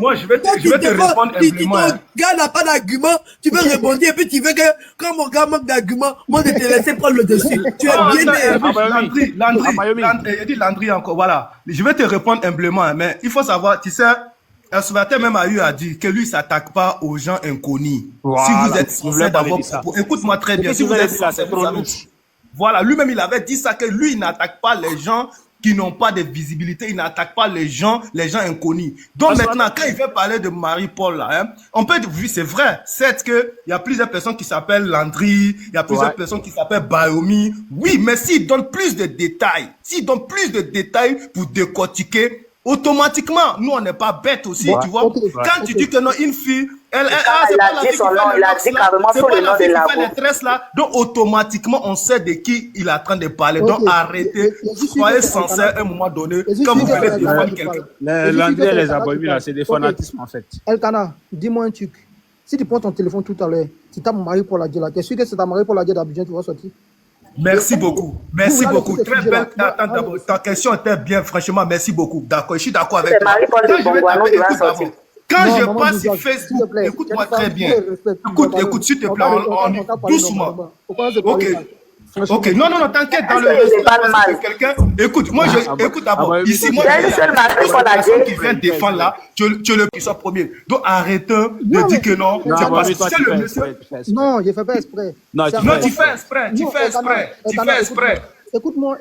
moi, je vais te répondre humblement. Ton gars n'a pas d'argument, tu veux répondre et puis tu veux que, quand mon gars manque d'argument, moi, je te laisser prendre le dessus. Tu es bien Landry encore, voilà. Je vais te répondre humblement, mais il faut savoir, tu sais, Elsewhere même a eu à dire que lui, il ne s'attaque pas aux gens inconnus. Voilà. Si vous êtes sincère dans vos propos, écoute-moi très bien. Si vous êtes sincère, voilà, lui-même, il avait dit ça, que lui, il n'attaque pas les gens qui n'ont pas de visibilité, il n'attaque pas les gens inconnus. Donc maintenant, quand il veut parler de Marie-Paul, là, hein, on peut dire, oui, c'est vrai, c'est qu'il y a plusieurs personnes qui s'appellent Landry, il y a plusieurs personnes qui s'appellent Bayomi. Oui, mais s'il donne plus de détails, pour décortiquer, automatiquement, nous, on n'est pas bêtes aussi, tu vois. Quand tu dis que non, une fille, elle a dit son nom, il a dit carrément sur le nom de la maîtresse là. Donc, automatiquement, on sait de qui il est en train de parler. Donc, arrêtez, soyez sincères à un moment donné, quand vous voulez défendre quelqu'un. L'André et les aboyés, là, c'est des fanatismes, en fait. Elkana, dis-moi un truc. Si tu prends ton téléphone tout à l'heure, si tu as marié pour la gueule là, t'es sûr que c'est ta mariée pour la gueule d'Abidjan, tu vas sortir? Merci beaucoup. Merci beaucoup. Très belle. Ta question était bien, franchement, merci beaucoup. D'accord, je suis d'accord avec toi. Quand je passe sur Facebook, écoute-moi très bien. Écoute, s'il te plaît, doucement. Ok, non, t'inquiète, dans le respect de quelqu'un. Écoute, moi, écoute d'abord. Ici, moi, j'ai une personne qui vient défendre là, tu es le puissant premier. Donc, arrêtez de dire que non. C'est le monsieur. Non, je ne fais pas exprès. Non, tu fais exprès. Écoute-moi.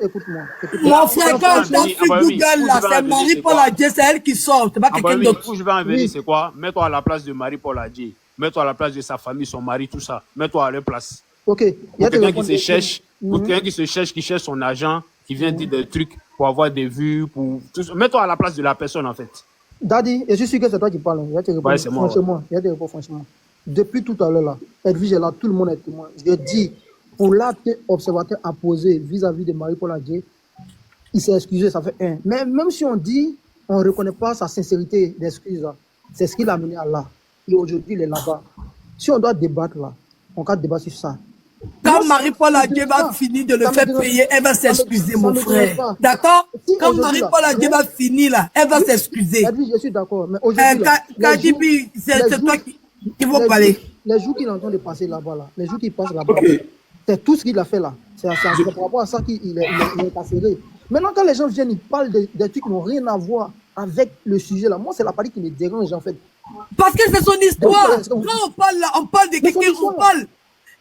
Mon frère, quand je suis Google là, c'est Marie-Paul Adjé, c'est elle qui sort, c'est pas quelqu'un d'autre. Où je vais en venir, c'est quoi? Mets-toi à la place de Marie-Paul Adjé. Mets-toi à la place de sa famille, son mari, tout ça. Mets-toi à leur place. Ok. Quelqu'un qui se cherche, qui cherche son agent, qui vient dire des trucs pour avoir des vues, pour tout ça. Mets-toi à la place de la personne, en fait. Daddy, et je suis sûr que c'est toi qui parles. Ouais, c'est moi. Franchement. Depuis tout à l'heure, là, Edwige est là, tout le monde est témoin. Je dis, pour l'acte observateur apposé vis-à-vis de Marie-Paul Adjé, il s'est excusé, ça fait un. Mais même si on dit, on ne reconnaît pas sa sincérité d'excuse, c'est ce qui l'a mené à là. Et aujourd'hui, il est là-bas. Si on doit débattre là, on va débattre sur ça. Quand Marie-Paul Adjé va finir de le faire payer, elle va s'excuser, mon frère. D'accord? Quand Marie-Paul Adjé va finir là, elle va s'excuser. Je suis d'accord. Mais aujourd'hui, Kadibi, c'est toi qui vas parler. Les jours qu'il est en train de passer là-bas, les jours qu'il passe là-bas, c'est tout ce qu'il a fait là. C'est par rapport à ça qu'il est assuré. Maintenant, quand les gens viennent, ils parlent des trucs qui n'ont rien à voir avec le sujet là. Moi, c'est la partie qui me dérange en fait. Parce que c'est son histoire. Quand on parle là, on parle de quelqu'un, on parle.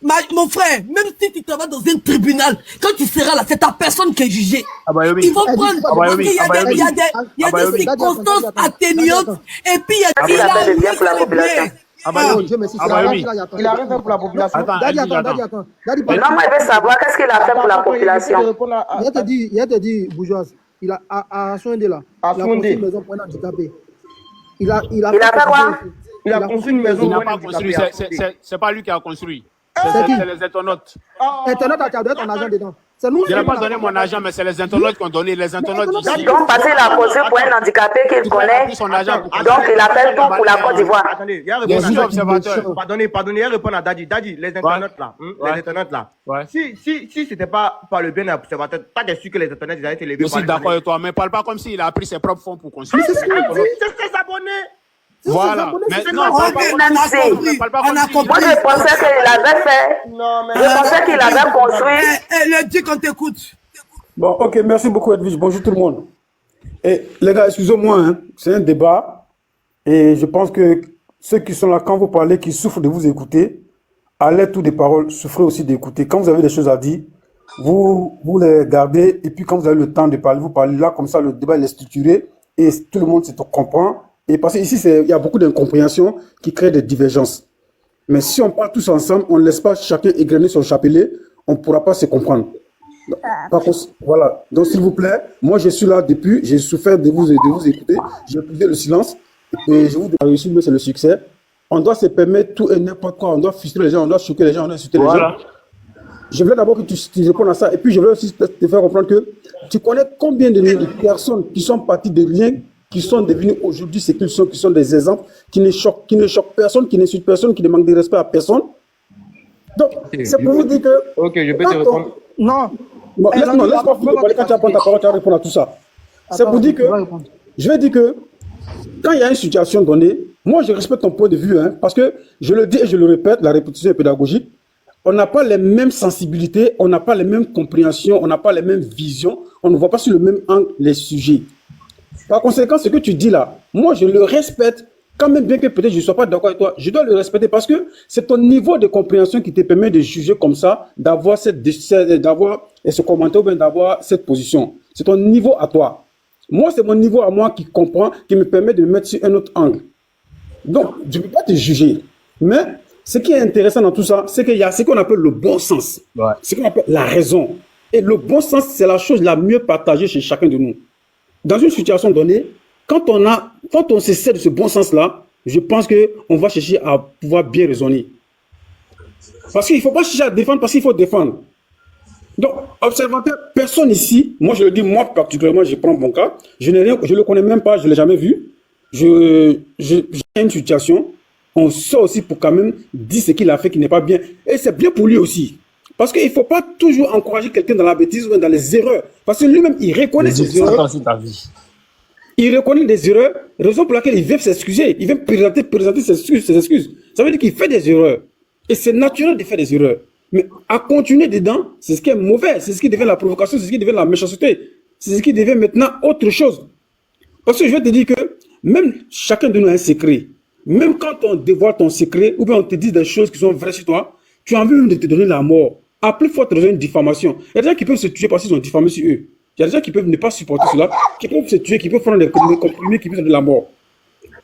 Mon frère, même si tu travailles dans un tribunal, quand tu seras là, c'est ta personne qui est jugée. Ils vont prendre, parce qu'il y a des circonstances atténuantes, et puis il y a il a fait bien pour la population. Il a rien fait pour la population. Attends. Non, moi, je veux savoir qu'est-ce qu'il a fait pour la population. Il a te dit, bourgeoise, il a à Soindé là, il a construit une maison pour un handicapé. Il a fait quoi? Il a construit une maison pour un handicapé. C'est pas lui qui a construit. C'est les internautes. Internautes, tu as donné ton argent dedans. Je n'ai pas donné mon argent, mais c'est les internautes qui ont donné. Les internautes d'ici. Donc, parce qu'il a construit pour un handicapé qu'il connaît, donc il appelle tout pour la Côte d'Ivoire. Attendez, il y a un observateur. Pardonnez, il y a répondre à Daddy. Daddy, les internautes là. Les internautes là. Si c'était pas par le bien de l'observateur, pas de sûr que les internautes avaient été levés. Je suis d'accord avec toi, mais parle pas comme s'il a pris ses propres fonds pour construire. C'est ses abonnés. Voilà. On a compris. Moi, je pensais qu'il avait fait. Je pensais qu'il avait construit. Elle dit qu'on t'écoute. Bon, ok, merci beaucoup, Edwige. Bonjour tout le monde. Et les gars, excusez-moi, hein, c'est un débat. Et je pense que ceux qui sont là, quand vous parlez, qui souffrent de vous écouter, à l'aide des paroles, souffrez aussi d'écouter. Quand vous avez des choses à dire, vous les gardez. Et puis quand vous avez le temps de parler, vous parlez là, comme ça, le débat il est structuré. Et tout le monde se comprend. Et parce qu'ici, il y a beaucoup d'incompréhension qui crée des divergences. Mais si on parle tous ensemble, on ne laisse pas chacun égrener son chapelet, on ne pourra pas se comprendre. Voilà. Donc, s'il vous plaît, moi, je suis là depuis, j'ai souffert de vous écouter, j'ai écouté le silence, et je vous dis, la réussite, c'est le succès. On doit se permettre tout et n'importe quoi, on doit frustrer les gens, on doit choquer les gens, on doit insulter les gens. Je veux d'abord que tu répondes à ça, et puis je veux aussi te faire comprendre que tu connais combien de personnes qui sont parties de rien, qui sont devenus aujourd'hui ce qu'ils sont, qui sont des exemples, qui ne choquent personne, qui n'insultent personne, qui ne manquent de respect à personne. Donc, c'est pour vous dire que... Ok, je peux te répondre. Non. Laisse-moi finir de parler. Quand tu vas prendre ta parole, tu vas répondre à tout ça. C'est pour dire que... Je vais dire que quand il y a une situation donnée, moi je respecte ton point de vue, hein, parce que je le dis et je le répète, la répétition est pédagogique. On n'a pas les mêmes sensibilités, on n'a pas les mêmes compréhensions, on n'a pas les mêmes visions, on ne voit pas sur le même angle les sujets. Par conséquent, ce que tu dis là, moi je le respecte, quand même bien que peut-être je ne sois pas d'accord avec toi, je dois le respecter parce que c'est ton niveau de compréhension qui te permet de juger comme ça, d'avoir ce commentaire ou bien d'avoir cette position. C'est ton niveau à toi. Moi, c'est mon niveau à moi qui comprend, qui me permet de me mettre sur un autre angle. Donc, je ne peux pas te juger. Mais ce qui est intéressant dans tout ça, c'est qu'il y a ce qu'on appelle le bon sens. Ouais. Ce qu'on appelle la raison. Et le bon sens, c'est la chose la mieux partagée chez chacun de nous. Dans une situation donnée, quand on se sert de ce bon sens-là, je pense qu'on va chercher à pouvoir bien raisonner. Parce qu'il ne faut pas chercher à défendre parce qu'il faut défendre. Donc, observateur, personne ici, moi je le dis, moi particulièrement, je prends mon cas, je ne le connais même pas, je ne l'ai jamais vu. J'ai une situation, on sort aussi pour quand même dire ce qu'il a fait qui n'est pas bien. Et c'est bien pour lui aussi. Parce qu'il ne faut pas toujours encourager quelqu'un dans la bêtise ou dans les erreurs. Parce que lui-même, il reconnaît ses erreurs. Il reconnaît des erreurs, raison pour laquelle il veut s'excuser. Il veut présenter ses excuses. Ça veut dire qu'il fait des erreurs. Et c'est naturel de faire des erreurs. Mais à continuer dedans, c'est ce qui est mauvais. C'est ce qui devient la provocation, c'est ce qui devient la méchanceté. C'est ce qui devient maintenant autre chose. Parce que je vais te dire que même chacun de nous a un secret. Même quand on dévoile ton secret, ou bien on te dit des choses qui sont vraies sur toi, tu as envie même de te donner la mort. À plus forte raison, une diffamation. Il y a des gens qui peuvent se tuer parce qu'ils ont diffamé sur eux. Il y a des gens qui peuvent ne pas supporter cela, qui peuvent se tuer, qui peuvent prendre des comprimés, qui peuvent donner la mort.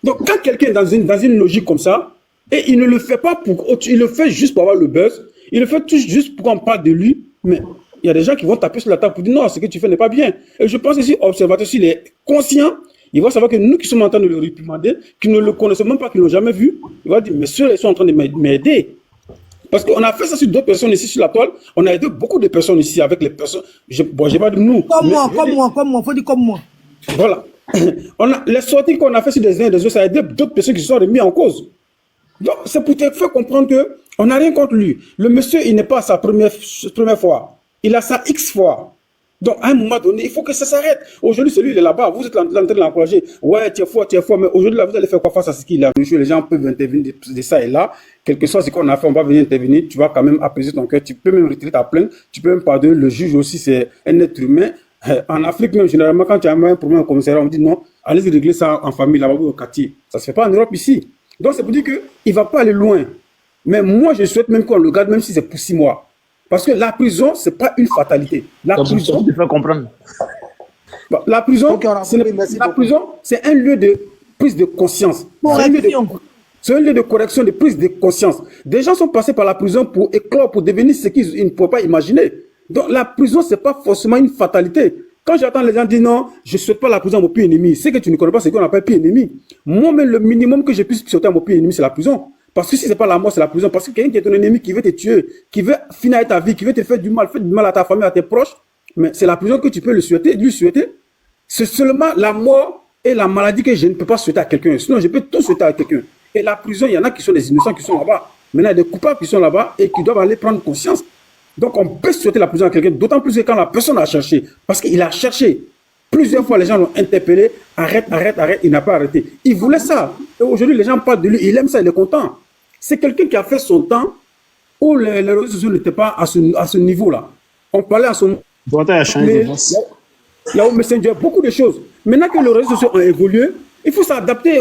Donc quand quelqu'un est dans une logique comme ça, et il ne le fait pas il le fait juste pour avoir le buzz, il le fait juste pour qu'on parle de lui, mais il y a des gens qui vont taper sur la table pour dire non, ce que tu fais n'est pas bien. Et je pense que si l'observateur, s'il est conscient, il va savoir que nous qui sommes en train de le réprimander, qui ne le connaissons même pas, qui ne l'ont jamais vu, il va dire, mais ceux-là, ils sont en train de m'aider. Parce qu'on a fait ça sur d'autres personnes ici sur la toile, on a aidé beaucoup de personnes ici avec les personnes, j'ai pas de nous. Comme moi, faut dire comme moi. Voilà. Les sorties qu'on a fait sur des uns et des autres, ça a aidé d'autres personnes qui se sont remis en cause. Donc, c'est pour te faire comprendre qu'on n'a rien contre lui. Le monsieur, il n'est pas à sa première fois. Il a sa X fois. Donc, à un moment donné, il faut que ça s'arrête. Aujourd'hui, celui il est là-bas. Vous êtes en train de l'encourager. Ouais, tu es fort. Mais aujourd'hui, là, vous allez faire quoi face à ce qu'il a? Les gens peuvent intervenir de ça et là. Quel que soit ce qu'on a fait, on va venir intervenir. Tu vas quand même apaiser ton cœur. Tu peux même retirer ta plainte. Tu peux même pardonner. Le juge aussi, c'est un être humain. En Afrique, même, généralement, quand tu as un problème au commissariat, on dit non, allez régler ça en famille, là-bas, au quartier. Ça ne se fait pas en Europe ici. Donc, c'est pour dire qu'il ne va pas aller loin. Mais moi, je souhaite même qu'on le garde, même si c'est pour 6 mois. Parce que la prison, ce n'est pas une fatalité. La prison, te faire comprendre. La prison, c'est un lieu de prise de conscience. C'est un lieu de correction, de prise de conscience. Des gens sont passés par la prison pour éclore, pour devenir ce qu'ils ne pouvaient pas imaginer. Donc, la prison, ce n'est pas forcément une fatalité. Quand j'entends les gens dire non, je ne souhaite pas la prison à mon pire ennemi, c'est que tu ne connais pas ce qu'on appelle pire ennemi. Moi-même, le minimum que je puisse souhaiter à mon pire ennemi, c'est la prison. Parce que si ce n'est pas la mort, c'est la prison. Parce que quelqu'un qui est ton ennemi, qui veut te tuer, qui veut finir ta vie, qui veut te faire du mal à ta famille, à tes proches, mais c'est la prison que tu peux lui souhaiter. C'est seulement la mort et la maladie que je ne peux pas souhaiter à quelqu'un. Sinon, je peux tout souhaiter à quelqu'un. Et la prison, il y en a qui sont des innocents qui sont là-bas. Maintenant, il y a des coupables qui sont là-bas et qui doivent aller prendre conscience. Donc, on peut souhaiter la prison à quelqu'un, d'autant plus que quand la personne a cherché. Parce qu'il a cherché. Plusieurs fois, les gens l'ont interpellé. Arrête. Il n'a pas arrêté. Il voulait ça. Et aujourd'hui, les gens parlent de lui. Il aime ça, il est content. C'est quelqu'un qui a fait son temps où les réseaux sociaux n'étaient pas à ce niveau-là. On parlait à son... Il a changé. Il y a au Messenger beaucoup de choses. Maintenant que les réseaux sociaux ont évolué, il faut s'adapter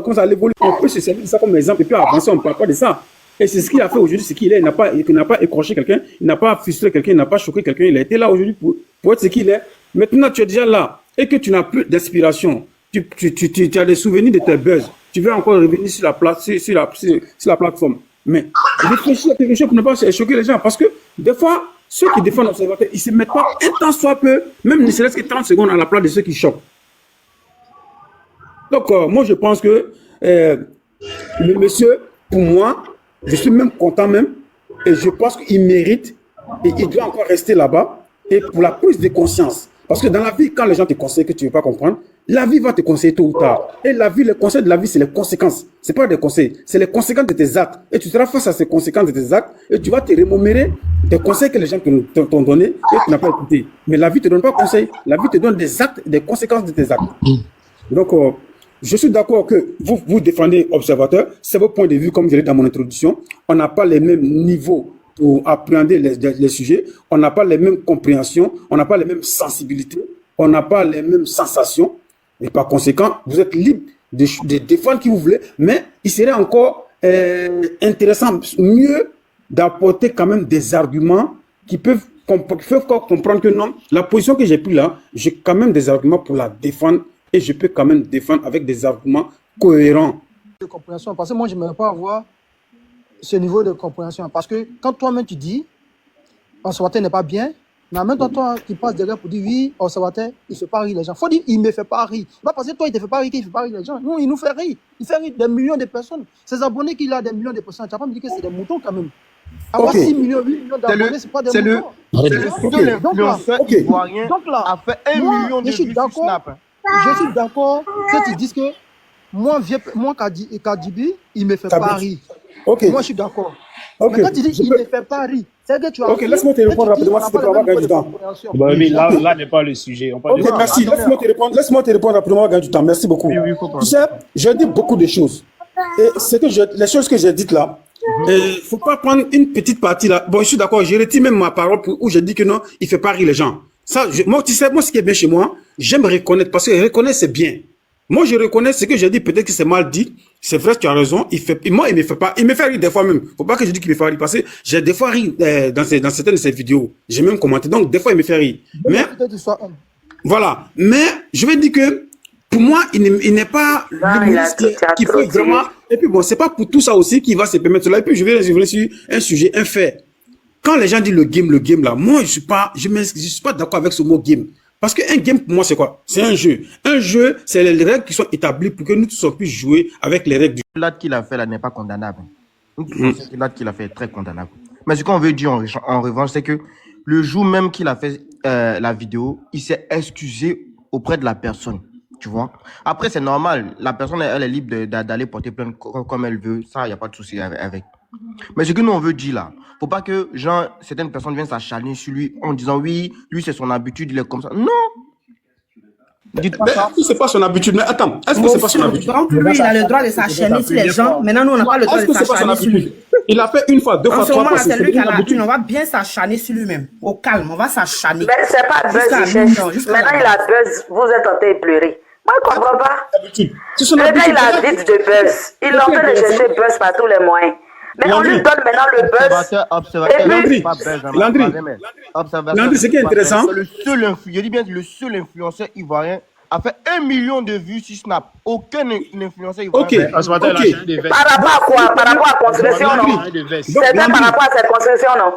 quand ça évolue. On peut se servir de ça comme exemple et puis avancer, on ne parle pas de ça. Et c'est ce qu'il a fait aujourd'hui, c'est qu'il est. Il n'a pas écorché quelqu'un, il n'a pas frustré quelqu'un, il n'a pas choqué quelqu'un. Il a été là aujourd'hui pour être ce qu'il est. Maintenant, tu es déjà là et que tu n'as plus d'inspiration. Tu as des souvenirs de tes buzz. Tu veux encore revenir sur la plateforme. Mais réfléchis à quelque chose pour ne pas choquer les gens. Parce que des fois, ceux qui défendent l'observateur, ils ne se mettent pas un temps soit peu, même ne serait-ce que 30 secondes à la place de ceux qui choquent. Donc, moi, je pense que le monsieur, pour moi, je suis même content même, et je pense qu'il mérite, et il doit encore rester là-bas, et pour la prise de conscience. Parce que dans la vie, quand les gens te conseillent que tu ne veux pas comprendre, la vie va te conseiller tôt ou tard. Et la vie, les conseils de la vie, c'est les conséquences. Ce n'est pas des conseils, c'est les conséquences de tes actes. Et tu seras face à ces conséquences de tes actes, et tu vas te remémorer des conseils que les gens t'ont donnés, et tu n'as pas écouté. Mais la vie ne te donne pas conseil, la vie te donne des actes, des conséquences de tes actes. Donc, je suis d'accord que vous défendez observateur, c'est votre point de vue, comme je l'ai dit dans mon introduction. On n'a pas les mêmes niveaux pour appréhender les sujets, on n'a pas les mêmes compréhensions, on n'a pas les mêmes sensibilités, on n'a pas les mêmes sensations, et par conséquent, vous êtes libre de défendre qui vous voulez, mais il serait encore intéressant, mieux d'apporter quand même des arguments qui peuvent comprendre que non, la position que j'ai prise là, j'ai quand même des arguments pour la défendre et je peux quand même défendre avec des arguments cohérents. De compréhension, parce que moi, je n'aimerais pas avoir ce niveau de compréhension. Parce que quand toi-même tu dis, observateur n'est pas bien, mais en même temps, toi qui passes derrière pour dire, oui, observateur, il ne fait pas rire les gens. Il faut dire, il ne me fait pas rire. Pas parce que toi, il ne te fait pas rire qu'il ne fait pas rire les gens. Non, il nous fait rire. Il fait rire des millions de personnes. Ces abonnés qu'il a, des millions de personnes, tu n'as pas me dire que c'est des moutons quand même. Avoir 6 millions, 8 millions d'abonnés, ce n'est pas des moutons. C'est le seul influenceur ivoirien a fait 1 million de vues sur Snap. Je suis d'accord que tu dises que moi Kadibi, il ne me fait pas rire. Moi, je suis d'accord. Mais quand tu dis qu'il ne me fait pas rire, c'est que tu as... Ok, laisse-moi te répondre rapidement, si tu peux avoir gagné du temps. Là n'est pas le sujet. Ok, merci. Laisse-moi te répondre rapidement, gagner du temps. Merci beaucoup. Tu sais, j'ai dit beaucoup de choses. Et les choses que j'ai dites là, il ne faut pas prendre une petite partie là. Bon, je suis d'accord, j'ai retiré même ma parole où j'ai dit que non, il ne fait pas rire les gens. Ça, moi, tu sais, moi, ce qui est bien chez moi, j'aime reconnaître, parce que reconnaître, c'est bien. Moi, je reconnais ce que j'ai dit, peut-être que c'est mal dit. C'est vrai, tu as raison. Moi, il me fait pas. Il me fait rire des fois même. Faut pas que je dise qu'il me fait rire, parce que j'ai des fois ri dans certaines de ses vidéos. J'ai même commenté. Donc, des fois, il me fait rire. Mais, voilà. Mais, je vais dire que, pour moi, il n'est pas l'humoriste qui fait vraiment. Et puis bon, c'est pas pour tout ça aussi qu'il va se permettre cela. Et puis, je vais revenir sur un sujet, un fait. Quand les gens disent le game là, moi, je suis pas d'accord avec ce mot game. Parce qu'un game, pour moi, c'est quoi? C'est un jeu. Un jeu, c'est les règles qui sont établies pour que nous tous puissions jouer avec les règles du jeu. L'acte qu'il a fait là n'est pas condamnable. L'acte qu'il a fait est très condamnable. Mais ce qu'on veut dire en revanche, c'est que le jour même qu'il a fait la vidéo, il s'est excusé auprès de la personne. Tu vois? Après, c'est normal. La personne, elle est libre d'aller porter plainte comme elle veut. Ça, il n'y a pas de souci avec. Mais ce que nous, on veut dire là, faut pas que certaines personnes viennent s'acharner sur lui en disant oui, lui, c'est son habitude, il est comme ça. Non! Dites pas ça. C'est pas son habitude. Mais attends, est-ce que c'est pas son habitude? Donc, lui, il a le droit de s'acharner sur les gens. Maintenant, nous, on n'a pas le droit de s'acharner sur lui. Il a fait une fois, deux fois, trois fois. C'est lui qui a l'habitude. On va bien s'acharner sur lui-même. Au calme, on va s'acharner. Mais c'est pas buzz, maintenant, il a buzz. Vous êtes en train de pleurer. Moi, je ne comprends pas. Le gars, il a dit de buzz. Il est en train de chercher buzz par tous les moyens. Mais on lui donne maintenant le buzz. Landry, ce qui est intéressant. Je dis bien le seul influenceur ivoirien a fait 1 million de vues sur Snap. Aucun influenceur ivoirien. Par rapport à quoi? Par rapport à la construction, non? C'est bien par rapport à cette construction, non?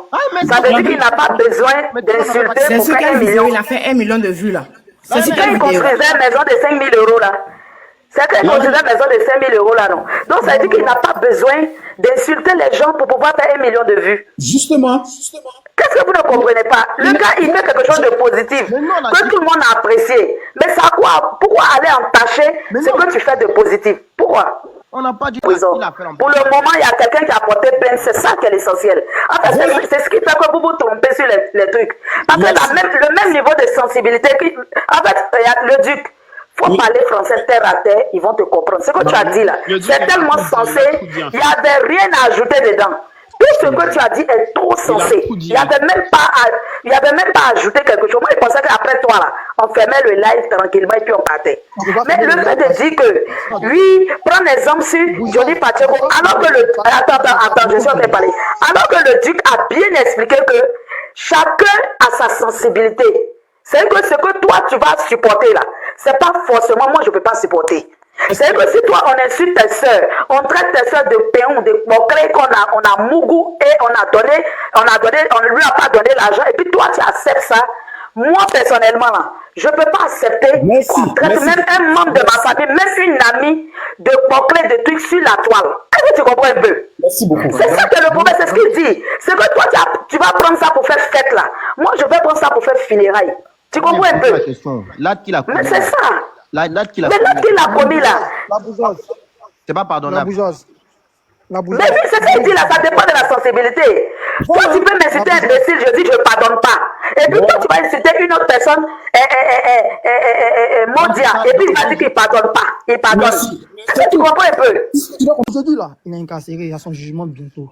Ça veut dire qu'il n'a pas besoin d'insulter pour faire 1 million. Il a fait 1 million de vues là. C'est quand il construisait une maison de 5 000 euros là. C'est quand il construisait une maison de 5 000 euros là, non? Donc ça veut dire qu'il n'a pas besoin d'insulter les gens pour pouvoir faire 1 million de vues. Justement. Qu'est-ce que vous ne comprenez pas? Le gars, il fait quelque chose de positif, que tout le monde a apprécié. Mais ça quoi? Pourquoi aller entacher ce que tu fais de positif? Pourquoi? On n'a pas dit pour le moment, il y a quelqu'un qui a porté plainte, c'est ça qui est l'essentiel. En fait, c'est ce qui fait que vous vous trompez sur les trucs. Parce que le même niveau de sensibilité, en fait, le duc, il faut parler français terre à terre, ils vont te comprendre. Ce que tu as dit là, c'est tellement sensé, il n'y avait rien à ajouter dedans. Tout ce que tu as dit est trop sensé. Il n'y avait même pas à ajouter quelque chose. Moi, je pensais qu'après toi, là, on fermait le live tranquillement et puis on partait. Mais le fait de dire que, lui, prendre exemple sur Johnny Pacheco, alors que le... Attends, je suis en train de parler. Alors que le duc a bien expliqué que chacun a sa sensibilité. C'est que ce que toi, tu vas supporter là, c'est pas forcément moi, je ne peux pas supporter. C'est que si toi, on insulte tes soeurs, on traite tes soeurs de péons, de moqueries, qu'on a mougou et on ne lui a pas donné l'argent, et puis toi, tu acceptes ça. Moi, personnellement, là, je ne peux pas accepter qu'on traite même un membre de ma famille, même une amie, de moqueries, de trucs sur la toile. Est-ce que tu comprends un peu? Merci beaucoup. C'est ça que le problème, c'est ce qu'il dit. C'est que toi, tu vas prendre ça pour faire fête, là. Moi, je vais prendre ça pour faire funérailles. Tu comprends un peu? Mais c'est ça. Mais l'acte qu'il a commis là. La bourgeoise. C'est pas pardonnable. La bourgeoise. Mais oui, c'est ce qu'il dit là, ça dépend de la sensibilité. Toi, tu peux m'insulter imbécile, je dis je ne pardonne pas. Et puis toi, tu vas insulter une autre personne, Mondia, et puis il va dire qu'il ne pardonne pas. il pardonne. Est-ce que tu comprends un peu? Aujourd'hui, là, il est incarcéré, il a son jugement bientôt.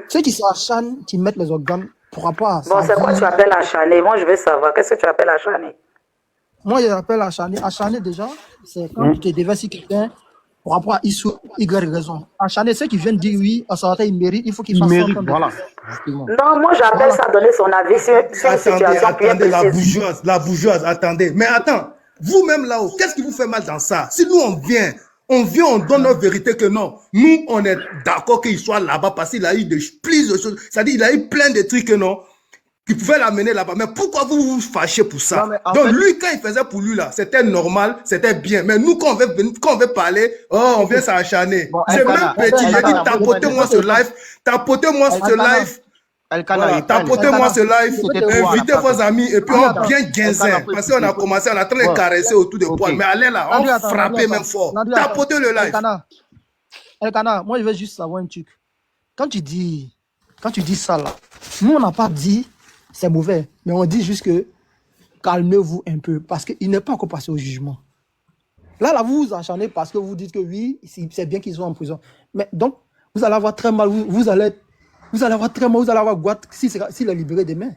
Ceux qui s'acharnent, qui mettent les organes pour rapport à ça. Bon, c'est quoi tu appelles acharné? Moi, je veux savoir. Qu'est-ce que tu appelles acharné? Moi, je l'appelle acharné. Acharné, déjà, c'est quand tu te déverses sur quelqu'un pour rapport à X ou Y raison. Acharné, ceux qui viennent dire oui, à ça, il mérite, il faut qu'il fasse ça. Voilà. Non, moi, j'appelle ça donner son avis sur une situation bien précise. La bourgeoise, attendez. Mais attends, vous-même là-haut, qu'est-ce qui vous fait mal dans ça? Si nous, on vient, on donne notre vérité que non. Nous, on est d'accord qu'il soit là-bas parce qu'il a eu plusieurs choses. C'est-à-dire, il a eu plein de trucs que non, qui pouvaient l'amener là-bas. Mais pourquoi vous vous fâchez pour ça? Non, donc, lui, quand il faisait pour lui là, c'était normal, c'était bien. Mais nous, quand on veut parler, on vient s'acharner. Bon, c'est même petit. J'ai dit, tapotez-moi ce live. Tapotez-moi ce live. Voilà, tapotez-moi ce live, invitez vos amis et puis on bien guinzin. Parce qu'on a commencé, on a train de caresser autour des poils. Mais allez là, on frappait même fort. Tapotez le live. Elkana, moi je veux juste savoir un truc. Quand tu dis ça là, nous on n'a pas dit c'est mauvais, mais on dit juste que calmez-vous un peu parce qu'il n'est pas encore passé au jugement. Là, vous vous acharnez parce que vous dites que oui, c'est bien qu'ils soient en prison. Mais donc, vous allez avoir très mal, vous allez avoir très mal, vous allez avoir Guat s'il est libéré demain.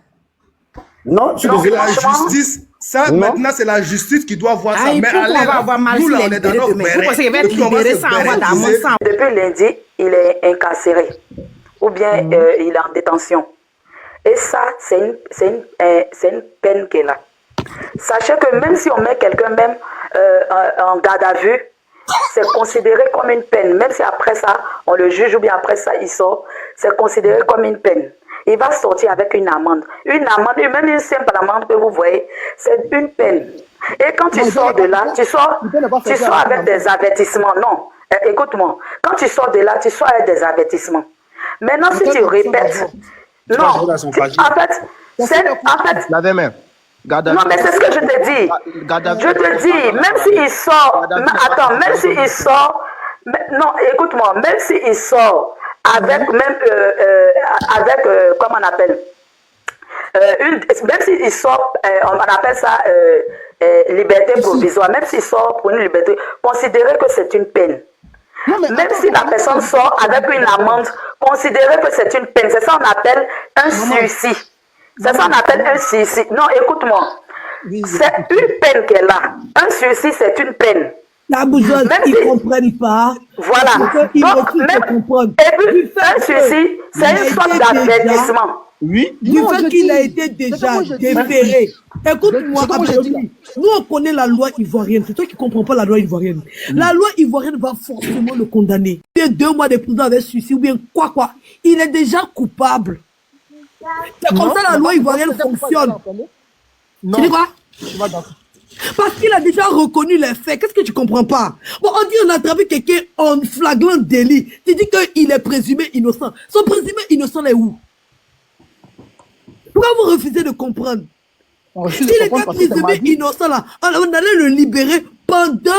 Non, je suis la justice, ça maintenant c'est la justice qui doit voir ça. Mais nous là, on est dans notre Depuis lundi, il est incarcéré ou bien il est en détention. Et ça, c'est une peine qu'elle a. Sachez que même si on met quelqu'un même en garde à vue, c'est considéré comme une peine. Même si après ça, on le juge ou bien après ça, il sort, c'est considéré comme une peine. Il va sortir avec une amende. Une amende, même une simple amende que vous voyez, c'est une peine. Et quand tu sors de là, tu sors avec des avertissements. Non, écoute-moi. Quand tu sors de là, tu sors avec des avertissements. Maintenant, si tu répètes, non, en fait, non, mais c'est ce que je te dis. Je te dis, même s'il sort, attends, même s'il sort, non, écoute-moi, même s'il sort avec même, comment on appelle, même s'il sort, on appelle ça liberté provisoire, même s'il sort pour une liberté, considérez que c'est une peine. Même si la personne sort avec une amende, considérez que c'est une peine. C'est ça qu'on appelle un sursis. C'est ça qu'on appelle un sursis. Non, écoute-moi. C'est une peine qu'elle a. Un sursis, c'est une peine. La bourgeoise, ils ne comprennent pas. Voilà. Donc, et puis, un sursis, c'est une sorte d'avertissement. Oui. Du fait qu'il a été déjà déféré. Écoute-moi, nous on connaît la loi ivoirienne. C'est toi qui ne comprends pas la loi ivoirienne. La loi ivoirienne va forcément le condamner. Bien 2 mois de prison avec suicide ou bien quoi. Il est déjà coupable. C'est comme ça la loi ivoirienne fonctionne. Tu dis quoi? Parce qu'il a déjà reconnu les faits. Qu'est-ce que tu comprends pas? Bon, on dit on a attrapé quelqu'un en flagrant délit. Tu dis qu'il est présumé innocent. Son présumé innocent est où? Pourquoi vous refusez de comprendre? S'il était présumé innocent là, on allait le libérer pendant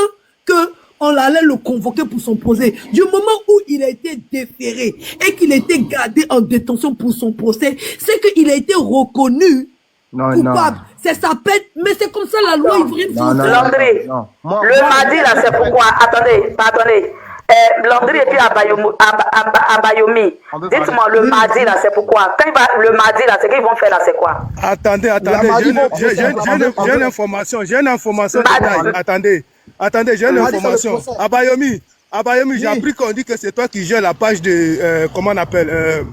qu'on allait le convoquer pour son procès. Du moment où il a été déféré et qu'il a été gardé en détention pour son procès, c'est qu'il a été reconnu coupable. C'est sa peine, mais c'est comme ça la loi ivoirienne fonctionne. Landry, le mardi là, c'est pourquoi. Attendez. Landry et puis Abayomi. Dites-moi, le mardi là, c'est pourquoi. Quand il va, le mardi là, c'est qu'ils vont faire là, c'est quoi? Attendez, j'ai une information. Attendez, j'ai une information. Abayomi, j'ai appris qu'on dit que c'est toi qui gères la page de, comment on appelle,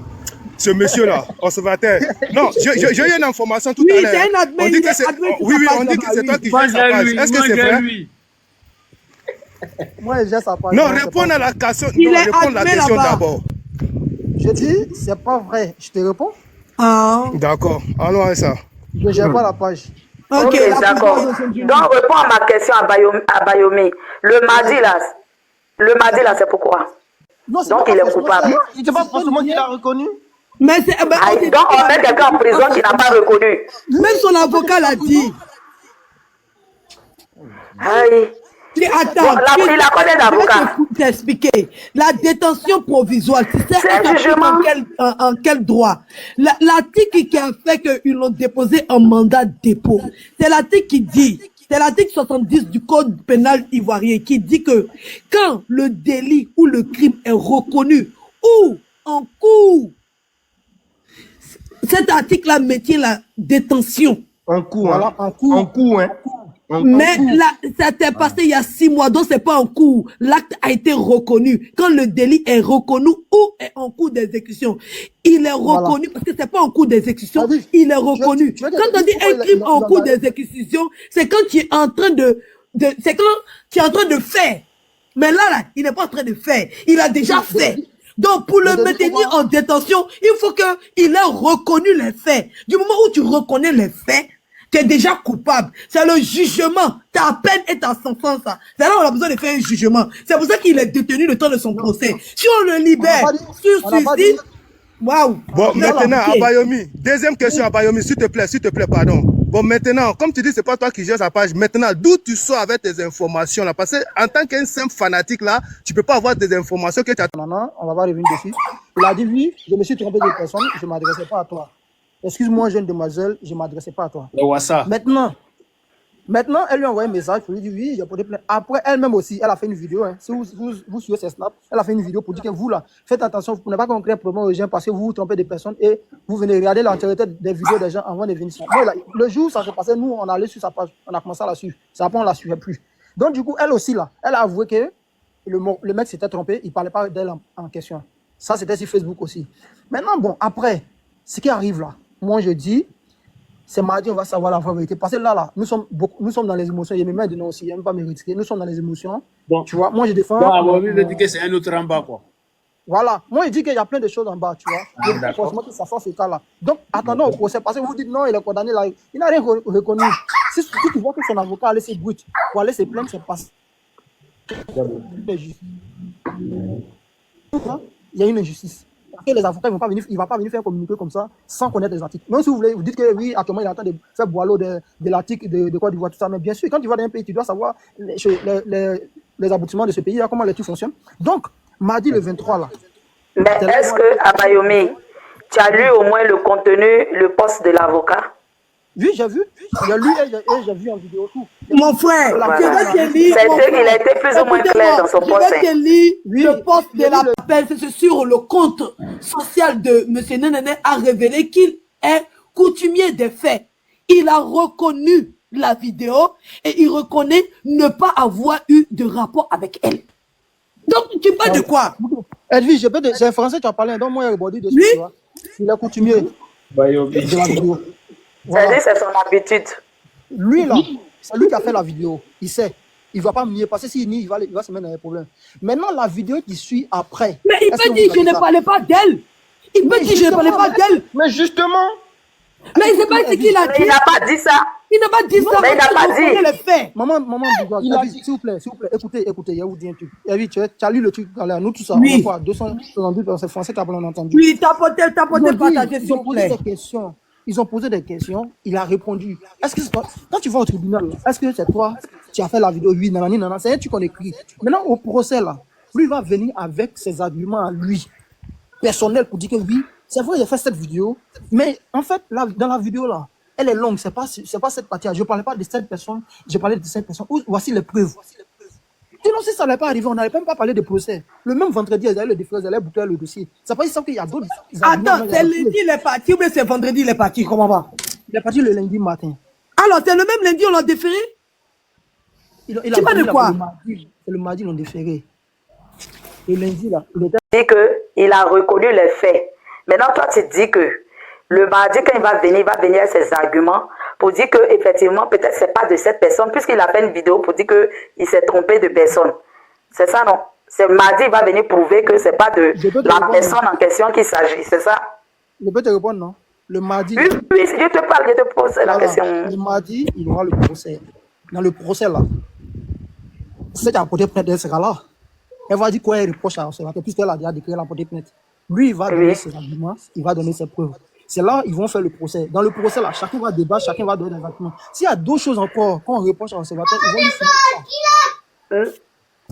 ce monsieur-là, observateur. Non, j'ai eu une information tout à l'heure. On dit que c'est, on dit que c'est toi qui gères sa page. Est-ce que c'est vrai? Moi, j'ai sa page. Non, réponds à la question. Réponds à la question d'abord. Je dis, c'est pas vrai. Je te réponds. D'accord, allons à ça. Je ne gère pas la page. Ok, d'accord. Donc, réponds à ma question à Bayomi. Le mardi là, c'est pourquoi? Non, donc, il est coupable. Il n'est pas forcément qu'il a reconnu. Mais donc, on met quelqu'un en prison qui n'a pas reconnu. Même son avocat l'a dit. Aïe. Attends, il a combien d'avocats? Je vais t'expliquer. La détention provisoire, tu sais en quel droit? L'article qui a fait qu'ils l'ont déposé en mandat de dépôt, c'est l'article qui dit, C'est l'article 70 du code pénal ivoirien qui dit que quand le délit ou le crime est reconnu ou en cours, cet article-là maintient la détention. En cours, Voilà, hein. en cours. En cours, hein. Mais là, ça s'est passé il y a 6 mois, donc c'est pas en cours. L'acte a été reconnu. Quand le délit est reconnu ou est en cours d'exécution, il est reconnu, parce que c'est pas en cours d'exécution, il est reconnu. Quand on dit un crime en cours d'exécution, c'est quand tu es en train c'est quand tu es en train de faire. Mais là, il n'est pas en train de faire. Il a déjà fait. Donc, pour le maintenir en détention, il faut qu'il ait reconnu les faits. Du moment où tu reconnais les faits, tu es déjà coupable. C'est le jugement. Ta peine et ta sentence. C'est là où on a besoin de faire un jugement. C'est pour ça qu'il est détenu le temps de son procès. Si on le libère sur suicide, waouh. Bon, maintenant, Abayomi, deuxième question, Abayomi, s'il te plaît, pardon. Bon, maintenant, comme tu dis, c'est pas toi qui gères sa page. Maintenant, d'où tu sors avec tes informations là? Parce que en tant qu'un simple fanatique là, tu peux pas avoir des informations que tu as. Non, on va pas revenir dessus. Il a dit oui, je me suis trompé de personne, je ne m'adressais pas à toi. Excuse-moi, jeune demoiselle, je ne m'adressais pas à toi. Maintenant, elle lui a envoyé un message pour lui dire oui, j'ai porté plainte. Après, elle-même aussi, elle a fait une vidéo. Hein. Si vous suivez ses snaps, elle a fait une vidéo pour dire que vous, là, faites attention pour ne pas qu'on crée un problème aux gens parce que vous vous trompez de personnes et vous venez regarder l'entièreté des vidéos des gens avant de venir sur. Moi, là, le jour où ça se passait, nous, on allait sur sa page, on a commencé à la suivre. Ça, après, on ne la suivait plus. Donc, du coup, elle aussi, là, elle a avoué que le mec s'était trompé, il ne parlait pas d'elle en question. Ça, c'était sur Facebook aussi. Maintenant, bon, après, ce qui arrive là, moi, je dis, c'est mardi, on va savoir la vraie vérité. Parce que là, nous sommes dans les émotions. Il y a mes mains dedans aussi, il n'aime pas me critiquer. Nous sommes dans les émotions. Bon. Tu vois, moi, je défends. Bon, il veut dire que c'est un autre en bas, quoi. Voilà. Moi, je dis qu'il y a plein de choses en bas, tu vois. Forcément, que ça fasse ce cas-là. Donc, attendons au procès. Parce que vous dites non, il est condamné là. Il n'a rien reconnu. Si tu vois que son avocat a laissé brut pour aller se plaindre, c'est passé. Il y a une injustice. Parce que les avocats, il ne va pas venir faire un communiqué comme ça sans connaître les articles. Même si vous voulez, vous dites que oui, actuellement, il est en train de faire boileau de l'article de Côte d'Ivoire, tout ça. Mais bien sûr, quand tu vas dans un pays, tu dois savoir les aboutissements de ce pays, comment les trucs fonctionnent. Donc, mardi le 23, là. Mais est-ce que, Abayomi, tu as lu au moins le contenu, le poste de l'avocat? Oui, j'ai vu. J'ai lu et j'ai vu en vidéo tout. Mon frère, voilà. Il a été plus ou moins clair dans son poste. Je vais te lire le poste de la peine. C'est sur le compte social de M. Nenene a révélé qu'il est coutumier des faits. Il a reconnu la vidéo et il reconnaît ne pas avoir eu de rapport avec elle. Donc, tu parles de quoi? Edwige, c'est un français, tu as parlé, donc moi, il a rebondit dessus, tu vois. Il est coutumier de la vidéo. Voilà. C'est son habitude. Lui, là, c'est lui qui a fait la vidéo. Il sait. Il ne va pas me nier, parce que s'il nie, il va se mettre dans les problèmes. Maintenant, la vidéo qui suit après. Mais il peut dire que je ne parlais pas d'elle. Il peut dire que je ne parlais pas d'elle. Mais justement. Mais il ne sait pas ce qu'il a dit. Il n'a pas dit ça. Il n'a pas dit ça. Mais il n'a pas dit. Les faits. Maman, s'il vous plaît, écoutez, il y a vous dit un truc. Oui, tu as lu le truc, nous tout ça. Oui. 272 personnes français qui ont entendu. Oui, t'apportez pas ta question. Ils ont posé des questions, il a répondu. Est-ce que c'est toi, quand tu vas au tribunal, est-ce que c'est toi qui as fait la vidéo? Oui, nanani, nanana, c'est un truc qu'on écrit. Maintenant, au procès, là, lui va venir avec ses arguments à lui, personnels, pour dire que oui, c'est vrai, j'ai fait cette vidéo, mais en fait, là, dans la vidéo, là, elle est longue, c'est pas cette partie-là. Je ne parlais pas de cette personne, je parlais de cette personne. Voici les preuves. Sinon, si ça n'allait pas arrivé, on n'allait même pas parler de procès. Le même vendredi, ils allaient le déférer, ils allaient boucler le dossier. Ça veut dire qu'il y a d'autres. Attends, c'est lundi, il est parti, ou bien c'est vendredi, il est parti, comment va? Il est parti le lundi matin. Alors, c'est le même lundi, on l'a déféré? Tu parles de quoi? C'est le mardi, ils l'ont déféré. Le lundi, là, il dit qu'il a reconnu les faits. Maintenant, toi, tu dis que le mardi, quand il va venir avec ses arguments pour dire qu'effectivement, peut-être c'est pas de cette personne, puisqu'il a fait une vidéo pour dire qu'il s'est trompé de personne. C'est ça, non? C'est mardi, il va venir prouver que c'est pas de la personne en question qu'il s'agit, c'est ça? Je peux te répondre, non? Le mardi... Oui, je te parle, je te pose la question. Le mardi, il aura le procès. Dans le procès, là, c'est à porter plainte, elle sera là. Elle va dire quoi elle reproche à l'observateur, puisqu'elle a déjà déclaré la portée plainte. Lui, il va donner ses arguments, il va donner ses preuves. C'est là ils vont faire le procès. Dans le procès, là, chacun va débattre, chacun va donner des arguments. S'il y a d'autres choses encore qu'on reproche à l'observateur, ils vont lui faire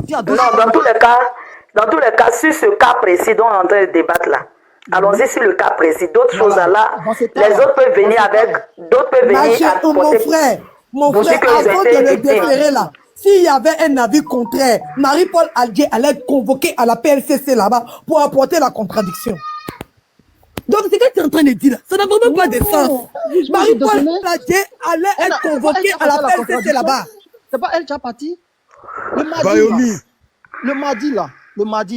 ça. Non, dans tous les cas, sur ce cas précis dont on est en train de débattre là, allons-y sur le cas précis. D'autres choses là, les autres peuvent venir avec, d'autres peuvent venir à mon frère, Mon frère, avant de le déférer là, s'il y avait un avis contraire, Marie-Paul Alger allait être convoquée à la PLCC là-bas pour apporter la contradiction. Donc, c'est ce que tu es en train de dire là. Ça n'a vraiment pas de sens. Marie-Paul Alger allait être convoquée à la PLCC là-bas. C'est pas elle qui a parti. Le mardi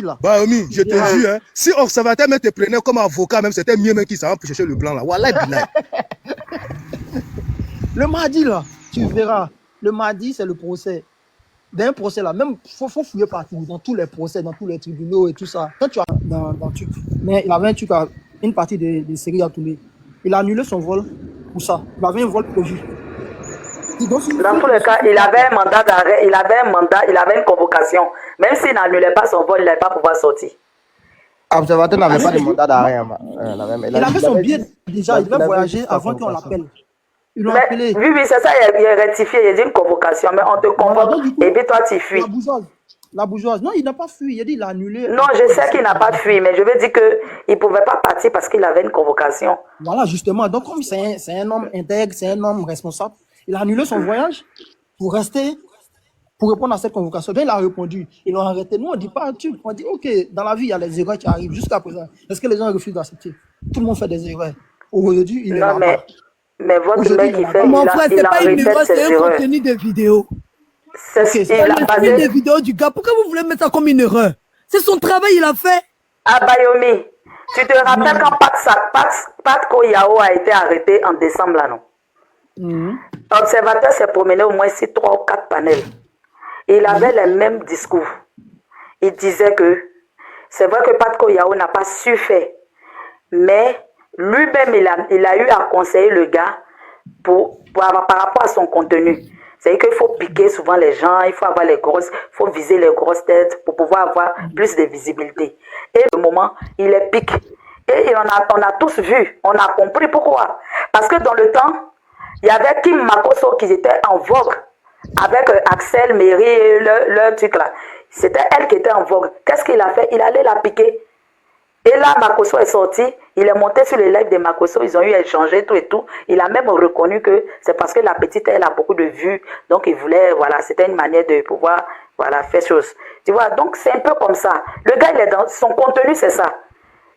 là. Bayomi, je te jure, hein, si Observateur même te prenait comme avocat, même c'était mieux même qu'il s'en va pour chercher le blanc là. Wallah, billah. Le mardi là, tu verras. Le mardi, c'est le procès. Dans un procès là, même faut fouiller partout, dans tous les procès, dans tous les tribunaux et tout ça. Quand tu as dans truc, mais il avait un truc, une partie de série à tourner. Il a annulé son vol pour ça. Il avait un vol prévu. Dans tous les cas, il avait un mandat d'arrêt, il avait une convocation. Même s'il n'annulait pas son vol, il n'allait pas pouvoir sortir. Observateur n'avait pas de mandat d'arrêt. Il avait son billet déjà, il devait voyager avant qu'on l'appelle. Ils l'ont appelé. Oui, c'est ça, il est rectifié, il a dit une convocation, mais on te convoque et puis toi tu fuis. La bourgeoise. Non, il n'a pas fui, il a dit il a annulé. Non, je sais qu'il n'a pas fui, mais je veux dire qu'il ne pouvait pas partir parce qu'il avait une convocation. Voilà, justement. Donc, comme c'est un homme intègre, c'est un homme responsable, il a annulé son voyage pour rester, pour répondre à cette convocation. Donc, il a répondu. Ils l'ont arrêté. Nous, on ne dit pas un truc. On dit, OK, dans la vie, il y a les erreurs qui arrivent jusqu'à présent. Est-ce que les gens refusent d'accepter? Tout le monde fait des erreurs. Aujourd'hui, il est là. Mais votre mec, il fait. Mon frère, c'est pas une erreur, c'est un contenu de vidéo. C'est le des vidéos du gars. Pourquoi vous voulez mettre ça comme une erreur? C'est son travail, il a fait. Ah, Bayomi, tu te rappelles quand Pat Koyao a été arrêté en décembre, là, non? Observateur s'est promené au moins 3 ou 4 panels. Il avait les mêmes discours. Il disait que c'est vrai que Pat Koyao n'a pas su faire, mais lui-même, il a eu à conseiller le gars par rapport à son contenu. C'est qu'il faut piquer souvent les gens, il faut viser les grosses têtes pour pouvoir avoir plus de visibilité. Et le moment, il les pique. Et on a tous vu, on a compris pourquoi. Parce que dans le temps, il y avait Kim Makosso qui était en vogue avec Axel, Mary, le truc là. C'était elle qui était en vogue. Qu'est-ce qu'il a fait? Il allait la piquer. Et là, Makosso est sorti, il est monté sur les lives de Makosso, ils ont eu à échanger tout et tout. Il a même reconnu que c'est parce que la petite, elle a beaucoup de vues, donc il voulait, voilà, c'était une manière de pouvoir, voilà, faire chose. Tu vois, donc c'est un peu comme ça. Le gars, il est dans, son contenu, c'est ça.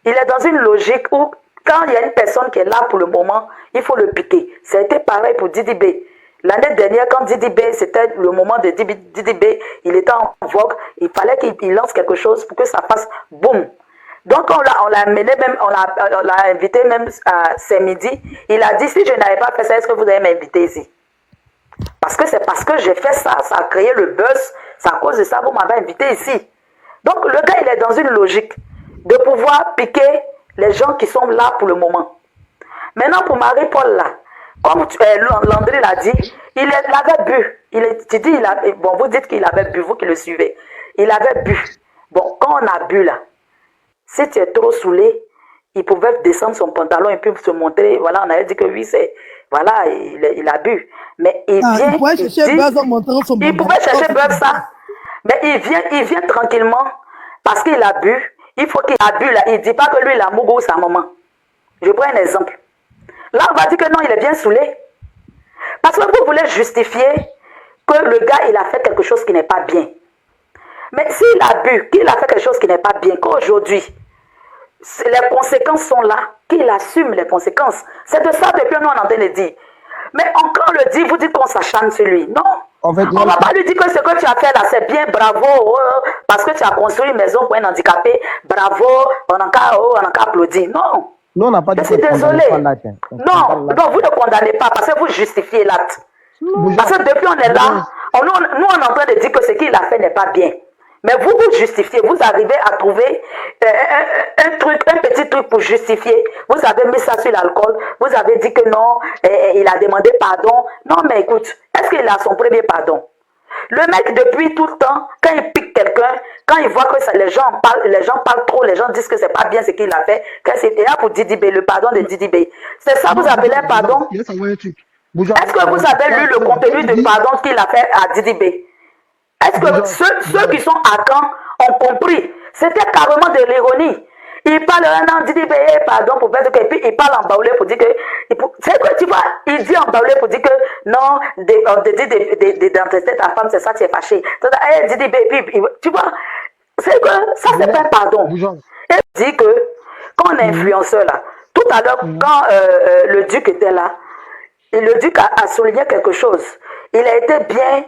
Il est dans une logique où, quand il y a une personne qui est là pour le moment, il faut le piquer. Ça a été pareil pour Didi B. L'année dernière, quand Didi B, c'était le moment de Didi B, il était en vogue, il fallait qu'il lance quelque chose pour que ça fasse boum. Donc on l'a amené même, on l'a invité même à ce midi. Il a dit, si je n'avais pas fait ça, est-ce que vous allez m'inviter ici? Parce que c'est parce que j'ai fait ça, ça a créé le buzz, c'est à cause de ça, vous m'avez invité ici. Donc le gars, il est dans une logique de pouvoir piquer les gens qui sont là pour le moment. Maintenant pour Marie-Paul là, comme Landry l'a dit, il avait bu. Bon, vous dites qu'il avait bu, vous qui le suivez. Il avait bu. Bon, quand on a bu là, si tu es trop saoulé, il pouvait descendre son pantalon et puis se montrer. Voilà, on avait dit que oui, c'est. Voilà, il a bu. Mais il vient. Il pouvait chercher Buzz ça. Mais il vient tranquillement parce qu'il a bu. Il faut qu'il a bu là. Il ne dit pas que lui, il a mougou sa maman. Je prends un exemple. Là, on va dire que non, il est bien saoulé. Parce que vous voulez justifier que le gars, il a fait quelque chose qui n'est pas bien. Mais s'il a bu, qu'il a fait quelque chose qui n'est pas bien, qu'aujourd'hui, les conséquences sont là, qu'il assume les conséquences. C'est de ça depuis nous on est en train de dire. Mais encore le dit, vous dites qu'on s'acharne sur lui. Non. En fait, on ne va pas lui dire que ce que tu as fait là, c'est bien, bravo, parce que tu as construit une maison pour un handicapé, bravo, on a qu'à applaudir. Non. Non, on n'a pas dit que c'est désolé. Non, vous ne condamnez pas parce que vous justifiez l'acte. Parce que depuis on est là, nous on est en train de dire que ce qu'il a fait n'est pas bien. Mais vous justifiez, vous arrivez à trouver un petit truc pour justifier. Vous avez mis ça sur l'alcool, vous avez dit que non, il a demandé pardon. Non, mais écoute, est-ce qu'il a son premier pardon? Le mec, depuis tout le temps, quand il pique quelqu'un, quand il voit que ça, les gens parlent trop, les gens disent que c'est pas bien ce qu'il a fait, et là pour Didi B, le pardon de Didi B. C'est ça, vous appelez un pardon? Est-ce que vous avez lu le contenu du pardon qu'il a fait à Didi B? Est-ce que ceux qui sont à Caen ont compris? C'était carrément de l'ironie. Il parle un an, dit pardon pour faire que, et puis il parle en baoulé pour dire que, c'est quoi, tu vois, il dit en baoulé pour dire que, non, d'entester ta femme, c'est ça, tu es fâché. Tu vois, c'est quoi, ça c'est pas un pardon. Elle dit que, quand on est influenceur là, tout à l'heure, quand le duc était là, et le duc a souligné quelque chose. Il a été bien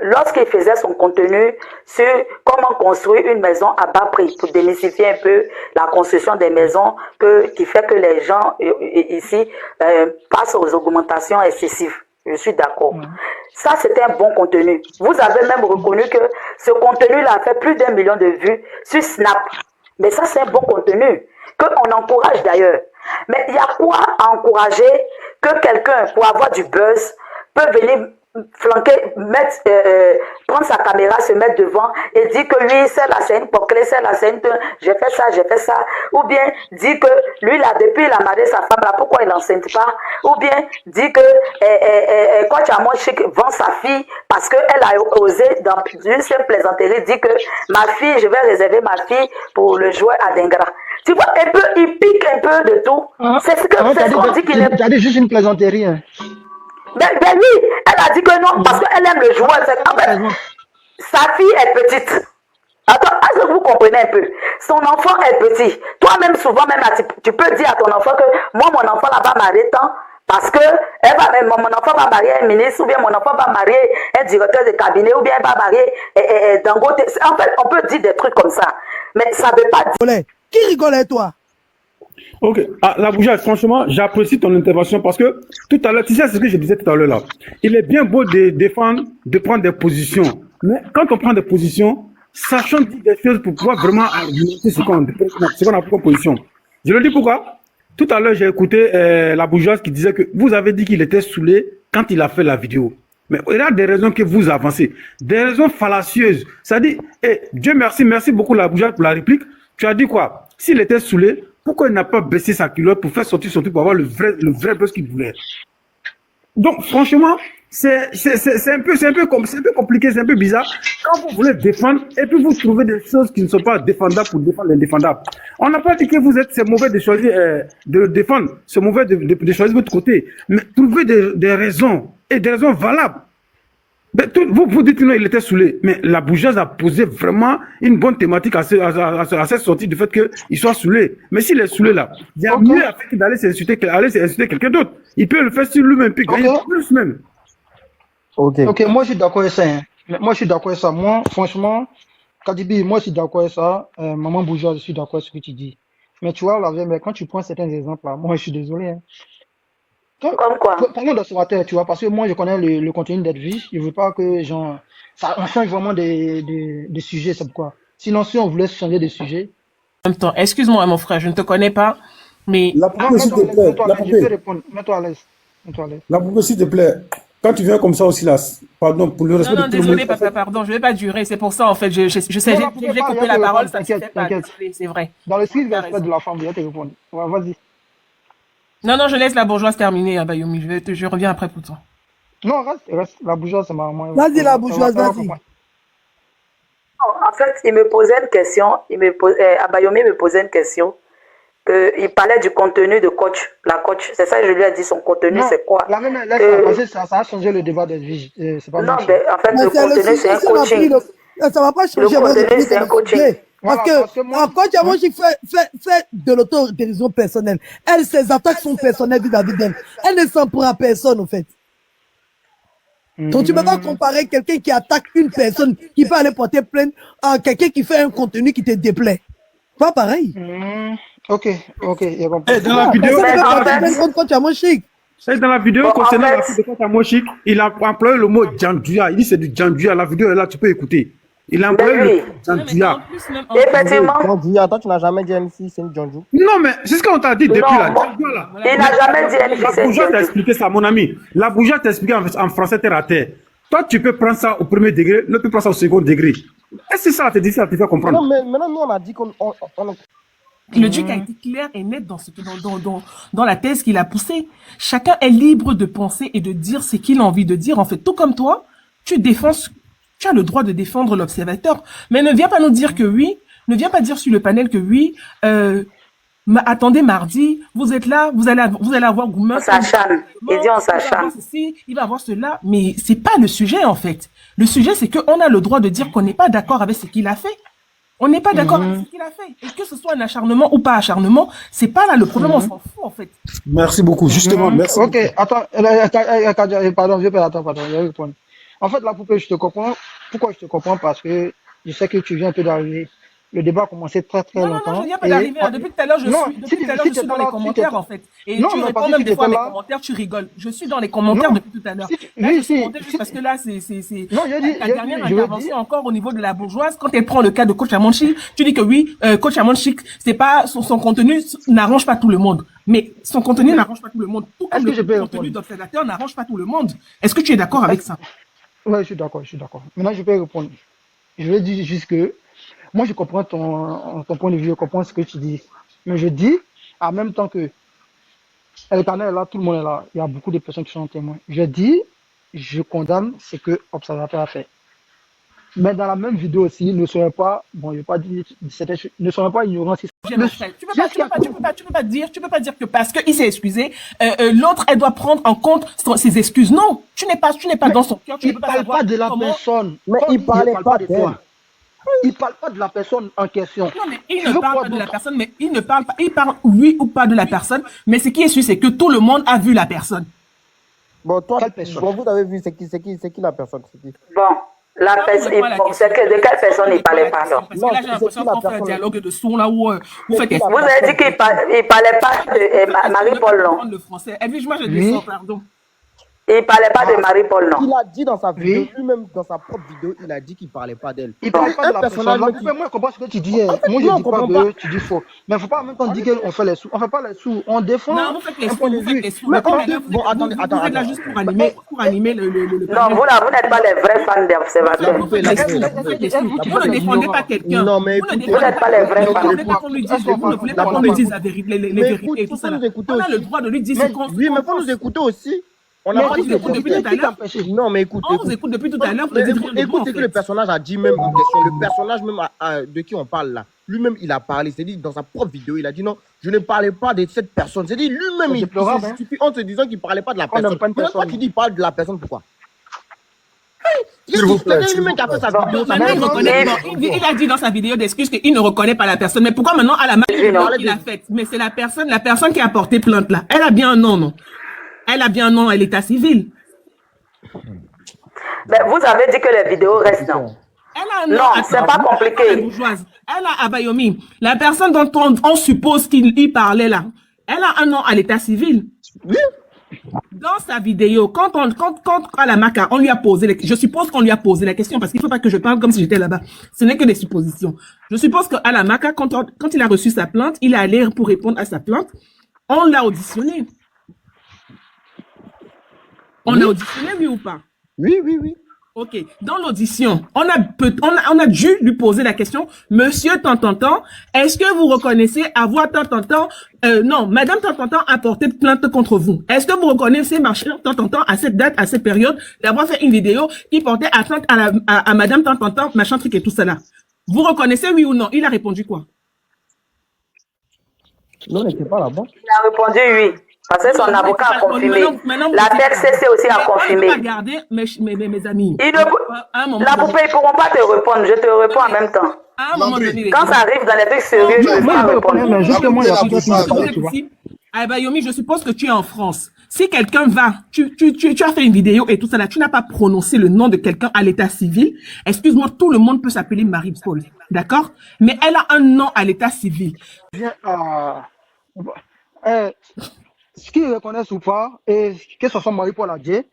lorsqu'il faisait son contenu sur comment construire une maison à bas prix pour démystifier un peu la construction des maisons qui fait que les gens ici passent aux augmentations excessives. Je suis d'accord. Ça, c'était un bon contenu. Vous avez même reconnu que ce contenu-là a fait plus d'1 million de vues sur Snap. Mais ça, c'est un bon contenu qu'on encourage d'ailleurs. Mais il y a quoi à encourager que quelqu'un, pour avoir du buzz, peut venir flanquer, prendre sa caméra, se mettre devant et dire que lui, c'est la scène pour clé, c'est la scène, j'ai fait ça, ou bien dire que lui, là, depuis il a marié sa femme, là, pourquoi il n'enceinte pas, ou bien dire que quand tu as mon chic, vend sa fille parce qu'elle a osé, dans une simple plaisanterie, dire que ma fille, je vais réserver ma fille pour le jouet à Dengra. Tu vois, un peu, il pique un peu de tout. C'est ce qu'on dit qu'il est. Tu as dit juste une plaisanterie. Hein. Ben oui, elle a dit que non, parce qu'elle aime le joueur. En fait, sa fille est petite. Attends, est-ce que vous comprenez un peu? Son enfant est petit. Toi-même, souvent, même, tu peux dire à ton enfant que moi, mon enfant là va marier tant, parce que mon enfant va marier un ministre, ou bien mon enfant va marier un directeur de cabinet, ou bien elle va marier Dangote. En fait, on peut dire des trucs comme ça. Mais ça ne veut pas dire. Qui rigolait, toi? Ok, la Bougeotte, franchement, j'apprécie ton intervention parce que tout à l'heure, tu sais ce que je disais tout à l'heure là. Il est bien beau de défendre, de prendre des positions. Mais quand on prend des positions, sachant dire des choses pour pouvoir vraiment argumenter ce qu'on a pris comme position. Je le dis pourquoi? Tout à l'heure, j'ai écouté la Bougeotte qui disait que vous avez dit qu'il était saoulé quand il a fait la vidéo. Mais il y a des raisons que vous avancez. Des raisons fallacieuses. C'est-à-dire, Dieu merci, merci beaucoup la Bougeotte pour la réplique. Tu as dit quoi? S'il était saoulé, pourquoi il n'a pas baissé sa culotte pour faire sortir son truc pour avoir le vrai buzz qu'il voulait? Donc, franchement, c'est un peu compliqué, c'est un peu bizarre. Quand vous voulez défendre, et puis vous trouvez des choses qui ne sont pas défendables pour défendre l'indéfendable. On n'a pas dit que c'est mauvais de choisir, de défendre, c'est mauvais de choisir votre côté. Mais trouvez des raisons, et des raisons valables. Vous dites que non, il était saoulé. Mais la Bougeotte a posé vraiment une bonne thématique à cette sortie du fait qu'il soit saoulé. Mais s'il est saoulé là, il y a mieux à faire d'aller s'insulter quelqu'un d'autre. Il peut le faire sur lui-même, puis gagner plus même. Ok, moi je suis d'accord avec ça. Hein. Moi je suis d'accord avec ça. Moi, franchement, Kadibi, moi je suis d'accord avec ça. Maman Bougeotte, je suis d'accord avec ce que tu dis. Mais tu vois, mais quand tu prends certains exemples là, moi je suis désolé. Hein. Comme quoi? Parlons d'observateur, tu vois, parce que moi je connais le contenu d'Edwige, je veux pas que on change vraiment des sujets, c'est pourquoi. Sinon, si on voulait changer de sujet. En même temps, excuse-moi mon frère, je ne te connais pas, mais. La poupée, s'il te plaît. Je peux répondre, mets-toi à l'aise. La poupée, s'il te plaît. Quand tu viens comme ça aussi là, pardon, pour le respect de tout le monde. Non, désolé papa, pardon, je vais pas durer, c'est pour ça en fait, je sais, j'ai coupé la parole, ça ne fait pas, c'est vrai. Dans le style de la femme, je vais te répondre. Ouais, vas-y. Non, je laisse la bourgeoise terminer, Bayoumi. Je reviens après pour toi. Non, reste. La bourgeoise, c'est ma maman. Vas-y, la bourgeoise, vas-y. En fait, il me posait une question. Abayomi me posait une question. Il parlait du contenu de coach. La coach, c'est ça que je lui ai dit, son contenu, c'est quoi? La même, ça a changé le débat de vie. Non, mais en fait, le contenu, c'est un coaching. Ça va pas changer. Le contenu, c'est un coaching. Parce que quand Yamoshi fait de l'autodérision personnelle, ses attaques sont personnelles vis-à-vis d'elle. Elle ne s'en prend à personne, en fait. Donc tu ne peux pas comparer quelqu'un qui attaque une personne qui peut aller porter plainte à quelqu'un qui fait un contenu qui te déplaît. Pas pareil. Ok. Dans la vidéo, dans la vidéo concernant la fille de Yamoshi, il a employé le mot Djandouya. Il dit c'est du Djandouya. La vidéo est là, tu peux écouter. Il a employé le Djandouya. Effectivement. Djandouya, toi tu n'as jamais dit MC, c'est une Djandou. Non, mais c'est ce qu'on t'a dit depuis là. Il n'a jamais dit MC, c'est La Bougeotte t'a expliqué ça, mon ami. La Bougeotte t'a expliqué en français terre à terre. Toi, tu peux prendre ça au premier degré, l'autre peut prendre ça au second degré. Est-ce que ça te dit ça, te fait comprendre? Non, mais maintenant, nous, on a dit qu'on... Le duc a été clair et net dans la thèse qu'il a poussée. Chacun est libre de penser et de dire ce qu'il a envie de dire. En fait, tout comme toi, tu as le droit de défendre l'observateur. Mais ne viens pas nous dire que oui, Ne viens pas dire sur le panel que oui, attendez mardi, vous êtes là, vous allez avoir Gouma. On s'acharne. Il dit on s'acharne. Il va avoir cela, mais c'est pas le sujet en fait. Le sujet, c'est qu'on a le droit de dire qu'on n'est pas d'accord avec ce qu'il a fait. On n'est pas d'accord avec ce qu'il a fait. Et que ce soit un acharnement ou pas acharnement, c'est pas là le problème, on s'en fout en fait. Merci beaucoup, justement, merci. Ok, attends, pardon, je vais répondre. En fait, la poupée, je te comprends. Pourquoi je te comprends? Parce que je sais que tu viens un peu d'arriver. Le débat a commencé très longtemps. Non, je viens pas d'arriver. Depuis tout à l'heure, je suis dans les commentaires, en fait. Et tu réponds même des fois à mes commentaires, tu rigoles. Je suis dans les commentaires depuis tout à l'heure. Parce que là, c'est la dernière intervention encore au niveau de la bourgeoise. Quand elle prend le cas de Coach Amonchi, tu dis que oui, Coach Amonchi, c'est pas son contenu n'arrange pas tout le monde. Mais son contenu n'arrange pas tout le monde. Tout comme le contenu d'observateur n'arrange pas tout le monde. Est-ce que tu es d'accord avec ça? Oui, je suis d'accord. Maintenant, je peux répondre. Je vais dire juste que moi, je comprends ton point de vue, je comprends ce que tu dis. Mais je dis, en même temps que El Canel est là, tout le monde est là, il y a beaucoup de personnes qui sont témoins. Je dis, je condamne ce que l'observateur a fait. Mais dans la même vidéo aussi, ne soyez pas, bon, je vais pas dire, ne soyez pas ignorants. Tu peux pas dire que parce qu'il s'est excusé, l'autre, elle doit prendre en compte ses excuses. Non, tu n'es pas dans son cœur. Il ne parle pas de la personne. Mais il ne parlait pas de toi. Il ne parle pas de la personne en question. Non, mais il ne parle pas de la personne, mais il ne parle pas, il parle oui ou pas de la personne, mais ce qui est sûr, c'est que tout le monde a vu la personne. Bon, toi, vous avez vu, c'est qui la personne? Bon, la personne, de quelle personne il parlait pas, alors? Parce que là, j'ai l'impression qu'on fait un dialogue de sourds, là, où vous faites... Vous avez dit qu'il parlait pas de Marie-Paul, non? Le français. Et puis, moi, je descends, pardon. Il ne parlait pas de Marie-Paul, non? Il a dit dans sa vidéo, lui-même dans sa propre vidéo, il a dit qu'il ne parlait pas d'elle. Il ne parlait pas de la personnage. Moi, je comprends ce que tu dis. Moi, je ne dis pas que tu dis faux. Mais il ne faut pas en même temps dire qu'on fait les sous. On ne fait pas les sous. On défend. Non, vous faites les sous. Vous faites les sous. Mais bon, attendez. Vous êtes là juste pour animer le... Non, vous n'êtes pas les vrais fans d'observateurs. Vous ne défendez pas quelqu'un. Non, mais vous n'êtes pas les vrais fans. Vous ne voulez pas qu'on lui dise les vérités et tout ça. On a le droit de lui dire ce qu'on... Oui, mais il faut nous écouter aussi. On a pas dit depuis tout à l'heure. Non, mais écoute. On vous écoute depuis tout à l'heure. Écoute ce que le personnage a dit même en question. Le personnage même de qui on parle là. Lui-même, il a parlé. C'est dit dans sa propre vidéo. Il a dit non, je ne parlais pas de cette personne. C'est dit lui-même, il se justifie en se disant qu'il ne parlait pas de la personne. Pourquoi tu dis qu'il parle de la personne? Pourquoi? S'il vous plaît. Il a dit dans sa vidéo d'excuse qu'il ne reconnaît pas la personne. Mais pourquoi maintenant à la main qu'il a faite? Mais c'est la personne qui a porté plainte là. Elle a bien un nom, non? Elle a bien un nom à l'état civil. Mais vous avez dit que les vidéos restent, non? Non, c'est pas compliqué. Elle a Abayomi. La personne dont on suppose qu'il parlait là, elle a un nom à l'état civil. Oui. Dans sa vidéo, quand à la Maca, on lui a posé, je suppose qu'on lui a posé la question, parce qu'il ne faut pas que je parle comme si j'étais là-bas. Ce n'est que des suppositions. Je suppose qu'à la Maca, quand il a reçu sa plainte, il est allé pour répondre à sa plainte. On l'a auditionné. On a auditionné, oui ou pas? Oui. Ok. Dans l'audition, on a dû lui poser la question, Monsieur Tantantan, est-ce que vous reconnaissez avoir Tantantan, non, Madame Tantantan a porté plainte contre vous. Est-ce que vous reconnaissez Machin Tantantan à cette date, à cette période, d'avoir fait une vidéo qui portait atteinte à Madame Tantantan, machin truc et tout cela? Vous reconnaissez oui ou non? Il a répondu quoi? Non, n'était pas là-bas. Il a répondu oui. Parce que son avocat a confirmé. La TRCC aussi a confirmé. Regardez, mes amis. La poupée, ils ne pourront pas te répondre. Je te réponds en même temps. À un moment donné. Quand ça arrive dans les trucs sérieux, je ne vais pas répondre. Mais justement, il y a plusieurs Abayomi, je suppose que tu es en France. Si quelqu'un va, tu as fait une vidéo et tout ça là, tu n'as pas prononcé le nom de quelqu'un à l'état civil. Excuse-moi, tout le monde peut s'appeler Marie-Paul. D'accord? Mais elle a un nom à l'état civil. Viens ce qu'ils reconnaissent ou pas, et que ce soit Marie-Paul Adjé,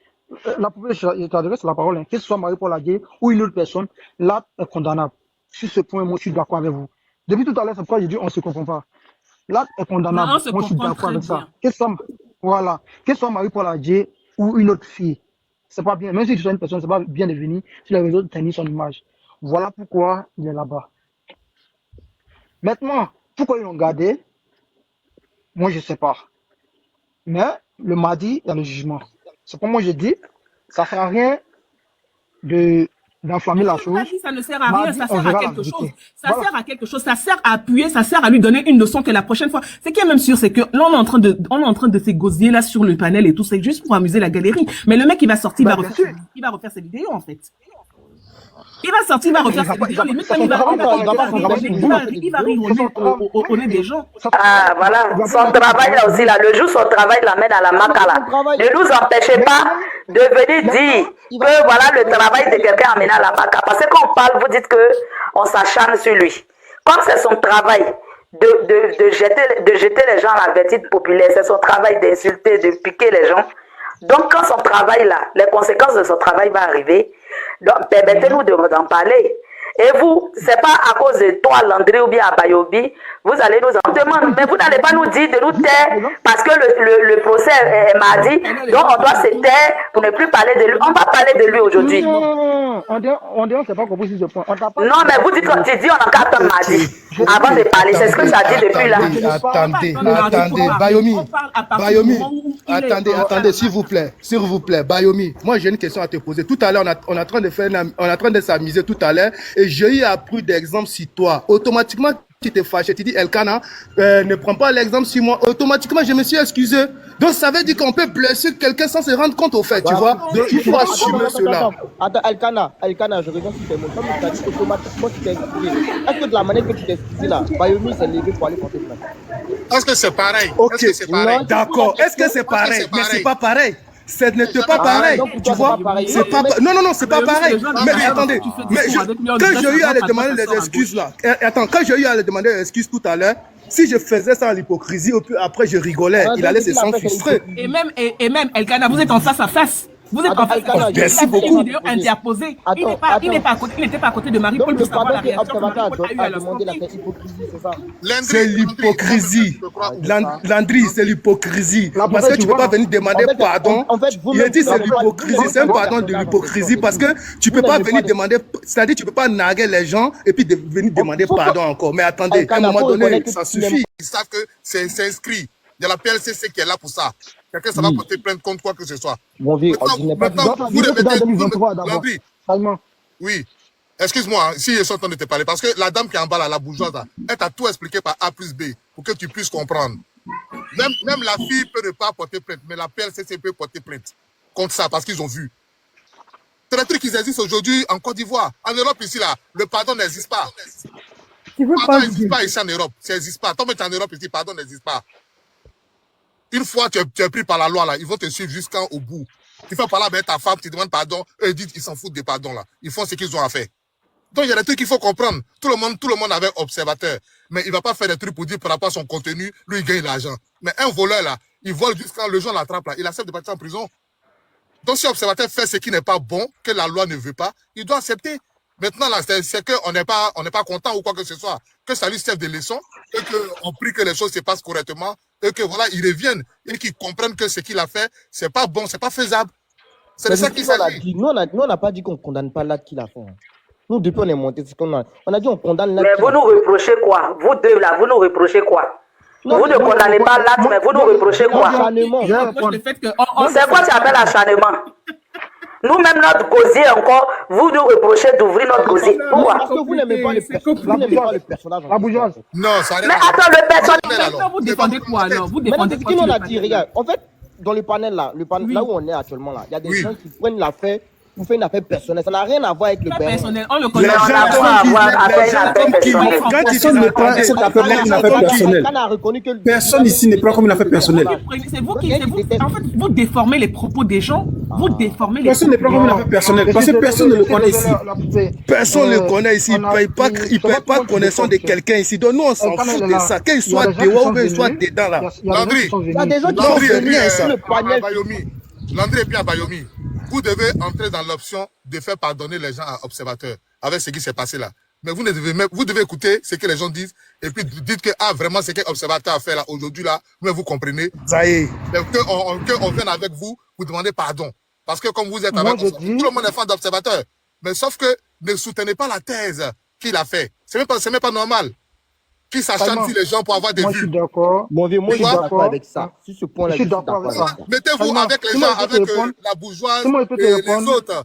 la poupée, je t'adresse la parole, que ce soit Marie-Paul Adjé ou une autre personne, l'acte est condamnable. Sur ce point, moi, je suis d'accord avec vous. Depuis tout à l'heure, c'est pourquoi j'ai dit on ne se comprend pas. L'acte est condamnable. Non, moi, je suis d'accord avec ça. Que ce soit Marie-Paul Adjé ou une autre fille, c'est pas bien. Même si tu es une personne, c'est pas bien de venir sur les réseaux de tenir son image. Voilà pourquoi il est là-bas. Maintenant, pourquoi ils l'ont gardé? Moi, je ne sais pas. Mais le mardi, il y a le jugement. C'est pour moi je dis, ça ne sert à rien de d'enflammer la chose. Ça ne sert à rien, ça sert à quelque chose. Ça sert à quelque chose, ça sert à appuyer, ça sert à lui donner une leçon que la prochaine fois. Ce qui est même sûr, c'est que là, on est en train de s'égosiller là sur le panel et tout, c'est juste pour amuser la galerie. Mais le mec, il va sortir, il va refaire ses vidéos, en fait. Il va sortir, il va refaire ses vidéos. Il va rire au nez des gens. Ah, voilà. Son travail, là aussi, là. Le jour, son travail l'amène à la maca, là. Ne nous empêchez pas de venir dire que voilà le travail de quelqu'un amené à la maca. Parce que quand on parle, vous dites qu'on s'acharne sur lui. Comme c'est son travail de jeter les gens à la vertige populaire, c'est son travail d'insulter, de piquer les gens. Donc, quand son travail, là, les conséquences de son travail vont arriver, donc, permettez-nous d'en parler. Et vous, c'est pas à cause de toi, Landry ou bien à Bayobi, vous allez nous en demander, mais vous n'allez pas nous dire de nous taire parce que le procès est mardi, donc on doit se taire pour ne plus parler de lui. On va parler de lui aujourd'hui. Non, on ne s'est pas compris sur ce point. Non, mais vous dites, tu dis, on a qu'à attendre mardi avant de parler. C'est ce que ça dit depuis là. Attendez, Bayomi, attendez, s'il vous plaît, Bayomi. Moi, j'ai une question à te poser. Tout à l'heure, on est en train de s'amuser tout à l'heure. Et j'ai eu appris d'exemples sur toi. Automatiquement, tu t'es fâché. Tu dis, Elkana, ne prends pas l'exemple sur moi. Automatiquement, je me suis excusé. Donc, ça veut dire qu'on peut blesser quelqu'un sans se rendre compte, au fait, tu vois. Donc, il faut assumer cela. Attends, Elkana, je reviens sur tes mots. Comme tu as dit, automatiquement, tu t'es excusé. Est-ce que de la manière que tu t'es excusé là, Bayomi s'est levé pour aller porter plainte? Est-ce que c'est pareil? Ok, d'accord. Est-ce que c'est pareil? Mais c'est pas pareil. Ce n'était pas pareil, tu vois. C'est pas non, c'est pas pareil. Mais attendez, quand j'ai eu à lui demander des excuses là, quand j'ai eu à lui demander des excuses tout à l'heure, si je faisais ça en hypocrisie, après je rigolais, il allait se sentir frustré. Et même, Elkana, vous êtes en face à face. Vous êtes en face à face. Merci beaucoup. Une vidéo interposée. Il n'était pas à côté de Marie-Paul pour savoir la réaction que Marie-Paul a eu à la sortie. C'est l'hypocrisie. Landry, c'est l'hypocrisie. Parce que tu ne peux pas venir demander pardon. Il a dit c'est l'hypocrisie. C'est un pardon de l'hypocrisie parce que tu ne peux pas venir demander, c'est-à-dire tu ne peux pas narguer les gens et puis venir demander pardon encore. Mais attendez, à un moment donné, ça suffit. Ils savent que c'est inscrit. Il y a la PLCC qui est là pour ça. Quelqu'un, ça va porter plainte contre quoi que ce soit. Maintenant, vous remettez... Oui. Excuse-moi, si je suis en train de te parler, parce que la dame qui est en bas là, la bourgeoise, là, elle t'a tout expliqué par A plus B pour que tu puisses comprendre. Même la fille peut ne pas porter plainte, mais la PLCC peut porter plainte contre ça parce qu'ils ont vu. C'est le truc qui existe aujourd'hui en Côte d'Ivoire. En Europe, ici, là, le pardon n'existe pas. Pardon n'existe pas ici en Europe. Ça n'existe pas. Tant que tu es en Europe ici, pardon n'existe pas. Une fois tu es pris par la loi, là, ils vont te suivre jusqu'au bout. Tu fais parler avec ta femme, tu demandes pardon, eux ils disent ils s'en foutent des pardons là. Ils font ce qu'ils ont à faire. Donc il y a des trucs qu'il faut comprendre. Tout le monde avait observateur. Mais il ne va pas faire des trucs pour dire par rapport à son contenu, lui il gagne l'argent. Mais un voleur là, il vole jusqu'à le jour l'attrape là, il accepte de partir en prison. Donc si l'observateur fait ce qui n'est pas bon, que la loi ne veut pas, il doit accepter. Maintenant là, c'est qu'on n'est pas content ou quoi que ce soit. Que ça lui serve de leçon et qu'on prie que les choses se passent correctement et que voilà, ils reviennent et qu'ils comprennent que ce qu'il a fait, c'est pas bon, c'est pas faisable. C'est de ça qu'il s'agit. Nous, on n'a pas dit qu'on ne condamne pas l'acte qu'il a fait. Nous, depuis, on est monté, c'est qu'on a dit on condamne l'acte. Mais vous nous reprochez quoi? Vous deux là, vous nous reprochez quoi? Vous ne condamnez pas l'acte, mais vous nous reprochez quoi? C'est quoi tu appelles acharnement? Nous-mêmes, notre gosier encore, vous nous reprochez d'ouvrir notre gosier. Pourquoi? Parce que vous n'aimez pas le personnage. La bourgeoise. Non, ça mais attends, le personnage. Vous défendez quoi alors? Vous défendez quoi? On a dit, regarde, en fait, dans le panel là où on est actuellement là, il y a des gens qui prennent l'affaire pour faire une affaire personnelle. Ça n'a rien à voir avec le personnel. On le connaît. Personne ne prend cette affaire comme une affaire personnelle. Personne ici ne prend comme une affaire personnelle. C'est vous qui, en fait, vous déformez les propos des gens. Vous déformez les. Personne ne prend comme une affaire personnelle parce que personne ne le connaît ici. Personne ne le connaît ici. Il ne paye pas connaissance de quelqu'un ici. Donc nous, on s'en fout de ça. Qu'il soit dehors ou qu'il soit dedans là. Landry, il y a des gens qui sont venus sur le panel. Landry et puis à Bayomi. Vous devez entrer dans l'option de faire pardonner les gens à observateurs avec ce qui s'est passé là. Mais vous devez écouter ce que les gens disent et puis dites que vraiment ce que l'observateur a fait là aujourd'hui là, mais vous comprenez. Ça y est. Qu'on vienne avec vous, vous demandez pardon. Parce que comme vous êtes avec tout le monde est fan d'observateur. Mais sauf que ne soutenez pas la thèse qu'il a fait. C'est même pas normal. Qui s'acharne sur les gens pour avoir des vues. Moi, je suis d'accord. Moi, je suis d'accord avec ça. Sur ce point-là, je suis d'accord avec ça. Mettez-vous avec les gens, avec la bourgeoise et les autres.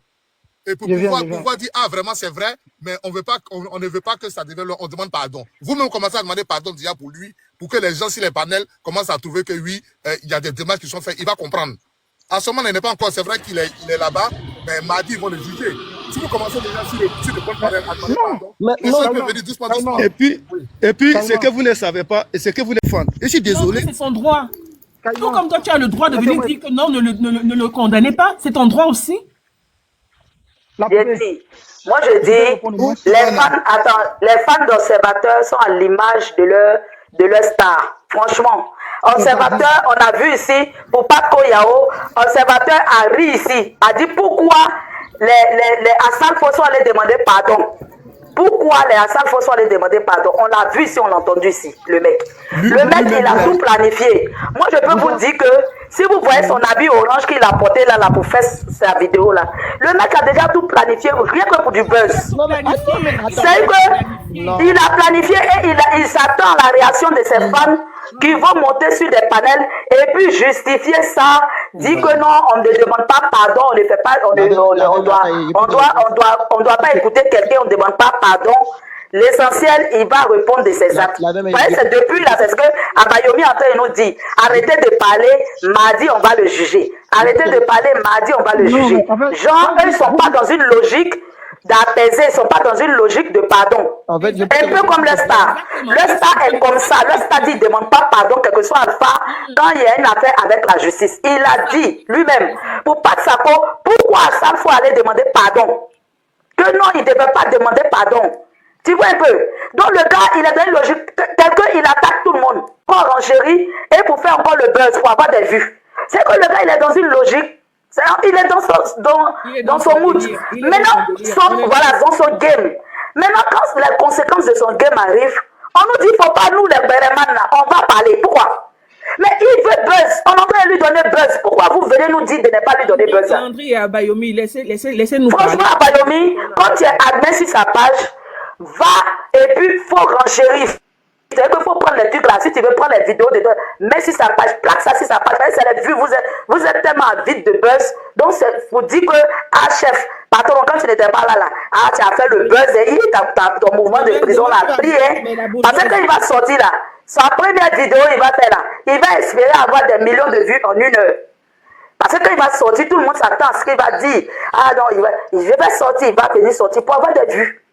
Et pour pouvoir dire, ah, vraiment, c'est vrai, mais on ne veut pas que ça devienne, on demande pardon. Vous-même commencez à demander pardon déjà pour lui, pour que les gens, si les panels commencent à trouver que oui, il y a des démarches qui sont faites, il va comprendre. À ce moment, il n'est pas encore, c'est vrai qu'il est là-bas, mais mardi, ils vont le juger. Si vous commencez déjà sur le bon panel à demander pardon, les gens peuvent venir doucement. Et puis, ce que vous ne savez pas, et ce que vous ne faites, je suis désolé. C'est son droit. Tout comme toi, tu as le droit de venir dire que non, ne le condamnez pas. C'est ton droit aussi. Moi, je dis, les fans d'observateurs sont à l'image de leur star. Franchement, observateur, on a vu ici, pour Paco Yao, observateur a ri ici, a dit pourquoi les Hassan Fosso allaient demander pardon. Pourquoi les Hassan Fosso allaient demander pardon? On l'a vu ici, on l'a entendu ici, le mec. Le mec, il a tout planifié. Moi, je peux vous dire que si vous voyez son habit orange qu'il a porté là pour faire sa vidéo là, le mec a déjà tout planifié, rien que pour du buzz. C'est qu'il a planifié et il s'attend à la réaction de ses fans qui vont monter sur des panels et puis justifier ça, dire que non, on ne demande pas pardon, on ne fait pas, on doit pas écouter quelqu'un, on ne demande pas pardon. L'essentiel, il va répondre de ses actes. C'est depuis là, c'est ce que Abayomi en train de nous dire. Arrêtez de parler, mardi on va le juger. Arrêtez de parler, mardi on va le juger. Genre, eux, ils ne sont pas dans une logique d'apaiser, ils ne sont pas dans une logique de pardon. Un peu comme le star. Le star est comme ça. Le star dit, il ne demande pas pardon, quel que soit Alpha, quand il y a une affaire avec la justice. Il a dit lui-même, pour pas de sa peau, pourquoi ça faut aller demander pardon? Que non, il ne devait pas demander pardon. Tu vois un peu. Donc le gars, il est dans une logique, quelqu'un, il attaque tout le monde, pour renchérir et pour faire encore le buzz, pour avoir des vues. C'est que le gars, il est dans une logique. Il est dans son mood. Maintenant, voilà, dans son game. Maintenant, quand les conséquences de son game arrivent, on nous dit, il ne faut pas nous, les Béréman, là, on va parler. Pourquoi? Mais il veut buzz. On est en train de lui donner buzz. Pourquoi vous venez nous dire de ne pas lui donner buzz? André et Abayomi, laissez-nous parler. Franchement, Abayomi, quand tu es admis sur sa page, va et puis il faut renchérir. C'est-à-dire qu'il faut prendre les trucs là, si tu veux prendre les vidéos de toi, mets sur sa page, plaque ça sur sa page, c'est les vues, vous êtes tellement vide de buzz, donc c'est pour dire que, ah chef, patron, quand tu n'étais pas là, ah tu as fait le buzz, et ton mouvement de prison là, pris, hein, parce que quand il va sortir là, sa première vidéo il va faire là, il va espérer avoir des millions de vues en 1 heure. Parce que quand il va sortir, tout le monde s'attend à ce qu'il va dire, ah non, il va sortir, il va venir sortir pour avoir des vues.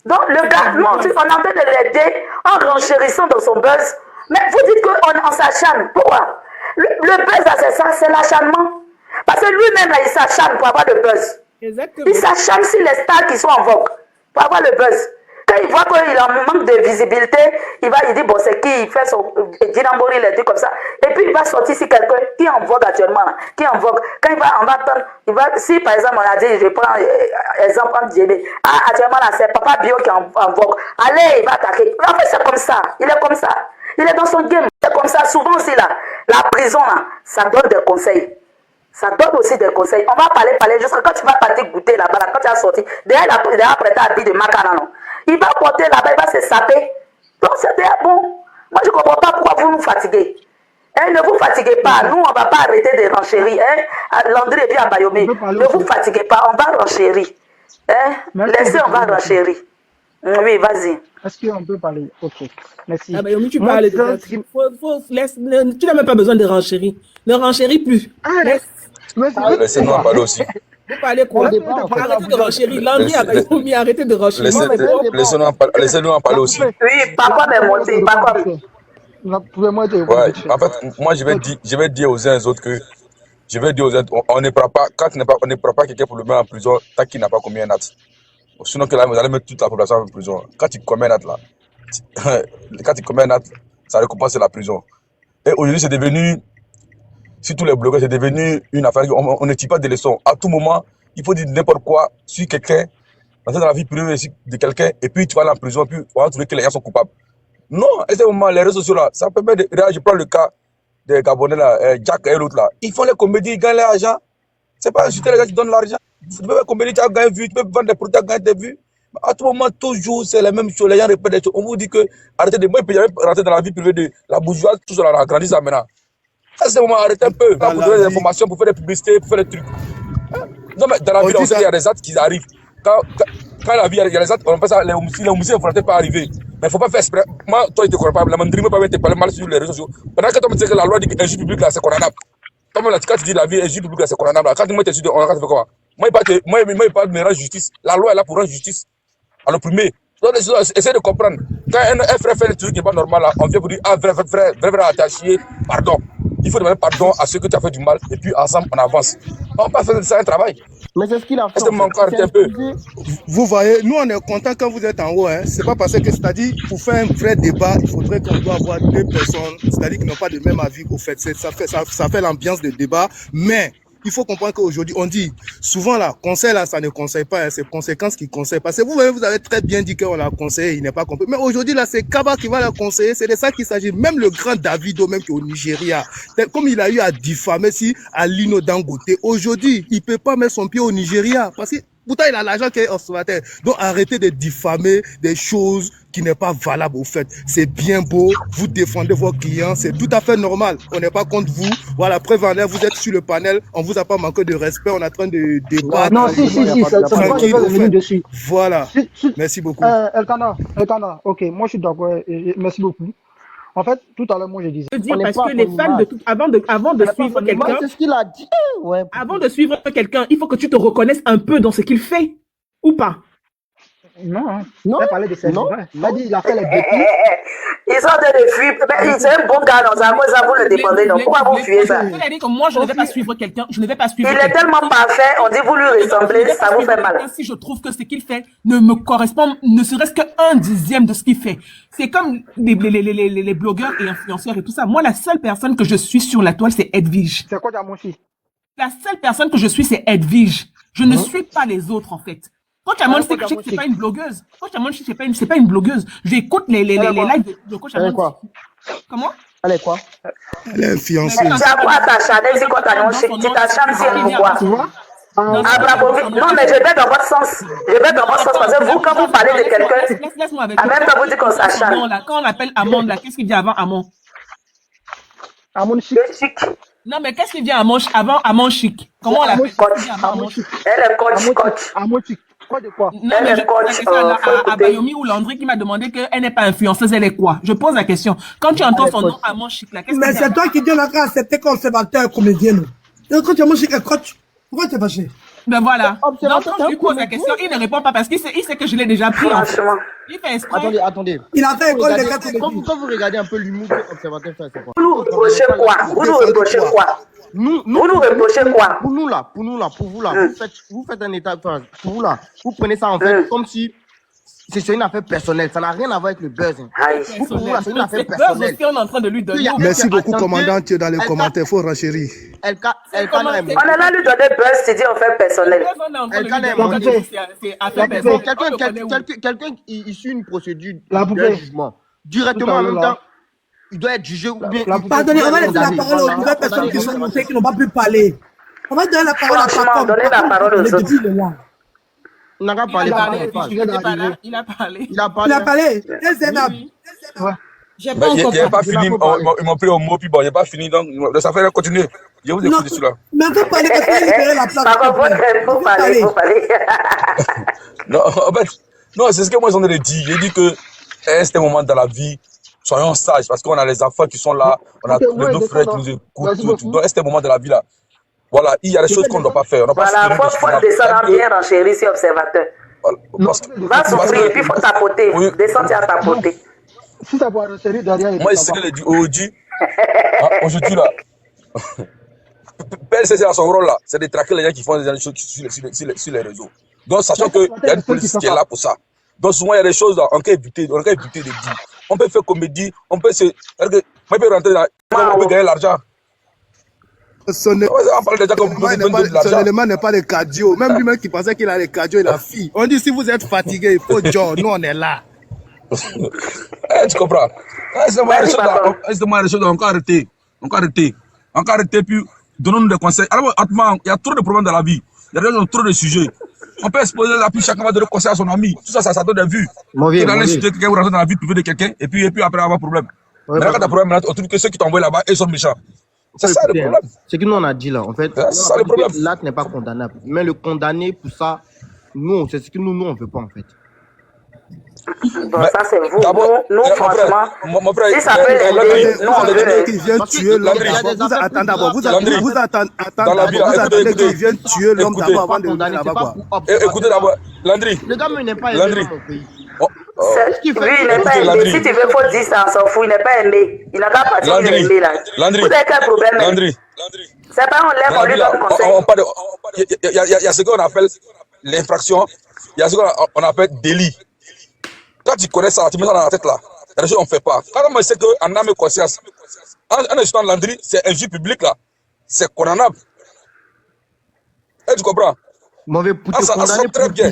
Donc le gars, non, on est en train de l'aider en renchérissant dans son buzz. Mais vous dites qu'on s'acharne. Pourquoi? Le buzz, c'est ça, c'est l'acharnement. Parce que lui-même, il s'acharne pour avoir le buzz. Exactement. Il s'acharne sur les stars qui sont en vogue pour avoir le buzz. Quand il voit qu'il a un manque de visibilité, il dit, bon, c'est qui, il fait son dynambori, les trucs comme ça. Et puis il va sortir si quelqu'un qui est en vogue actuellement, là, qui est en vogue. Quand on va attendre, si par exemple on a dit, je prends exemple entre Djébé, ah, actuellement là, c'est Papa Bio qui est en vogue. Allez, il va attaquer. En fait, c'est comme ça. Il est comme ça. Il est dans son game. C'est comme ça. Souvent aussi, là, la prison, là, ça donne des conseils. Ça donne aussi des conseils. On va parler, jusqu'à quand tu vas partir goûter là-bas, là, quand tu as sorti. Derrière, il a prêté à de Macana, non. Il va porter là-bas, il va se saper. Donc c'était bon. Moi, je ne comprends pas pourquoi vous nous fatiguez. Hein, ne vous fatiguez pas. Nous, on ne va pas arrêter de renchérir. Hein. Landry et puis Abayomi. Ne vous fatiguez pas. On va renchérir. Hein. Laissez, on va renchérir. Oui, vas-y. Est-ce qu'on peut parler? Ok. Merci. Abayomi, tu parles de... Tu n'as même pas besoin de renchérir. Ne renchéris plus. Laissez-nous en parler aussi. Vous parlez quoi? Arrêtez de renchérir. Landry, Abayomi, arrêtez de renchérir. Laissez-nous en parler aussi. Oui, papa m'est monté. Papa. Ouais, en fait, moi, je vais dire aux uns et aux autres que on ne prend pas, on ne prend pas quelqu'un pour le mettre en prison tant qu'il n'a pas commis un acte. Sinon, que là, vous allez mettre toute la population en prison. Quand tu commets un acte, là, ça récompense la prison. Et aujourd'hui, c'est devenu, si tous les blogueurs, c'est devenu une affaire, on ne tire pas de leçons. À tout moment, il faut dire n'importe quoi sur quelqu'un, entrer dans la vie privée de quelqu'un, et puis tu vas aller en prison, et puis on va trouver que les gens sont coupables. Non, à ce moment, les réseaux sociaux là, ça permet de. Je prends le cas des Gabonais là, Jack et l'autre là. Ils font les comédies, ils gagnent l'argent. C'est pas insulter les gens qui donnent l'argent. Tu peux faire comédie, tu as gagné vu, tu peux vendre des produits, tu as gagné des vues. À tout moment, toujours, c'est la même chose. Les gens répètent des choses. On vous dit que arrêtez de. Moi, je peux rentrer dans la vie privée de la bourgeoisie, tout ça, on a grandi ça maintenant. À ce moment, arrêtez un peu. Là, vous donnez des informations pour faire des publicités, pour faire des trucs. Non, mais dans la vie, on sait qu'il y a des actes qui arrivent. Quand la vie, il y a des actes, on fait ça, les homicides ne vont pas arriver. Mais il ne faut pas faire exprès. Moi, toi, tu ne te crois pas. La mandrime ne peut pas te parler mal sur les réseaux sociaux. Pendant que toi, tu me dis que la loi dit qu'un juge public, là, c'est condamnable. Toi-même, quand tu dis la vie, un juge public, là, c'est condamnable. Quand tu me dis, on fait quoi? Moi, il parle de rendre justice. La loi est là pour rendre justice à l'opprimé. Donc, essayez de comprendre. Quand un frère fait un truc qui n'est pas normal, là, on vient pour dire, ah, frère, attaché, pardon. Il faut demander pardon à ceux que tu as fait du mal, et puis ensemble, on avance. On ne peut pas faire ça un travail. Mais c'est ce qu'il a fait. Un peu. Vous voyez, nous, on est content quand vous êtes en haut. Hein. C'est pas parce que, c'est-à-dire, pour faire un vrai débat, il faudrait qu'on doit avoir deux personnes, c'est-à-dire qui n'ont pas de même avis au fait. Ça fait l'ambiance de débat, mais il faut comprendre qu'aujourd'hui, on dit, souvent là, conseil là, ça ne conseille pas, hein, c'est conséquences qui conseillent. Parce que vous voyez, vous avez très bien dit qu'on l'a conseillé, il n'est pas compris. Mais aujourd'hui là, c'est Kaba qui va la conseiller, c'est de ça qu'il s'agit. Même le grand Davido, même qui est au Nigeria, comme il a eu à diffamer si Alino Dangote, aujourd'hui, il peut pas mettre son pied au Nigeria. Parce que pourtant, il a l'argent qui est observateur. Donc, arrêtez de diffamer des choses qui n'est pas valable au fait. C'est bien beau, vous défendez vos clients, c'est tout à fait normal. On n'est pas contre vous. Voilà, preuve en est, vous êtes sur le panel, on vous a pas manqué de respect, on est en train de débattre. Non, ça tranquille, va venir dessus. Voilà. Merci beaucoup. Elkana, ok, moi je suis d'accord, merci beaucoup. En fait, tout à l'heure, moi, je disais. Parce que les fans, avant de suivre quelqu'un, c'est ce qu'il a dit. Ouais. Avant de suivre quelqu'un, il faut que tu te reconnaisses un peu dans ce qu'il fait, ou pas? Non. Il a parlé de ça. Il a dit, il a fait les bêtises. Ils sont des fuir. C'est un bon gars dans un mot, ça vous le dépendez. Donc, pourquoi vous fuyez ça? Il a dit que moi, je ne vais pas suivre quelqu'un. Il est tellement parfait, on dit vous lui ressemblez, ça vous fait mal. Si je trouve que ce qu'il fait ne me correspond, ne serait-ce qu'un dixième de ce qu'il fait. C'est comme les blogueurs et influenceurs et tout ça. Moi, la seule personne que je suis sur la toile, c'est Edwige. C'est quoi, Diamonchi? La seule personne que je suis, c'est Edwige. Je ne suis pas les autres, en fait. Coach Amon, c'est pas une blogueuse. Coach Amon, c'est pas une blogueuse. J'écoute les lives de Coach Amon. Comment? Elle est quoi? Elle est fiancée. Tu as quoi t'acharner si Coach Amon, tu t'acharnes sur quoi? Tu vois? Non, mais je vais dans votre sens. Parce que vous, quand vous parlez de quelqu'un, en même temps, vous dites qu'on s'acharne. Quand on appelle Amon, là, qu'est-ce qu'il dit avant Amon? Amon Chic. Non, mais qu'est-ce qu'il dit avant Amon Chic? Comment on l'appelle? Elle est coach. Amon Chic. Quoi de quoi? Non, mais je pose la question à Bayomi ou Landry qui m'a demandé qu'elle n'est pas influenceuse, elle est quoi? Je pose la question. Quand tu entends son nom Amon Chic, là, qu'est-ce que mais c'est toi qui dis on a qu'à accepter conservateur comédien. Quand tu as Amon Chic est coach, pourquoi tu es fâché? Ben voilà. Donc, quand je lui pose la question, il ne répond pas parce qu'il sait que je l'ai déjà pris. Il fait exprès. Attendez. Il a fait école de gars. Quand vous regardez un peu l'humour que l'observateur fait, c'est quoi? Vous nous reprochez quoi? Vous nous reprochez quoi? Pour nous là, vous faites un état, pour vous là, vous prenez ça en fait comme si c'est une affaire personnelle, ça n'a rien à voir avec le buzz. Pour vous là, c'est une affaire personnelle. On est en train de lui donner. Merci beaucoup, commandant, tu es dans les commentaires, faut renchérir. On est là lui donner buzz, c'est dit en fait personnel. Quelqu'un il suit une procédure de jugement directement en même temps. Il doit être jugé ou bien... Pardonnez, on va laisser la parole aux nouvelles personnes qui sont montées, qui n'ont pas pu parler. On va donner la parole à Pacom. Donnez la parole aux autres. Il n'a pas parlé. Il a parlé. Il a parlé. Il n'a pas fini. Ils m'ont pris au mot, puis bon, il n'a pas fini. Donc, ça fait continuer. Je vous écoute dessus là. Mais vous parlez parce qu'il a libéré la place. Faut parler. Non, en fait, non, c'est ce que moi j'en ai dit. J'ai dit que c'est un moment dans la vie. Soyons sages parce qu'on a les enfants qui sont là, on a nos frères qui nous écoutent. Donc, c'est un moment de la vie là. Voilà, il y a des choses qu'on ne doit pas faire. Voilà, il faut descendre bien renchérir ici, observateur. Va souffrir et puis il faut tapoter. Descendre à tapoter. Si ça va renchérir derrière. Moi, c'est ce que j'ai dit aujourd'hui là. PLCC a son rôle là, c'est de traquer les gens qui font des choses sur les réseaux. Donc, sachant qu'il y a une police qui est là pour ça. Donc, souvent, il y a des choses là, on peut éviter de dire. On peut faire comédie, on peut se. On peut rentrer dans. On peut gagner l'argent. Son élément n'est pas le cardio. Même lui-même qui pensait qu'il a le cardio, il a fille. On dit si vous êtes fatigué, il faut John. Nous, on est là. Tu comprends? C'est moi les choses, on peut arrêter. Puis donnons-nous des conseils. Alors, il y a trop de problèmes dans la vie. Il y a trop de sujets. On peut exposer là, puis chacun va donner conseil à son ami. Tout ça, ça donne des vues. Tu vas aller citer quelqu'un, vous rentrer dans la vie privée de quelqu'un, et puis après avoir problème. Maintenant, quand tu as problème, on trouve que ceux qui t'envoient là-bas, ils sont méchants. C'est ça le problème. C'est que nous, on a dit là, en fait, ça le problème. L'acte n'est pas condamnable. Mais le condamner pour ça, nous, c'est ce que nous, on ne veut pas, en fait. Bon, ça c'est vous. Nous, franchement, mon frère, si ça peut aider, nous on veut. Qui vient tuer l'homme d'abord. Vous attendez qu'il vienne tuer l'homme d'abord avant de condamner là-bas, quoi. Écoutez d'abord, Landry. Le gars, il n'est pas aimé dans mon pays. Lui, il n'est pas aimé. Si tu veux, faut dire ça, on s'en fout. Il n'est pas aimé. Il n'a qu'à partir de aimé là. Vous avez quel problème? Landry. C'est pas on lève, on lui donne conseil. Il y a ce qu'on appelle l'infraction. Il y a ce qu'on appelle délit. Quand tu connais ça, tu mets ça dans la tête là. Il y a des choses qu'on ne fait pas. Quand on sait qu'en âme et conscience, en insultant Landry, c'est un jeu public là. C'est condamnable. Et tu comprends? Mauvais pour te ça sent très bien.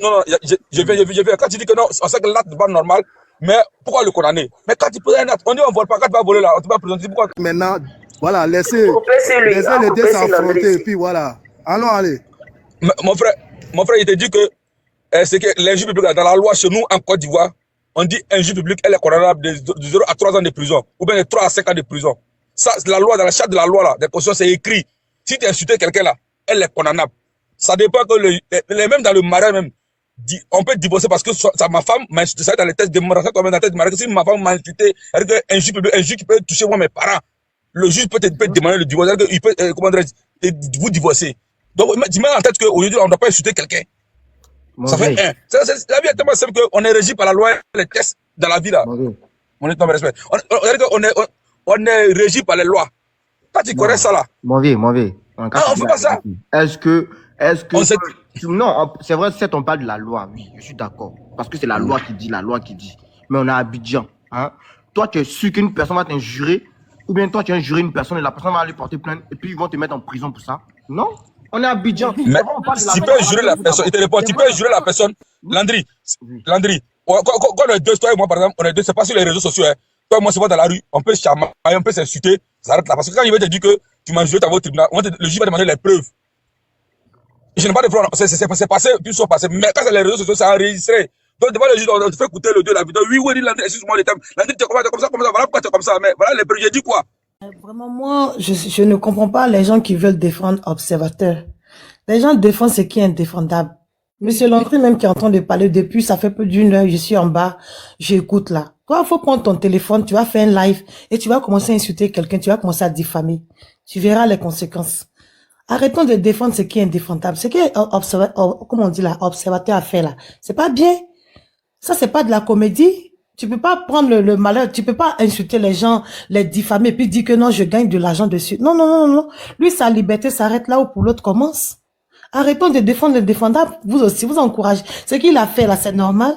Non, je viens. Quand tu dis que non, on sait que l'acte n'est pas normal, mais pourquoi le condamner? Mais quand tu peux un acte, on dit on ne vole pas, quand tu vas voler là, on ne va pas présenter. Pourquoi? Maintenant, voilà, laissez les deux s'affronter et puis voilà. Allons, allez. Mon frère, il te dit que c'est que les juges publics, dans la loi chez nous en Côte d'Ivoire, on dit un juge public, elle est condamnable de 0 à 3 ans de prison, ou bien de 3 à 5 ans de prison. Ça, la loi, dans la charte de la loi, là, des cautions, c'est écrit. Si tu insultes quelqu'un là, elle est condamnable. Ça dépend que même dans le mariage même, on peut divorcer parce que ma femme m'a insulté. Ça dans les tests de mariage, comme dans la tête de mariage. Si ma femme m'a insulté, un juge qui peut toucher moi mes parents, le juge peut demander le divorce. Il peut, vous divorcer. Donc, tu mets en tête qu'aujourd'hui, on ne doit pas insulter quelqu'un. Ça fait un. La vie est tellement simple qu'on est régi par la loi, les tests dans la vie là. On est tombé respect. On est régi par les lois. Quand tu connais ça là. Mauvais. On ne fait pas ça. Est-ce que non, c'est vrai, certes, on parle de la loi, oui, je suis d'accord. Parce que c'est la loi qui dit. Mais on est à Abidjan. Hein? Toi, tu es sûr qu'une personne va t'injurer, ou bien toi, tu as injuré une personne et la personne va aller porter plainte, et puis ils vont te mettre en prison pour ça. Non, on est à Abidjan. Mais tu peux injurer la personne, il te répond, tu peux injurer la personne. Landry, quand on est deux, toi et moi, par exemple, on est deux, c'est pas sur les réseaux sociaux. Hein. Toi et moi, c'est pas dans la rue, on peut chamailler, on peut s'insulter, ça arrête là. Parce que quand il va te dire que tu m'as injuré, tu vas au tribunal, le juge va demander les preuves. Je n'ai pas de problème, c'est passé, puis c'est passé. Mais quand c'est les réseaux sociaux, c'est enregistré. Donc devant le juge, on te fait écouter le deux, la vidéo. Oui, Landry, excuse-moi les termes. Landry, tu es comme ça, voilà pourquoi tu es comme ça. Mais voilà les preuves, j'ai dit quoi? Vraiment, moi, je ne comprends pas les gens qui veulent défendre Observateur. Les gens défendent ce qui est indéfendable. Monsieur Landry, même qui est en train de parler depuis, ça fait plus d'une heure, je suis en bas, j'écoute là. Toi, il faut prendre ton téléphone, tu vas faire un live et tu vas commencer à insulter quelqu'un, tu vas commencer à diffamer. Tu verras les conséquences. Arrêtons de défendre ce qui est indéfendable. Ce qui est comme on dit là, Observateur a fait là. C'est pas bien. Ça, c'est pas de la comédie. Tu peux pas prendre le malheur, tu peux pas insulter les gens, les diffamer, et puis dire que non, je gagne de l'argent dessus. Non. Lui, sa liberté s'arrête là où pour l'autre commence. Arrêtons de défendre le défendable. Vous aussi, vous encouragez. Ce qu'il a fait là, c'est normal.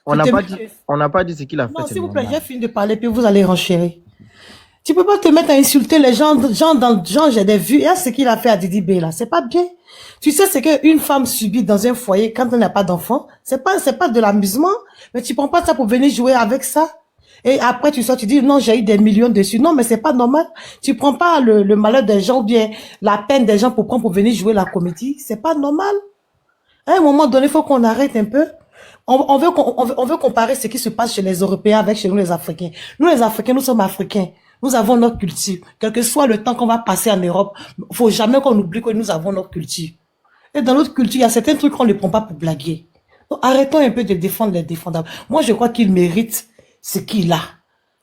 On n'a pas dit ce qu'il a fait. Non, s'il vous plaît, j'ai fini de parler, puis vous allez renchérir. Tu peux pas te mettre à insulter les gens, j'ai des vues, et ce qu'il a fait à Didi B là, c'est pas bien. Tu sais ce qu'une femme subit dans un foyer quand elle n'a pas d'enfant, c'est pas de l'amusement, mais tu prends pas ça pour venir jouer avec ça. Et après tu sors, tu dis non, j'ai eu des millions dessus. Non, mais c'est pas normal. Tu prends pas le malheur des gens ou bien la peine des gens pour venir jouer la comédie, c'est pas normal. À un moment donné, il faut qu'on arrête un peu. On veut comparer ce qui se passe chez les Européens avec chez nous les Africains. Nous les Africains, nous sommes Africains. Nous avons notre culture. Quel que soit le temps qu'on va passer en Europe, faut jamais qu'on oublie que nous avons notre culture. Et dans notre culture, il y a certains trucs qu'on ne prend pas pour blaguer. Donc, arrêtons un peu de défendre les défendables. Moi, je crois qu'il mérite ce qu'il a.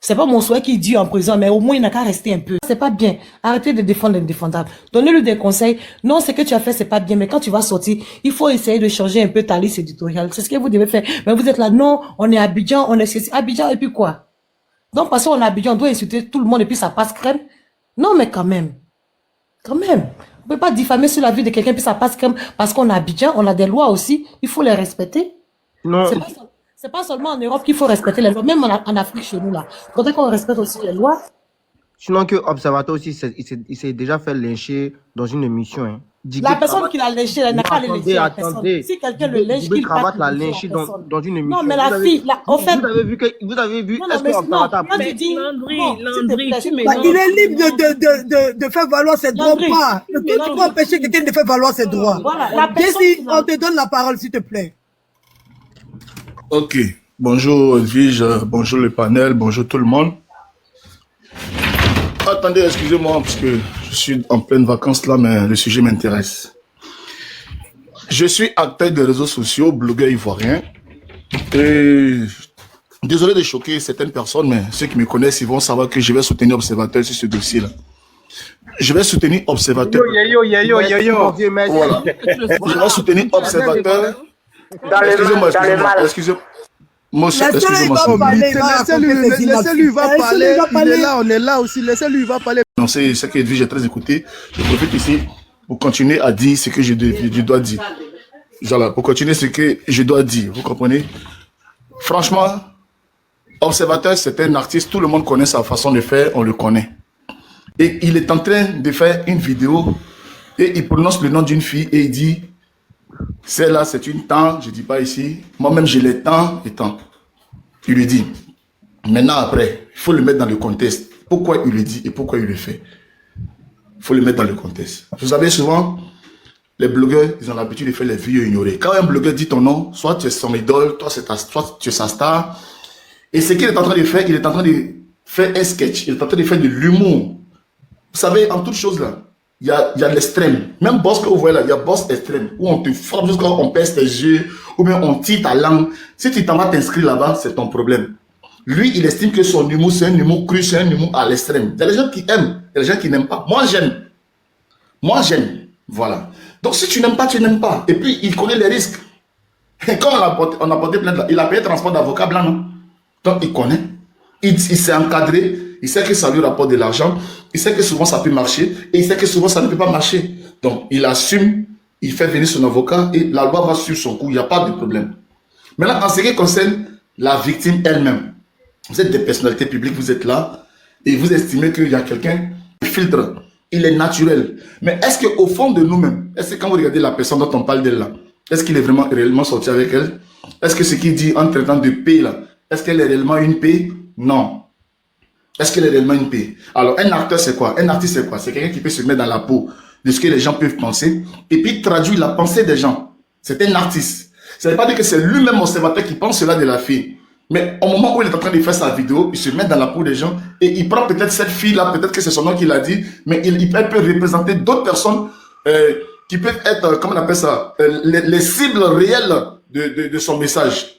C'est pas mon souhait qu'il dit en prison, mais au moins, il n'a qu'à rester un peu. C'est pas bien. Arrêtez de défendre les défendables. Donnez-lui des conseils. Non, ce que tu as fait, c'est pas bien, mais quand tu vas sortir, il faut essayer de changer un peu ta liste éditoriale. C'est ce que vous devez faire. Mais vous êtes là, non, on est à Abidjan, on est Abidjan, et puis quoi? Donc, parce qu'on est à Abidjan, on doit insulter tout le monde et puis ça passe crème. Non, mais quand même. Quand même. On ne peut pas diffamer sur la vie de quelqu'un puis ça passe crème parce qu'on est à Abidjan, on a des lois aussi, il faut les respecter. Non. C'est pas seulement en Europe qu'il faut respecter les lois, même en Afrique chez nous là. Il faudrait qu'on respecte aussi les lois. Sinon que Observateur aussi, il s'est déjà fait lyncher dans une émission. Hein. La personne qui l'a lynché, elle n'a pas lynché la personne. Si quelqu'un le lynche, qu'il Cravate l'a lynché dans une émission. Non, mais la fille, en fait... Vous avez vu, est-ce que Observateur... Il est libre de faire valoir ses droits ou pas. Tu peux empêcher quelqu'un de faire valoir ses droits. Jessie, on te donne la parole, s'il te plaît. Ok. Bonjour Edwige, bonjour le panel, bonjour tout le monde. attendez, excusez-moi, parce que je suis en pleine vacances là, mais le sujet m'intéresse. Je suis acteur des réseaux sociaux, blogueur ivoirien. Et désolé de choquer certaines personnes, mais ceux qui me connaissent, ils vont savoir que je vais soutenir Observateur sur ce dossier-là. Je vais soutenir Observateur. Voilà. Je vais soutenir Observateur. Excusez-moi. Excusez-moi. Laissez-lui va parler. Il est là, on est là aussi. Laissez-lui va parler. Non, c'est ce que j'ai très écouté. Je profite ici pour continuer à dire ce que je dois dire. Voilà, pour continuer ce que je dois dire. Vous comprenez? Franchement, Observateur, c'est un artiste. Tout le monde connaît sa façon de faire. On le connaît. Et il est en train de faire une vidéo et il prononce le nom d'une fille et il dit celle-là, c'est une tante, je ne dis pas ici. Moi-même, je l'ai tant et tant. Il lui dit. Maintenant, après, il faut le mettre dans le contexte. Pourquoi il le dit et pourquoi il le fait. Il faut le mettre dans le contexte. Vous savez, souvent, les blogueurs, ils ont l'habitude de faire les vieux ignorés. Quand un blogueur dit ton nom, soit tu es son idole, soit tu es sa star. Et ce qu'il est en train de faire, il est en train de faire un sketch. Il est en train de faire de l'humour. Vous savez, en toute chose là, il y a l'extrême. Même boss que vous voyez là, il y a boss extrême. Où on te frappe jusqu'à on pèse tes yeux, ou bien on tire ta langue. Si tu t'en vas t'inscrire là-bas, c'est ton problème. Lui, il estime que son humour, c'est un humour cru, c'est un humour à l'extrême. Il y a des gens qui aiment, il y a des gens qui n'aiment pas. Moi, j'aime. Moi, j'aime. Voilà. Donc, si tu n'aimes pas, tu n'aimes pas. Et puis, il connaît les risques. Et quand on a porté plainte là, il a payé transport d'avocat blanc, non? Donc, il connaît. Il s'est encadré. Il sait que ça lui rapporte de l'argent. Il sait que souvent ça peut marcher. Et il sait que souvent ça ne peut pas marcher. Donc, il assume. Il fait venir son avocat. Et la loi va sur son coup. Il n'y a pas de problème. Maintenant, en ce qui concerne la victime elle-même. Vous êtes des personnalités publiques. Vous êtes là. Et vous estimez qu'il y a quelqu'un qui filtre. Il est naturel. Mais est-ce qu'au fond de nous-mêmes, est-ce que quand vous regardez la personne dont on parle d'elle là, est-ce qu'il est vraiment réellement sorti avec elle? Est-ce que ce qu'il dit en traitant de paix là, est-ce qu'elle est réellement une paix? Non. Est-ce qu'elle est réellement une paix? Alors, un acteur, c'est quoi? Un artiste, c'est quoi? C'est quelqu'un qui peut se mettre dans la peau de ce que les gens peuvent penser et puis traduire la pensée des gens. C'est un artiste. Ça ne veut pas dire que c'est lui-même Observateur qui pense cela de la fille. Mais au moment où il est en train de faire sa vidéo, il se met dans la peau des gens et il prend peut-être cette fille-là, peut-être que c'est son nom qu'il a dit, mais elle peut représenter d'autres personnes qui peuvent être, comment on appelle ça, les cibles réelles de son message.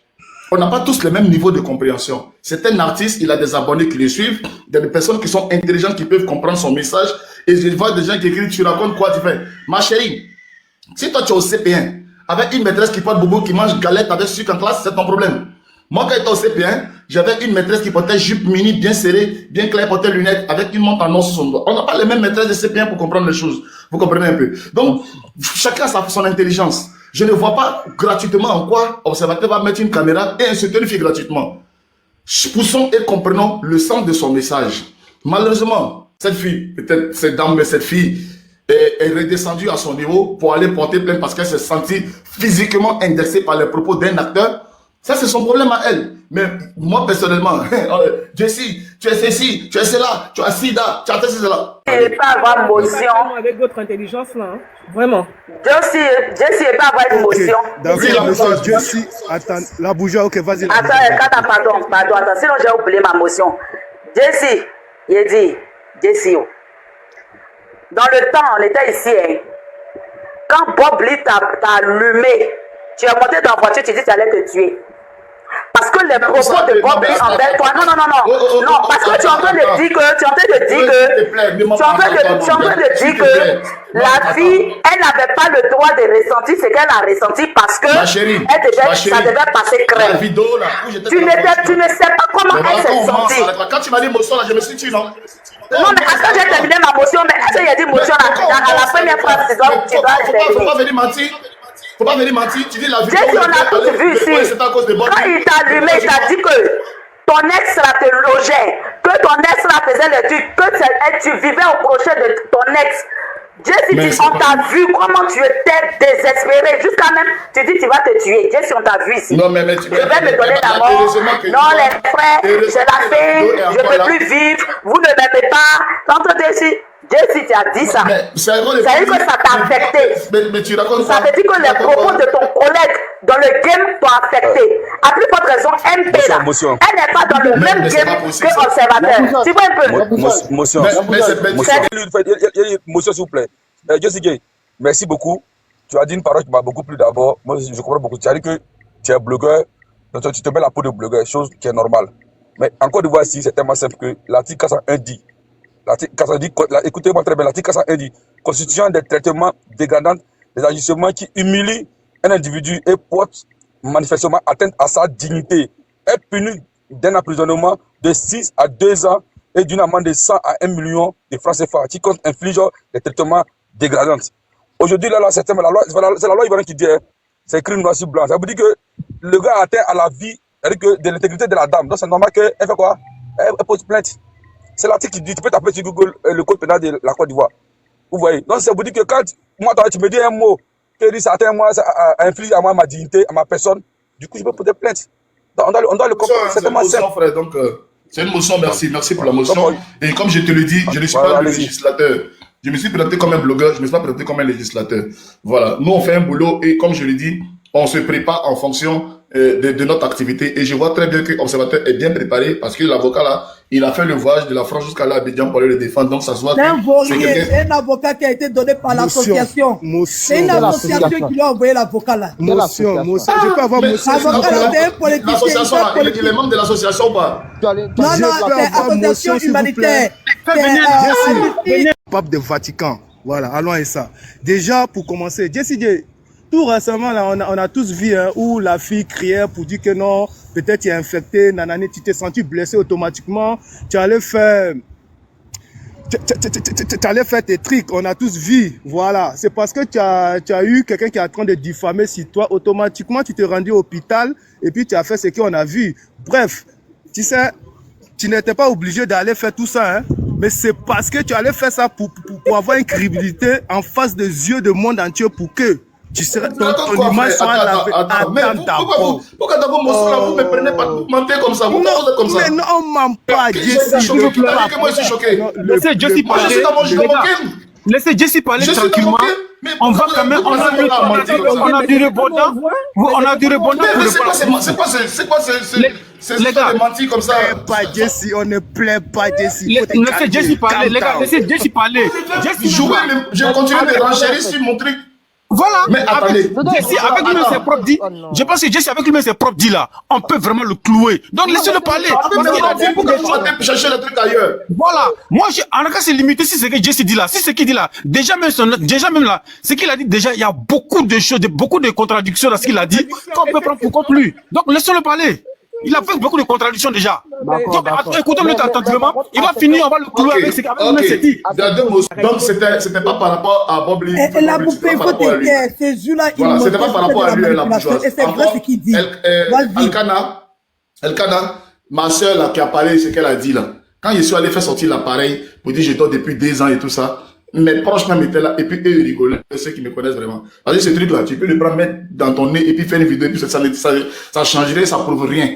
On n'a pas tous le même niveau de compréhension. C'est un artiste, il a des abonnés qui le suivent, il y a des personnes qui sont intelligentes qui peuvent comprendre son message. Et je vois des gens qui écrivent, tu racontes quoi, tu fais. Ma chérie, si toi tu es au CP1, avec une maîtresse qui porte bobo, qui mange galette avec sucre en classe, c'est ton problème. Moi, quand j'étais au CP1, j'avais une maîtresse qui portait jupe mini, bien serrée, bien claire, portait lunettes, avec une montre en or sur son doigt. On n'a pas les mêmes maîtresses de CP1 pour comprendre les choses. Vous comprenez un peu. Donc, chacun a son intelligence. Je ne vois pas gratuitement en quoi Observateur va mettre une caméra et insulter une fille gratuitement. Poussons et comprenons le sens de son message. Malheureusement, cette fille, peut-être cette dame, mais cette fille est redescendue à son niveau pour aller porter plainte parce qu'elle s'est sentie physiquement indexée par les propos d'un acteur. Ça, c'est son problème à elle. Mais moi, personnellement, Jessie, tu es ceci, tu es cela, tu as sida, tu as cela. Il ne peut pas avoir motion. Avec votre intelligence, là. Hein. Vraiment. Jessie ne peut pas avoir une motion. D'accord, Jessie, attends, la bougeotte, ok, vas-y. Attends, attends, sinon j'ai oublié ma motion. Jessie, il dit, Jessie, dans le temps, on était ici, hein. Quand Bob Lee t'a allumé, tu es monté dans la voiture, tu dis que tu allais te tuer. Parce que les propos de Bob Lee envers toi, non, parce que tu es en train de dire que, la fille, elle n'avait pas le droit de ressentir ce qu'elle a ressenti parce que ça devait passer crème. Tu ne sais pas comment elle s'est sentie. Quand tu m'as dit motion, là, je me suis dit non. Non, mais quand j'ai terminé ma motion, mais est-ce qu'il y a dit motion à la première phrase, tu dois faut pas venir mentir. Faut pas venir mentir, tu dis la vie. On a tout vu ici. Quand il t'a allumé, il t'a dit que ton ex là te logeait, que ton ex là faisait le truc, que tu vivais au crochet de ton ex. Jessie, on t'a vu comment tu étais désespéré, jusqu'à même, tu dis tu vas te tuer. Jessie, on t'a vu ici. Non, mais tu je vais me donner la mort. Non, les frères, je la fais, je ne peux plus vivre, vous ne m'aimez pas. Tantôt, Jessie, tu as dit ça. Ça veut dire que ça t'a affecté. Mais tu racontes ça veut dire que les propos de ton collègue dans le game t'ont affecté. À plus forte raison, MP là, elle n'est pas dans le même game que Observateur. Tu vois un peu. Motion, s'il vous plaît. Jessie Gay, merci beaucoup. Tu as dit une parole qui m'a beaucoup plu d'abord. Moi, je comprends beaucoup. Tu as dit que tu es blogueur, donc tu te mets la peau de blogueur, chose qui est normale. Mais en Côte d'Ivoire, ici, c'est tellement simple que l'article 401 dit, écoutez-moi très bien, l'article 401 dit, constituant des traitements dégradants, des agissements qui humilient un individu et portent manifestement atteinte à sa dignité, est puni d'un emprisonnement de 6 à 2 ans et d'une amende de 100 à 1 million de francs CFA, qui compte inflige des traitements dégradants. Aujourd'hui, là, c'est la loi ivoirienne qui dit, c'est écrit noir sur blanc. Ça veut dire que le gars a atteint à la vie, de l'intégrité de la dame. Donc c'est normal qu'elle fait quoi? Elle pose plainte. C'est l'article qui dit, tu peux taper sur Google le code pénal de la Côte d'Ivoire. Vous voyez? Donc ça veut dire que quand moi, tu me dis un mot, que ça atteint moi, ça inflige à moi ma dignité, à ma personne, du coup, je peux poser plainte. Donc on doit le comprendre. C'est tellement simple. Frère, donc, c'est une motion, merci pour la motion. Et comme je te le dis, je ne suis pas le législateur. Je me suis présenté comme un blogueur, je ne me suis pas présenté comme un législateur. Voilà, nous on fait un boulot et comme je le dis, on se prépare en fonction de notre activité. Et je vois très bien que l'Observateur est bien préparé parce que l'avocat là, il a fait le voyage de la France jusqu'à là, Abidjan pour aller le défendre. Donc ça se voit que c'est un avocat qui a été donné par l'association. C'est une association qui lui a envoyé l'avocat là. Motion. Je peux avoir motion. L'association là, il est membre de l'association ou pas? Non, c'est association humanitaire. Pape de Vatican. Voilà, allons à ça. Déjà, pour commencer, Jessie J, tout récemment, là, on a tous vu où la fille criait pour dire que non, peut-être tu es infecté, nanani, tu t'es senti blessé automatiquement, tu allais faire tes trucs, on a tous vu, voilà. C'est parce que tu as eu quelqu'un qui est en train de diffamer sur toi, automatiquement tu t'es rendu à l'hôpital et puis tu as fait ce qu'on a vu. Bref, tu sais, tu n'étais pas obligé d'aller faire tout ça, hein. Mais c'est parce que tu allais faire ça pour avoir une crédibilité en face des yeux du monde entier pour que tu serais ton image soit lavée. Attends d'abord. Pourquoi d'abord, vous me prenez pas, vous mentez comme ça, vous parlez comme ça. Mais non, on ment pas, Jessie. Moi, je suis choqué. Laissez Jessie parler. Laissez Jessie parler tranquillement. On va quand même, on a du rebondant. On a du rebondant. C'est quoi de mentir comme ça? On ne plaît pas Jessie. Laissez Jessie parler, les gars, laissez Jessie parler. Je continue de renchérir sur mon truc. Voilà. Mais attendez. Jessie, avec lui-même ses propres dits. Je pense que Jessie, avec lui-même ses propres dits là, on peut vraiment le clouer. Donc laissez-le parler. Pourquoi tu chercher le truc ailleurs? Voilà. Moi, en tout cas, c'est limité si c'est ce que Jessie dit là. Si c'est ce qu'il dit là, déjà même là, ce qu'il a dit déjà, il y a beaucoup de choses, beaucoup de contradictions dans ce qu'il a dit qu'on peut prendre pour compte lui. Donc laissez-le parler. Il a fait beaucoup de contradictions déjà. Donc, écoutons-le attentivement. Il va finir, on va le clouer avec ce qu'il s'est dit. Donc, c'était pas par rapport à Bob Lee. Et la bouffée, il faut te dire, ces jours-là, voilà, c'était pas par rapport à lui et la bourgeoise. Et c'est vrai ce qu'il dit. Elkana, ma soeur là, qui a parlé, ce qu'elle a dit là. Quand je suis allé faire sortir l'appareil, pour dire je dors depuis 2 ans et tout ça, mes proches même étaient là, et puis eux, ils rigolaient, ceux qui me connaissent vraiment. Parce que ce truc-là, tu peux le prendre, mettre dans ton nez, et puis faire une vidéo, et puis ça changerait, ça prouve rien.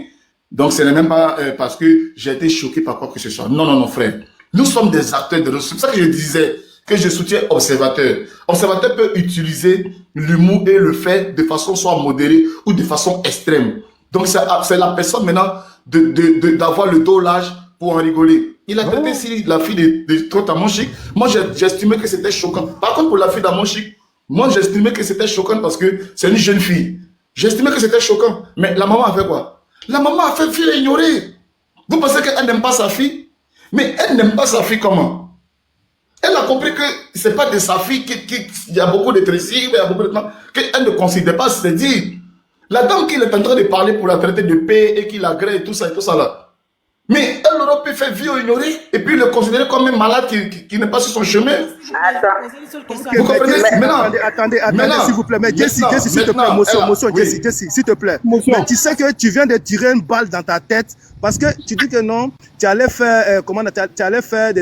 Donc, ce n'est même pas parce que j'ai été choqué par quoi que ce soit. Non, non, non, frère. Nous sommes des acteurs de ressources. C'est ça que je disais, que je soutiens Observateur. Observateur peut utiliser l'humour et le faire de façon soit modérée ou de façon extrême. Donc, c'est la personne maintenant d'avoir le dos large pour en rigoler. Il a traité si la fille de trop à mon chic. Moi, j'estimais que c'était choquant. Par contre, pour la fille d'Amon Chic, moi, j'estimais que c'était choquant parce que c'est une jeune fille. J'estimais que c'était choquant. Mais la maman a fait quoi? La maman a fait fille ignorer. Vous pensez qu'elle n'aime pas sa fille? Mais elle n'aime pas sa fille comment? Elle a compris que c'est pas de sa fille qu'il y a beaucoup de trésors, il y a beaucoup de temps, qu'elle ne considère pas, c'est dire. La dame qu'il est en train de parler pour la traiter de paix et qu'il agrée et tout ça là. Mais elle aurait pu faire vie ou ignorer et puis le considérer comme un malade qui n'est pas sur son chemin. Vous comprenez? Attendez, s'il vous plaît. Mais Jessie, s'il te plaît, motion, Jessie, s'il te plaît. Mais tu sais que tu viens de tirer une balle dans ta tête parce que tu dis que non, tu allais faire,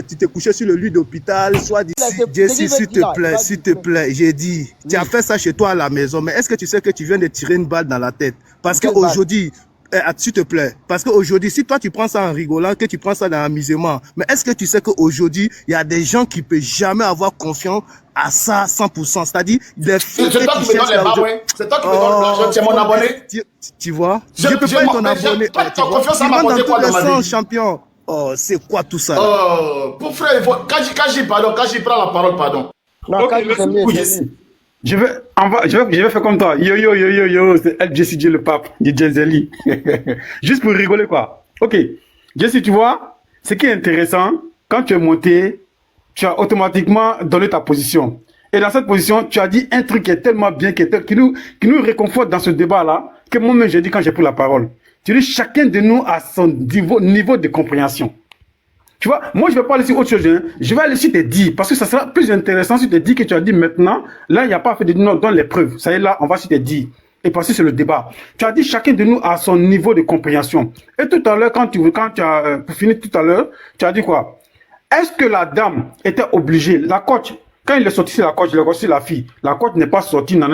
tu t'es couché sur le lit d'hôpital, soit d'ici. Jessie, s'il te plaît, j'ai dit, tu as fait ça chez toi à la maison, mais est-ce que tu sais que tu viens de tirer une balle dans la tête? Parce qu'aujourd'hui, s'il te plaît, parce qu'aujourd'hui, si toi tu prends ça en rigolant, que tu prends ça dans l'amusement, mais est-ce que tu sais qu'aujourd'hui, il y a des gens qui ne peuvent jamais avoir confiance à ça 100%, c'est-à-dire des filles c'est toi qui me donnes les bas, ouais. C'est toi qui me donnes l'argent, tu es mon abonné. Tu vois? Je peux pas être ton abonné. Toi, tu as confiance à m'apporter quoi dans ma vie? Champion. Oh, c'est quoi tout ça? Oh, pour frère, quand j'y prends la parole, pardon. Non, okay, je vais faire comme toi. Yo, c'est LJCJ le pape, Jezeli. Juste pour rigoler, quoi. Ok. Jesse, tu vois, ce qui est intéressant, quand tu es monté, tu as automatiquement donné ta position. Et dans cette position, tu as dit un truc qui est tellement bien, qui nous réconforte dans ce débat-là, que moi-même j'ai dit quand j'ai pris la parole. Tu dis, chacun de nous a son niveau de compréhension. Tu vois, moi, je ne vais pas aller sur autre chose. Hein. Je vais aller sur tes dits, parce que ça sera plus intéressant sur tes dits que tu as dit maintenant. Là, il n'y a pas fait de non, donne les preuves. Ça y est, là, on va sur tes dits. Et passer sur le débat. Tu as dit, chacun de nous a son niveau de compréhension. Et tout à l'heure, quand tu as fini tout à l'heure, tu as dit quoi? Est-ce que la dame était obligée, la coach, quand il est sorti sur la coach, il est sorti la fille. La coach n'est pas sortie, la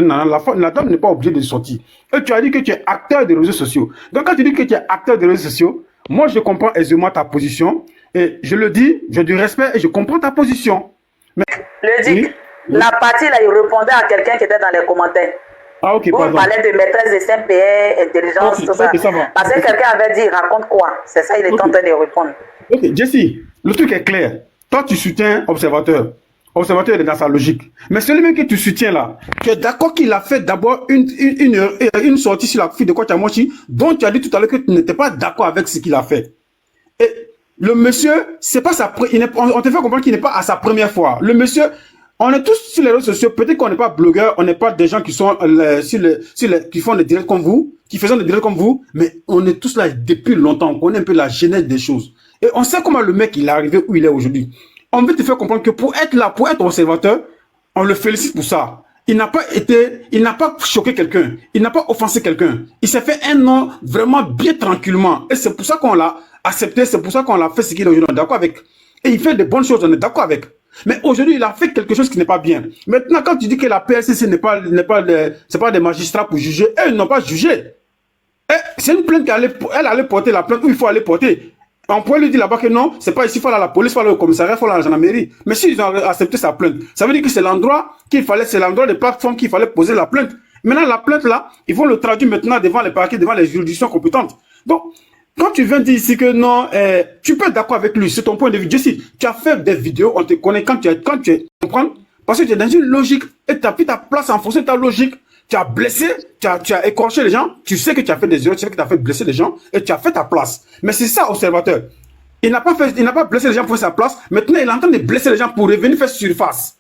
dame n'est pas obligée de sortir. Et tu as dit que tu es acteur des réseaux sociaux. Donc, quand tu dis que tu es acteur des réseaux sociaux, moi, je comprends aisément ta position. Et je le dis, j'ai du respect et je comprends ta position. Mais, le dit, oui? La partie là, il répondait à quelqu'un qui était dans les commentaires. Ah, ok, vous parlez de maîtresse de CPR, intelligence, tout ça. Parce que quelqu'un avait dit, raconte quoi? C'est ça, il est en train de répondre. Ok, Jesse, le truc est clair. Toi, tu soutiens Observateur. Observateur est dans sa logique. Mais celui-même que tu soutiens là, tu es d'accord qu'il a fait d'abord une sortie sur la fille de Kochamochi, dont tu as dit tout à l'heure que tu n'étais pas d'accord avec ce qu'il a fait. Et le monsieur, c'est pas on te fait comprendre qu'il n'est pas à sa première fois. Le monsieur, on est tous sur les réseaux sociaux. Peut-être qu'on n'est pas blogueur, on n'est pas des gens qui sont qui font des directs comme vous, qui font des directs comme vous, mais on est tous là depuis longtemps. On connaît un peu la genèse des choses. Et on sait comment le mec il est arrivé où il est aujourd'hui. On veut te faire comprendre que pour être là, pour être observateur, on le félicite pour ça. Il n'a pas choqué quelqu'un. Il n'a pas offensé quelqu'un. Il s'est fait un nom vraiment bien tranquillement. Et c'est pour ça qu'on l'a accepté. C'est pour ça qu'on l'a fait ce qu'il est aujourd'hui. On est d'accord avec. Et il fait de bonnes choses. On est d'accord avec. Mais aujourd'hui, il a fait quelque chose qui n'est pas bien. Maintenant, quand tu dis que la PSC c'est pas des magistrats pour juger, eux, ils n'ont pas jugé. C'est une plainte elle allait porter la plainte où il faut aller porter. On pourrait lui dire là-bas que non, c'est pas ici, il faut aller à la police, il faut aller au commissariat, il faut aller à la gendarmerie. Mais s'ils ont accepté sa plainte, ça veut dire que c'est l'endroit c'est l'endroit des plateformes qu'il fallait poser la plainte. Maintenant, la plainte là, ils vont le traduire maintenant devant les parquets, devant les juridictions compétentes. Donc, quand tu viens dire ici que non, tu peux être d'accord avec lui, c'est ton point de vue. Jesse, tu as fait des vidéos, on te connaît quand tu comprends, parce que tu es dans une logique et tu as pris ta place en fonction de ta logique. Tu as blessé, tu as écorché les gens, tu sais que tu as fait des erreurs, tu sais que tu as fait blesser les gens et tu as fait ta place. Mais c'est ça, observateur. Il n'a pas blessé les gens pour sa place. Maintenant, il est en train de blesser les gens pour revenir faire surface.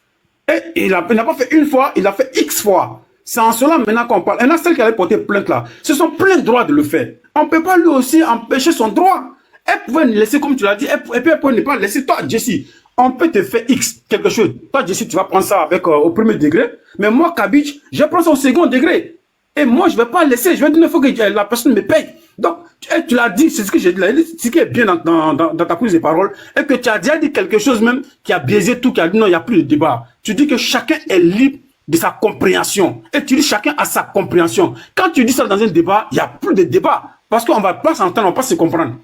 Et il n'a pas fait une fois, il a fait X fois. C'est en cela maintenant qu'on parle. Et là, celle qui allait porter plainte là, c'est son plein droit de le faire. On ne peut pas lui aussi empêcher son droit. Elle pouvait le laisser comme tu l'as dit, et puis elle pouvait ne pas laisser. Toi, Jesse, on peut te faire X, quelque chose. Toi, Jesse, tu vas prendre ça avec au premier degré. Mais moi, Kabich, je prends ça au second degré. Et moi, je ne vais pas laisser. Je vais dire, il faut que la personne me paye. Donc, tu l'as dit, c'est ce que j'ai dit. Ce qui est bien dans ta prise de parole, et que tu as déjà dit quelque chose même qui a biaisé tout, qui a dit non, il n'y a plus de débat. Tu dis que chacun est libre de sa compréhension. Et tu dis chacun a sa compréhension. Quand tu dis ça dans un débat, il n'y a plus de débat. Parce qu'on ne va pas s'entendre, on ne va pas se comprendre.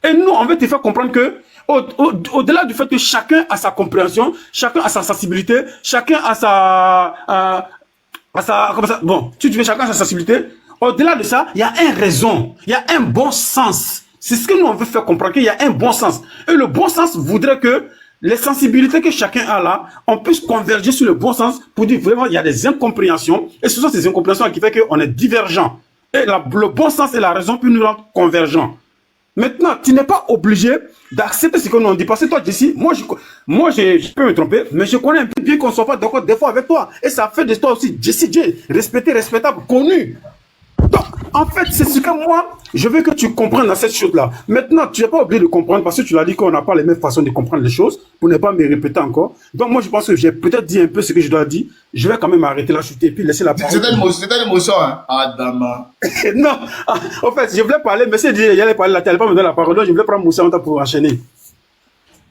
Et nous, on veut te faire comprendre que, au-delà du fait que chacun a sa compréhension, chacun a sa sensibilité, chacun a bon, tu veux chacun a sa sensibilité, au-delà de ça, il y a une raison, il y a un bon sens. C'est ce que nous, on veut faire comprendre, qu'il y a un bon sens. Et le bon sens voudrait que les sensibilités que chacun a là, on puisse converger sur le bon sens pour dire vraiment, il y a des incompréhensions, et ce sont ces incompréhensions qui font qu'on est divergents. Et le bon sens et la raison peut nous rendre convergents. Maintenant, tu n'es pas obligé d'accepter ce que nous on dit. Parce que toi, Jesse, moi, je peux me tromper, mais je connais un peu bien qu'on ne soit pas d'accord des fois avec toi. Et ça fait de toi aussi, Jesse J, respecté, respectable, connu. Donc, en fait, c'est ce que moi, je veux que tu comprennes dans cette chose-là. Maintenant, tu n'es pas obligé de comprendre parce que tu l'as dit qu'on n'a pas les mêmes façons de comprendre les choses, pour ne pas me répéter encore. Donc, moi, je pense que j'ai peut-être dit un peu ce que je dois dire. Je vais quand même arrêter la chute et puis laisser la parole. C'était l'émotion, hein? Adama. Non, en fait, je voulais parler, mais si il allait parler, elle n'allait pas me donner la parole. Donc, je voulais prendre Moussa en temps pour enchaîner.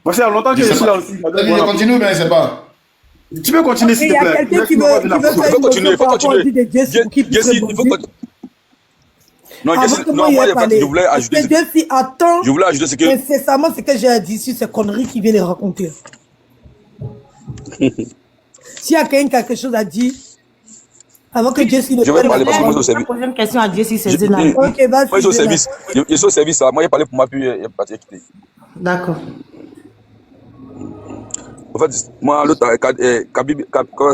Parce qu'il y a longtemps que je suis là aussi. Je continue, mais je ne sais pas. Tu peux continuer, s'il te plaît. Il y a quelqu'un qui veut continuer. Non, moi, je voulais ajouter. Je voulais ajouter ce que. Incessamment, ce que j'ai dit sur ces conneries qui vient les raconter. S'il y a quelque chose à dire, avant que Jessie ne je vais parler parce que moi, je suis au service. Poser une question à Jessie, c'est Ok, vas-y. Moi, je suis au service. Je suis au service. Moi, j'ai parlé pour moi, puis il est parti quitter. D'accord. En fait, moi, l'autre,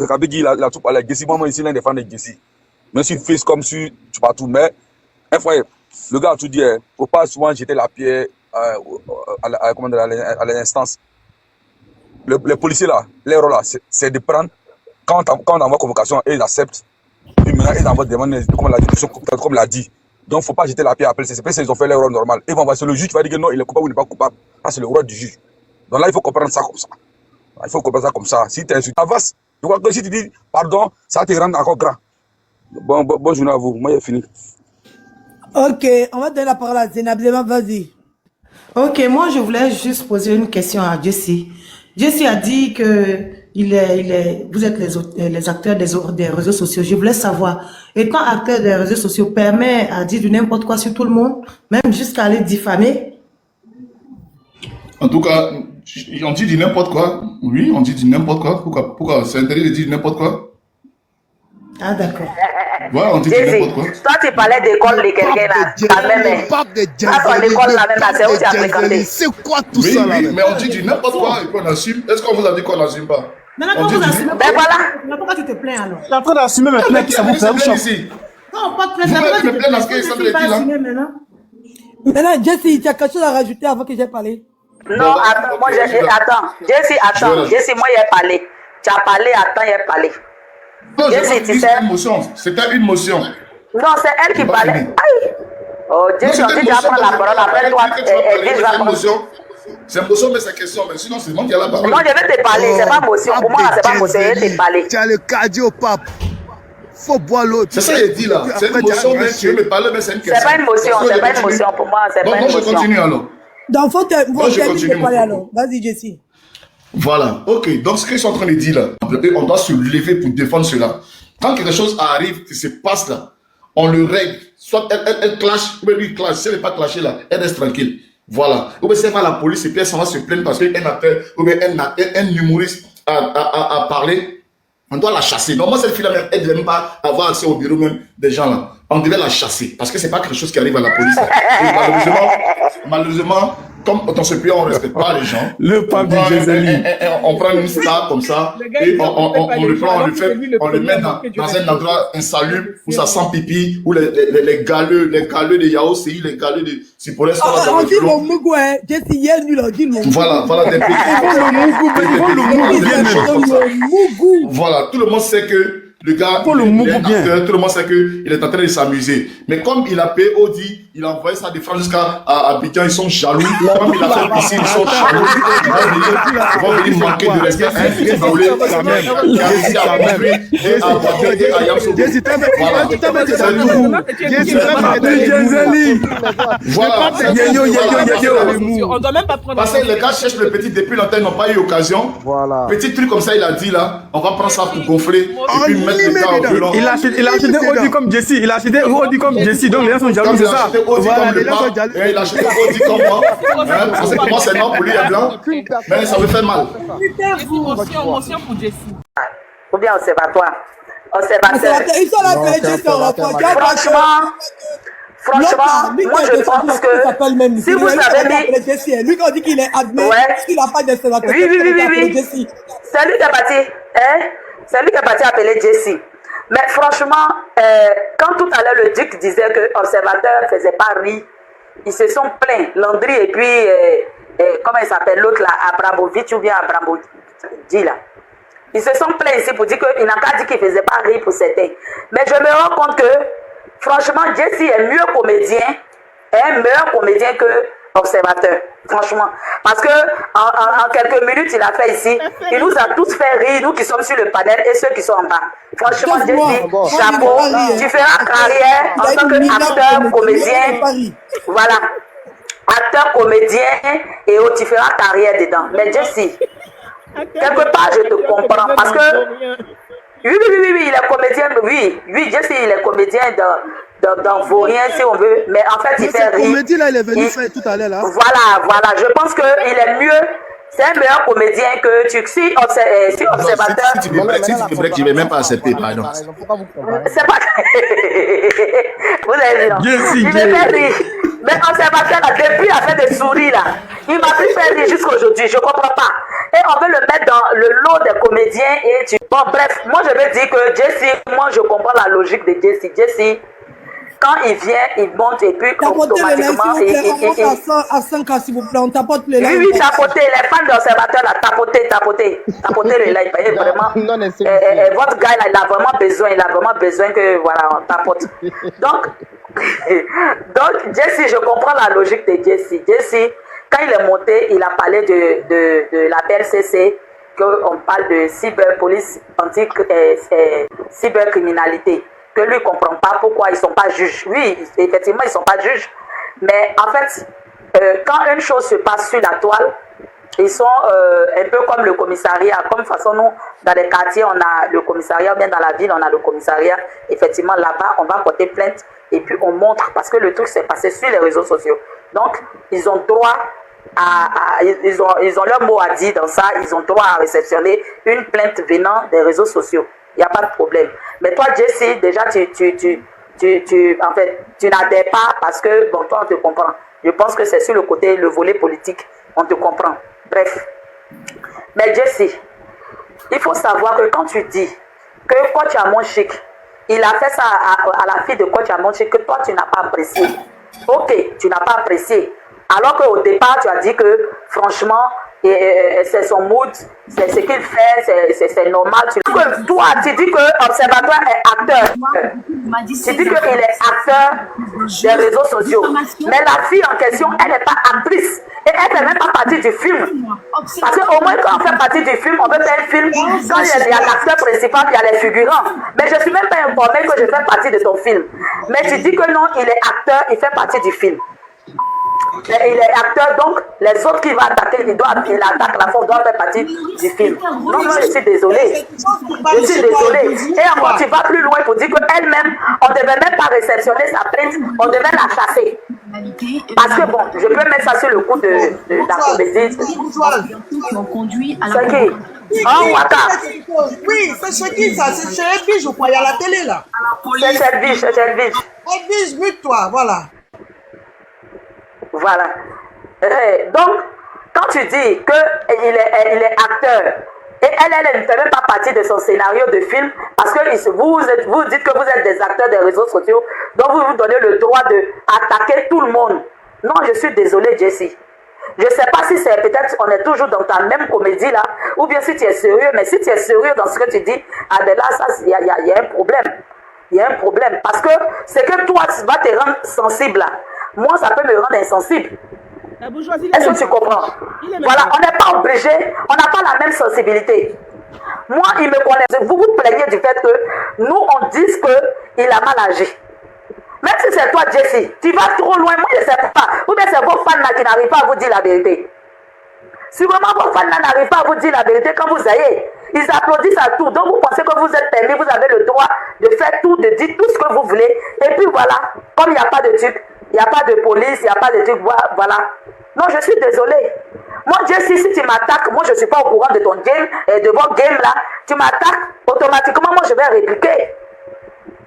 Kabigi, il a tout parlé avec Jessie. Moi, ici, l'un des fans de Jessie. Même si fils comme si tu partout, mais un fois, le gars a tout dit, il ne faut pas souvent jeter la pierre à l'instance. Les policiers là, leur rôle là, c'est de prendre, quand on envoie convocation, ils acceptent, puis maintenant ils envoient demander, comme l'a dit. Donc il ne faut pas jeter la pierre après, c'est parce qu'ils ont fait leur rôle normal. Ils vont voir, c'est le juge qui va dire que non, il est coupable ou il n'est pas coupable. Ça, c'est le rôle du juge. Donc là, il faut comprendre ça comme ça. Il faut comprendre ça comme ça. Si tu insultes, avance. Je crois que si tu dis pardon, ça te rend encore grand. Bonne journée à vous. Moi, j'ai fini. Ok, on va donner la parole à Zainab. Vas-y. Ok, moi, je voulais juste poser une question à Jessie. Jessie a dit que vous êtes les acteurs des réseaux sociaux. Je voulais savoir, étant acteur des réseaux sociaux, permet à dire du n'importe quoi sur tout le monde, même jusqu'à aller diffamer? En tout cas, on dit du n'importe quoi. Oui, on dit du n'importe quoi. Pourquoi c'est interdit de dire n'importe quoi? Ah, d'accord. Ouais, on dit n'importe quoi. Toi, tu parlais d'école de quelqu'un là. Ton école là, même là, c'est où tu as fréquenté. C'est quoi tout ça là? Mais on dit du n'importe quoi et qu'on assume. Est-ce qu'on vous a dit qu'on n'assume pas? Maintenant, quand vous assumez, ben voilà. Pourquoi tu te plains alors? Il est en train d'assumer maintenant qu'il vous fait ici. Non, pas de plainte. Vous me plaignez parce que ça me dit là. Maintenant, Jessie, tu as quelque chose à rajouter avant que j'ai parlé? Non, attends, moi attends. Jessie, attends. Jessie, moi j'ai parlé. Tu as parlé, attends, j'ai parlé. Non, c'était une motion. C'était une motion. Non, c'est elle qui parlait. Aïe. Oh, Jessie, on dit déjà prendre la parole. Après toi, elle va prendre. C'est une motion, mais c'est question. Mais sinon, c'est moi qui ai la parole. Non, je vais te parler. C'est pas motion. Pour moi, c'est pas motion. Je vais te parler. Tu as le cardio, pape. Faut boire l'autre. C'est ça qu'il dit là. C'est une motion, mais tu veux me parler, mais c'est une question. C'est pas une motion. C'est pas une motion. Pour moi, c'est pas une motion. Donc, je continue alors. Donc, faut te parler alors. Vas-y, Jessie. Voilà, ok. Donc, ce que je suis en train de dire là, on doit se lever pour défendre cela. Quand quelque chose arrive, qui se passe là, on le règle. Soit elle clash, ou bien lui clash. Si elle n'est pas clashée là, elle reste tranquille. Voilà. Ou bien si elle va à la police et puis elle s'en va se plaindre parce qu'un acteur, ou bien un humoriste a parlé, on doit la chasser. Normalement, cette fille-là, elle ne devait même pas avoir accès au bureau même des gens là. On devait la chasser parce que c'est pas quelque chose qui arrive à la police. Et malheureusement, comme dans ce pays, on ne respecte pas les gens. Le pape de Jésus. On prend une star comme ça et on le prend, on le met dans un endroit insalubre où ça sent pipi, où les galeux de Yaosi, les galeux de Sipolès. On dit le mougou, hein. Jessie, hier, nul, on dit le mougou. Voilà, des mougou. Voilà, tout le monde sait que le gars, tout le monde sait qu'il est en train de s'amuser. Mais comme il a payé Audi, il a envoyé ça de France jusqu'à Abidjan, ils sont jaloux. Comme il a fait ici, ils sont jaloux. Ils vont venir manquer de respect à un petit baoulé qui a réussi à construire et à aborder à Yamsogo. Voilà. On doit même pas prendre. Parce que les gars cherchent le petit depuis longtemps, ils n'ont pas eu l'occasion. Petit truc comme ça, il a dit là, on va prendre ça pour gonfler et puis mettre le gars au violon. Il a acheté Audi comme Jessie. Il a acheté Audi comme Jessie. Donc les gens sont jaloux, c'est ça. Audi comme le pape, et il a acheté Audi comme moi. Parce que pour moi c'est noir, pour lui il est blanc. Mais ça me fait mal. Motion pour Jessie. Ou bien observatoire. Observateur. Ils sont là, Franchement, moi je pense que si vous avez dit... Lui qui dit qu'il est admis, qu'il n'a pas d'observateur. Oui. C'est lui qui est parti. C'est lui qui est parti appeler Jessie. Mais franchement, quand tout à l'heure le duc disait que l'observateur ne faisait pas rire, ils se sont plaints, Landry et puis, comment il s'appelle l'autre là, Abramovic ou bien Abramovic là. Ils se sont plaints ici pour dire qu'il n'a qu'à dire qu'il ne faisait pas rire pour certains. Mais je me rends compte que, franchement, Jessie est meilleur comédien que observateur. Franchement. Parce que en quelques minutes, il a fait ici. Il nous a tous fait rire, nous qui sommes sur le panel et ceux qui sont en bas. Franchement, Jessie, chapeau. Tu feras carrière en tant qu'acteur, comédien. Voilà. Acteur, comédien et tu feras carrière dedans. Mais Jessie, quelque part, je te comprends. Parce que, oui, il est comédien. Oui, Jessie, il est comédien dans Vaurien, si on veut. Mais en fait, il fait rire. Comédie, là, il est venu faire tout à l'heure, là. Voilà. Je pense qu'il est mieux. C'est un meilleur comédien que tu. Si observateur. Si tu me breaks, je ne vais même pas accepter, pardon. C'est pas. Vous avez dit. Il me fait rire. Mais observateur, là, depuis la fin des souris, là, il m'a plus fait rire jusqu'à aujourd'hui. Je ne comprends pas. Et on veut le mettre dans le lot des comédiens. Bon, bref, moi je veux dire que Jesse, moi je comprends la logique de Jesse. Jesse, quand il vient, il monte et puis automatiquement. À 5 ans, s'il vous plaît, on tapote les likes. Oui, tapoter. Les fans d'observateurs, là, tapoter les likes. Vraiment, votre gars, là, il a vraiment besoin que, voilà, on tapote. Donc, Jesse, je comprends la logique de Jesse. Jesse, quand il est monté, il a parlé de la PLCC, qu'on parle de cyberpolice, cybercriminalité, que lui ne comprend pas pourquoi ils ne sont pas juges. Oui, effectivement, ils ne sont pas juges. Mais en fait, quand une chose se passe sur la toile, ils sont un peu comme le commissariat. Comme de toute façon, nous, dans les quartiers, on a le commissariat, ou bien dans la ville, on a le commissariat. Effectivement, là-bas, on va porter plainte et puis on montre, parce que le truc s'est passé sur les réseaux sociaux. Donc, ils ont droit ils ont leur mot à dire dans ça, ils ont droit à réceptionner une plainte venant des réseaux sociaux. Il n'y a pas de problème. Mais toi, Jesse, déjà, tu n'adhères pas parce que, bon, toi, on te comprend. Je pense que c'est sur le côté, le volet politique, on te comprend. Bref. Mais Jesse, il faut savoir que quand tu dis que Coach Amon Chic, il a fait ça à la fille de Coach Amon Chic, que toi, tu n'as pas apprécié. Ok, tu n'as pas apprécié. Alors qu'au départ, tu as dit que, franchement, c'est son mood, c'est ce qu'il fait, c'est normal. Toi, tu dis que l'observatoire est acteur. Tu dis qu'il est acteur des réseaux sociaux. Mais la fille en question, elle n'est pas actrice. Et elle ne fait même pas partie du film. Parce qu'au moins, quand on fait partie du film, on peut faire un film. Quand il y a l'acteur principal, il y a les figurants. Mais je ne suis même pas informé que je fais partie de ton film. Mais tu dis que non, il est acteur, il fait partie du film. Il est acteur, donc les autres qui vont attaquer, il attaque la force, doivent faire partie du film. Non, je suis désolée. Je suis désolée. Et encore, tu vas plus loin pour dire qu'elle-même, on ne devait même pas réceptionner sa plainte, on devait la chasser. Parce que bon, je peux mettre ça sur le coup de la comédie. C'est qui? Oh, Waka. Oui, c'est qui ça? C'est chez Edwige, je crois, il y a la télé là. C'est chez Edwige. Edwige, mute-toi, voilà. Voilà. Donc, quand tu dis qu'il est acteur, et elle ne fait même pas partie de son scénario de film, parce que vous dites que vous êtes des acteurs des réseaux sociaux, donc vous vous donnez le droit d'attaquer tout le monde. Non, je suis désolée, Jessie. Je ne sais pas si c'est peut-être, on est toujours dans ta même comédie là, ou bien si tu es sérieux, mais si tu es sérieux dans ce que tu dis, ah ben là, il y a un problème. Il y a un problème. Parce que c'est que toi, tu vas te rendre sensible là. Moi, ça peut me rendre insensible. Est-ce que tu comprends? Voilà, on n'est pas obligé, on n'a pas la même sensibilité. Moi, il me connaît. Vous vous plaignez du fait que nous, on dise qu'il a mal agi. Même si c'est toi, Jessie, tu vas trop loin, moi je ne sais pas. Ou bien c'est vos fans là qui n'arrivent pas à vous dire la vérité. Sûrement vos fans là n'arrivent pas à vous dire la vérité quand vous ayez. Ils applaudissent à tout. Donc vous pensez que vous êtes permis, vous avez le droit de faire tout, de dire tout ce que vous voulez. Et puis voilà, comme il n'y a pas de truc, il n'y a pas de police, il n'y a pas de truc, voilà. Non, je suis désolée. Moi, Jessie, si tu m'attaques, moi je ne suis pas au courant de ton game, de votre game là, tu m'attaques, automatiquement, moi je vais répliquer.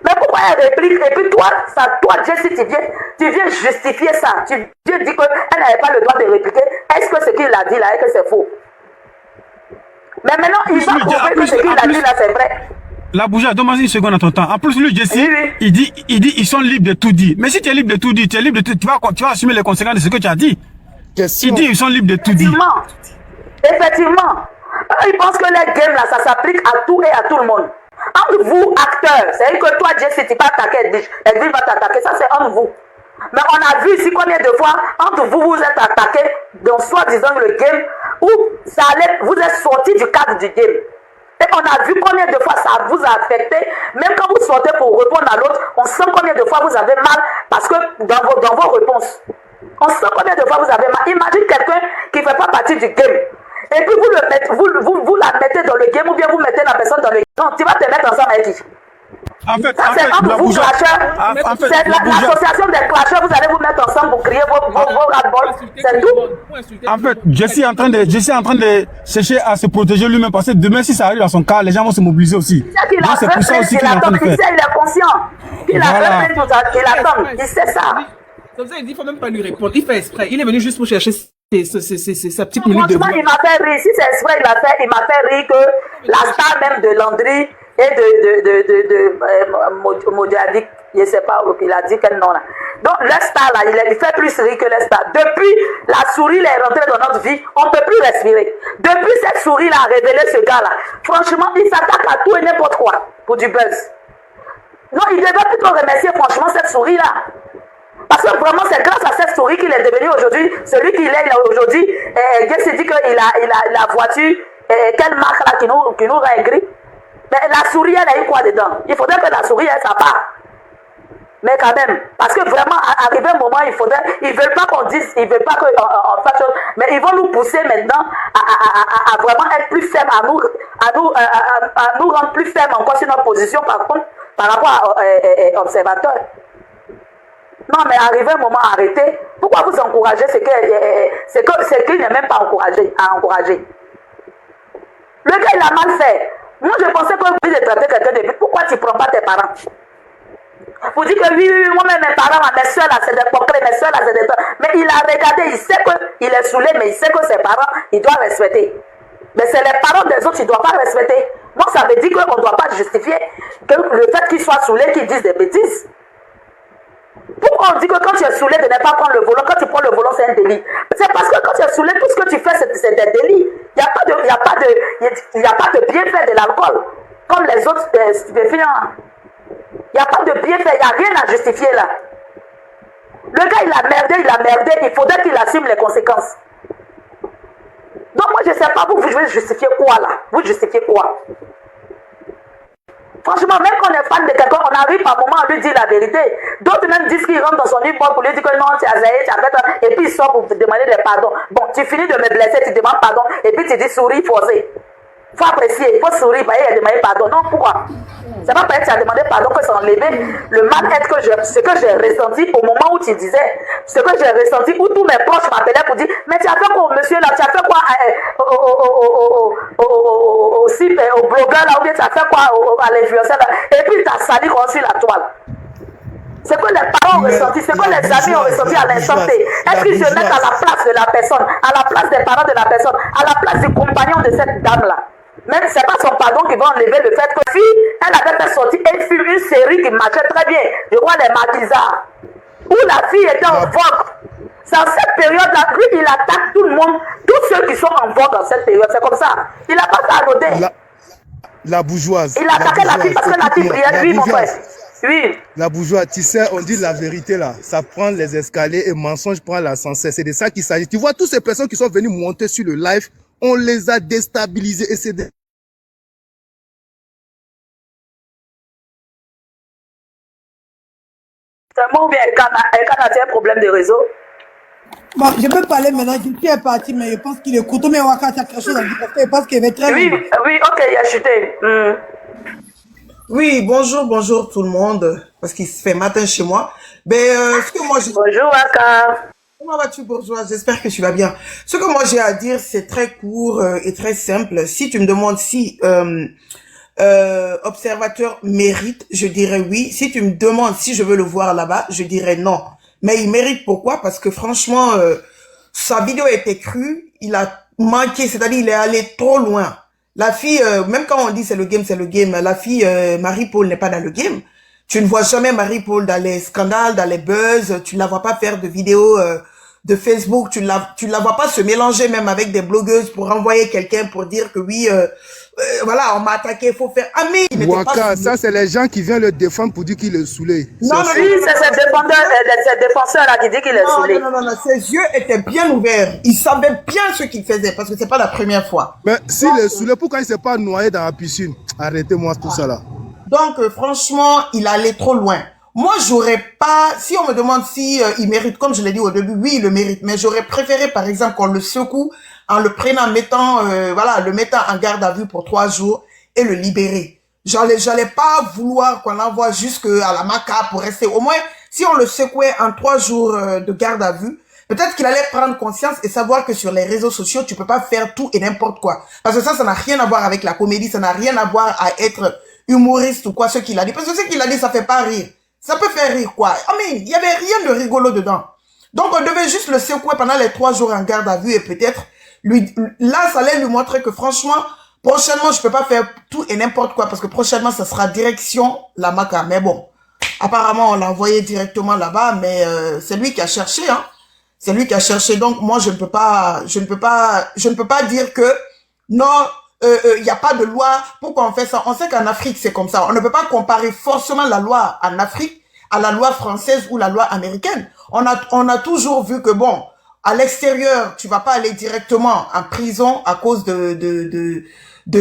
Mais pourquoi elle réplique? Et puis toi, Jessie, tu viens justifier ça. Tu viens dire qu'elle n'avait pas le droit de répliquer. Est-ce que ce qu'il a dit là est que c'est faux? Mais maintenant, il va prouver que ce qu'il a dit là, c'est vrai. La Bouja, donne-moi une seconde à ton temps. En plus, lui, Jessie, il dit, ils sont libres de tout dire. Mais si tu es libre de tout dire, tu es libre de tout, tu vas assumer les conséquences de ce que tu as dit. Il dit, ils sont libres de tout dire. Effectivement. Ils pensent que les games là, ça s'applique à tout et à tout le monde. Entre vous, acteurs, c'est-à-dire que toi, Jessie, tu vas attaquer Edwige, Edwige va t'attaquer, ça c'est entre vous. Mais on a vu ici combien de fois, entre vous, vous êtes attaqués dans soi-disant le game, où ça allait, vous êtes sortis du cadre du game. Et on a vu combien de fois ça vous a affecté, même quand vous sortez pour répondre à l'autre, on sent combien de fois vous avez mal, parce que dans vos réponses, on sent combien de fois vous avez mal. Imagine quelqu'un qui ne fait pas partie du game. Et puis vous la mettez dans le game ou bien vous mettez la personne dans le game. Non, tu vas te mettre ensemble avec qui? En fait, ça, c'est entre vous, clasheurs. C'est l'association des clasheurs, vous allez vous mettre ensemble pour crier vos ras-le-bol. C'est tout. En fait, Jesse est en train de chercher à se protéger lui-même parce que demain, si ça arrive à son cas, les gens vont se mobiliser aussi. C'est pour ça aussi qu'il est en train de faire. Il est conscient. Il a tout ça, il attend. Il sait ça. Comme ça, il dit, il faut même pas lui répondre. Il fait exprès. Il est venu juste pour chercher sa petite minute de Franchement, il m'a fait rire. Si c'est exprès, il m'a fait rire que la star même de Landry et de Modiadik, je sais pas, il a dit quel nom là. Donc, le star là, il fait plus rire que le star. Depuis la souris est rentrée dans notre vie, on ne peut plus respirer. Depuis cette souris là a révélé ce gars là, franchement, il s'attaque à tout et n'importe quoi pour du buzz. Non, il devait plutôt remercier franchement cette souris là. Parce que vraiment, c'est grâce à cette souris qu'il est devenu aujourd'hui, celui qu'il est aujourd'hui. Dieu s'est dit qu'il a la voiture, quelle marque là qui nous rend aigris. Mais la souris, elle a eu quoi dedans? Il faudrait que la souris, elle s'appart. Mais quand même, parce que vraiment, arrivé un moment, ils veulent pas qu'on dise, ils veulent pas qu'on fasse chose, mais ils vont nous pousser maintenant à vraiment être plus fermes, à nous rendre plus fermes encore sur notre position, par contre, par rapport à observateurs. Non, mais arrivé un moment, arrêtez. Pourquoi vous encouragez ce qu'il n'est même pas encouragé, à encourager? Le gars, il a mal fait. Moi, je pensais que vous devez traiter quelqu'un de but. Pourquoi tu ne prends pas tes parents? Vous dites que oui, moi-même, mes parents, mes soeurs, là, c'est des concrets, mes soeurs, là, c'est des... Mais il a regardé, il sait qu'il est saoulé, mais il sait que ses parents, il doit respecter. Mais c'est les parents des autres, il ne doit pas respecter. Moi, ça veut dire qu'on ne doit pas justifier que le fait qu'il soit saoulé, qu'il dise des bêtises. Pourquoi on dit que quand tu es saoulé de ne pas prendre le volant, quand tu prends le volant, c'est un délit? C'est parce que quand tu es saoulé, tout ce que tu fais, c'est des délits. Il n'y a pas de bienfait de l'alcool, comme les autres stupéfiants. Il n'y a pas de bienfait, il n'y a rien à justifier là. Le gars, il a merdé, il faudrait qu'il assume les conséquences. Donc moi, je ne sais pas, vous voulez justifier quoi là? Vous justifiez quoi? Franchement, même quand on est fan de quelqu'un, on arrive par moment à lui dire la vérité. D'autres même disent qu'il rentre dans son lit pour lui dire que non, tu as zaïe, tu as fait, et puis il sort pour te demander des pardons. Bon, tu finis de me blesser, tu demandes pardon, et puis tu dis souris forcé. Il faut apprécier, il faut sourire, il a demandé pardon. Non, pourquoi? C'est pas parce que tu as demandé pardon que ça a enlevé le mal-être ce que j'ai ressenti au moment où tu disais, ce que j'ai ressenti, où tous mes proches m'appelaient pour dire, mais tu as fait quoi, monsieur là, tu as fait quoi au blogueur là, ou bien tu as fait quoi à l'influenceur là, et puis tu as sali comme sur la toile. C'est que les parents ont ressenti, c'est que les amis ont ressenti à l'instant T. Est-ce qu'ils se mettent à la place de la personne, à la place des parents de la personne, à la place du compagnon de cette dame-là? Même c'est pas son pardon qui va enlever le fait que si elle avait fait sortir une série qui marchait très bien, je crois les maquisards, où la fille était en vogue. C'est en cette période-là, lui il attaque tout le monde, tous ceux qui sont en vogue dans cette période, c'est comme ça. Il n'a pas ça à noter. La bourgeoise. Il attaquait la fille parce que la fille priait, lui mon frère. Oui. La bourgeoise, tu sais, on dit la vérité là, ça prend les escaliers et mensonge prend l'ascenseur. C'est de ça qu'il s'agit. Tu vois, toutes ces personnes qui sont venues monter sur le live, on les a déstabilisés et c'est Seulement bien, elle a un problème de réseau. Bon, je peux parler maintenant, je est parti, mais je pense qu'il écoute. Mais Waka, tu as quelque chose à dire parce que je pense qu'il va très bien. Oui, ok, il a chuté. Oui, bonjour tout le monde, parce qu'il se fait matin chez moi. Mais ce que moi bonjour Waka. Comment vas-tu, bourgeois? J'espère que tu vas bien. Ce que moi j'ai à dire, c'est très court et très simple. Si tu me demandes si observateur mérite, je dirais oui. Si tu me demandes si je veux le voir là-bas, je dirais non. Mais il mérite pourquoi? Parce que franchement, sa vidéo a été crue, il a manqué, c'est-à-dire il est allé trop loin. La fille, même quand on dit c'est le game, la fille Marie-Paul n'est pas dans le game. Tu ne vois jamais Marie-Paul dans les scandales, dans les buzz, tu ne la vois pas faire de vidéos de Facebook, tu ne la vois pas se mélanger même avec des blogueuses pour envoyer quelqu'un pour dire que oui, voilà, on m'a attaqué, il faut faire... Ah mais il Waka, pas ça c'est les gens qui viennent le défendre pour dire qu'il est saoulé. Non, oui, c'est ces défenseurs-là qui disent qu'il est saoulé. Non, ses yeux étaient bien ouverts. Il savait bien ce qu'il faisait parce que c'est pas la première fois. Mais s'il est saoulé, pourquoi il ne s'est pas noyé dans la piscine? Arrêtez-moi tout ça là. Donc, franchement, il allait trop loin. Moi, j'aurais pas, si on me demande si il mérite, comme je l'ai dit au début, oui, il le mérite, mais j'aurais préféré, par exemple, qu'on le secoue en le prenant, le mettant en garde à vue pour 3 jours et le libérer. j'allais pas vouloir qu'on l'envoie jusqu'à la Maca pour rester. Au moins, si on le secouait en 3 jours de garde à vue, peut-être qu'il allait prendre conscience et savoir que sur les réseaux sociaux, tu peux pas faire tout et n'importe quoi. Parce que ça n'a rien à voir avec la comédie, ça n'a rien à voir à être humoriste ou quoi, ce qu'il a dit. Parce que ce qu'il a dit, ça fait pas rire. Ça peut faire rire, quoi. Il y avait rien de rigolo dedans. Donc, on devait juste le secouer pendant les 3 jours en garde à vue et peut-être là, ça allait lui montrer que franchement, prochainement, je peux pas faire tout et n'importe quoi parce que prochainement, ça sera direction la Maca. Mais bon, apparemment, on l'a envoyé directement là-bas, mais c'est lui qui a cherché, hein. C'est lui qui a cherché. Donc, moi, je ne peux pas dire que non, il n'y a pas de loi. Pourquoi on fait ça? On sait qu'en Afrique, c'est comme ça. On ne peut pas comparer forcément la loi en Afrique à la loi française ou la loi américaine. On a toujours vu que bon, à l'extérieur, tu vas pas aller directement en prison à cause de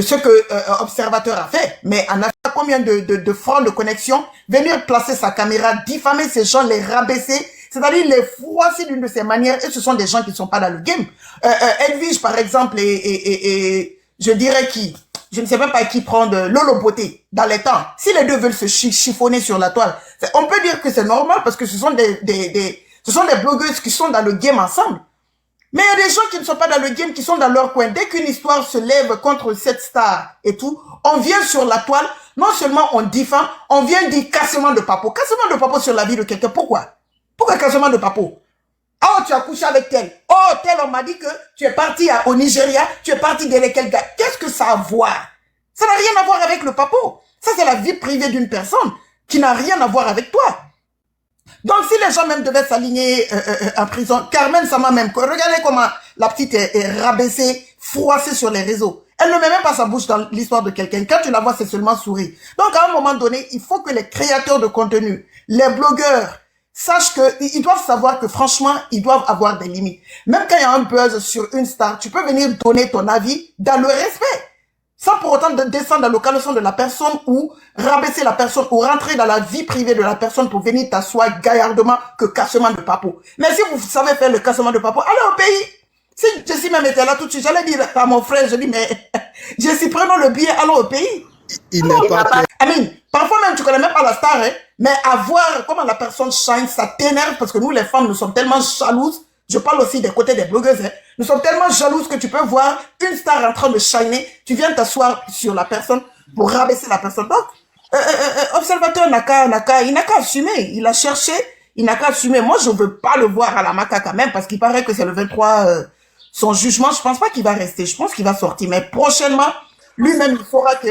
ce que Observateur a fait. Mais en Afrique, combien de francs de connexion, venir placer sa caméra, diffamer ces gens, les rabaisser, c'est-à-dire les froisser d'une de ces manières, et ce sont des gens qui ne sont pas dans le game. Edwige, par exemple, et je dirais qui? Je ne sais même pas qui prendre Lolo Beauté dans les temps. Si les deux veulent se chiffonner sur la toile, on peut dire que c'est normal parce que ce sont ce sont des blogueuses qui sont dans le game ensemble. Mais il y a des gens qui ne sont pas dans le game, qui sont dans leur coin. Dès qu'une histoire se lève contre cette star et tout, on vient sur la toile, non seulement on diffame, on vient dire cassement de papo. Cassement de papo sur la vie de quelqu'un. Pourquoi? Pourquoi cassement de papo? Oh, tu as couché avec tel. Oh, tel, on m'a dit que tu es parti au Nigeria, tu es parti derrière quel gars. Qu'est-ce que ça a à voir? Ça n'a rien à voir avec le papo. Ça, c'est la vie privée d'une personne qui n'a rien à voir avec toi. Donc, si les gens même devaient s'aligner en prison, Carmen Sama même, regardez comment la petite est rabaissée, froissée sur les réseaux. Elle ne met même pas sa bouche dans l'histoire de quelqu'un. Quand tu la vois, c'est seulement sourire. Donc, à un moment donné, il faut que les créateurs de contenu, les blogueurs, sachent qu'ils doivent savoir que franchement, ils doivent avoir des limites. Même quand il y a un buzz sur une star, tu peux venir donner ton avis dans le respect. Sans pour autant descendre dans le caleçon de la personne ou rabaisser la personne ou rentrer dans la vie privée de la personne pour venir t'asseoir gaillardement que cassement de papo. Mais si vous savez faire le cassement de papo, allez au pays. Si Jessie même était là tout de suite, j'allais dire à mon frère, je dis, mais Jessie, prenons le billet, allons au pays. Il n'est pas prêt. Amine, parfois même tu connais même pas la star, hein, mais à voir comment la personne shine, ça t'énerve parce que nous les femmes, nous sommes tellement jalouses. Je parle aussi des côtés des blogueuses, hein. Nous sommes tellement jalouses que tu peux voir une star en train de shiner, tu viens t'asseoir sur la personne pour rabaisser la personne. Donc, Observateur il n'a qu'à assumer. Il a cherché, il n'a qu'à assumer. Moi, je veux pas le voir à la Maca quand même parce qu'il paraît que c'est le 23, son jugement. Je pense pas qu'il va rester. Je pense qu'il va sortir. Mais prochainement, lui-même, il faudra que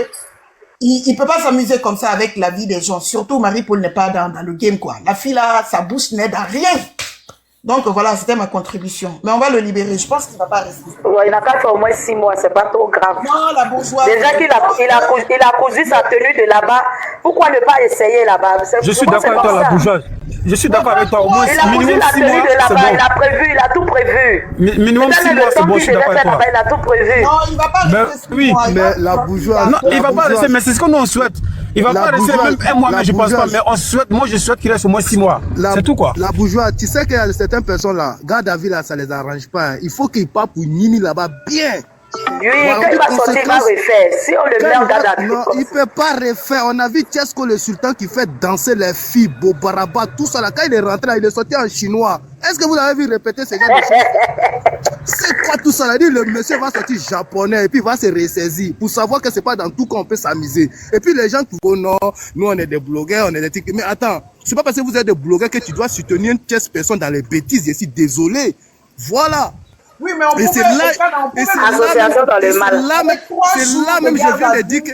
il peut pas s'amuser comme ça avec la vie des gens. Surtout, Marie-Paul n'est pas dans le game, quoi. La fille là, sa bouche n'aide à rien. Donc voilà, c'était ma contribution. Mais on va le libérer. Je pense qu'il va pas rester. Ouais, il n'a qu'à faire au moins 6 mois, c'est pas trop grave. Non, la bourgeoise. Déjà qu'il a cousu sa tenue de là-bas, pourquoi ne pas essayer là-bas? Je suis d'accord avec toi, la bourgeoise. Je suis d'accord avec toi. Au moins, il a cousu la tenue de là-bas, il a prévu, il a tout prévu. Minimum 6 mois, c'est bon, je suis d'accord avec toi. Il a tout prévu. Non, il va pas rester 6 mois. Mais la bourgeoise. Non, il va pas rester, mais c'est ce que nous on souhaite. Il va pas rester même 1 mois, mais je pense pas. Mais on souhaite, moi je souhaite qu'il reste au moins 6 mois. C'est tout quoi. La bourgeoise, tu sais qu'il y a certaines personnes là, garde à vue là, ça les arrange pas. Il faut qu'il parte pour Nini là-bas bien. Oui, quand il va sortir, il va refaire. Si on le met en garde à vue. Non, il ne peut pas refaire. On a vu Tchesco le sultan qui fait danser les filles, Bobaraba, tout ça là. Quand il est rentré là, il est sorti en chinois. Est-ce que vous avez vu répéter ce genre de choses? C'est quoi tout ça là? Le monsieur va sortir japonais et puis il va se ressaisir pour savoir que c'est pas dans tout qu'on peut s'amuser. Et puis les gens qui vont, non, nous on est des blogueurs, on est des trucs. Mais attends, c'est pas parce que vous êtes des blogueurs que tu dois soutenir une tierce personne dans les bêtises. Je suis désolé. Voilà. Oui, mais on pouvait, c'est là même je viens de dire que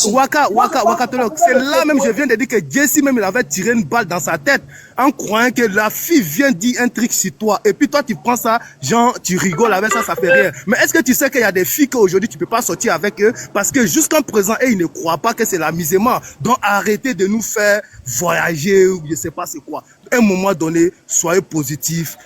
Waka Tolok, c'est là même je viens de dire que Jessie même il avait tiré une balle dans sa tête en croyant que la fille vient dire un truc sur toi et puis toi tu prends ça genre tu rigoles avec ça, ça fait rien. Mais est-ce que tu sais qu'il y a des filles qu'aujourd'hui tu peux pas sortir avec eux parce que jusqu'en présent ils ne croient pas que c'est l'amusement. Donc arrêtez de nous faire voyager ou je sais pas c'est quoi. À un moment donné, soyez positifs.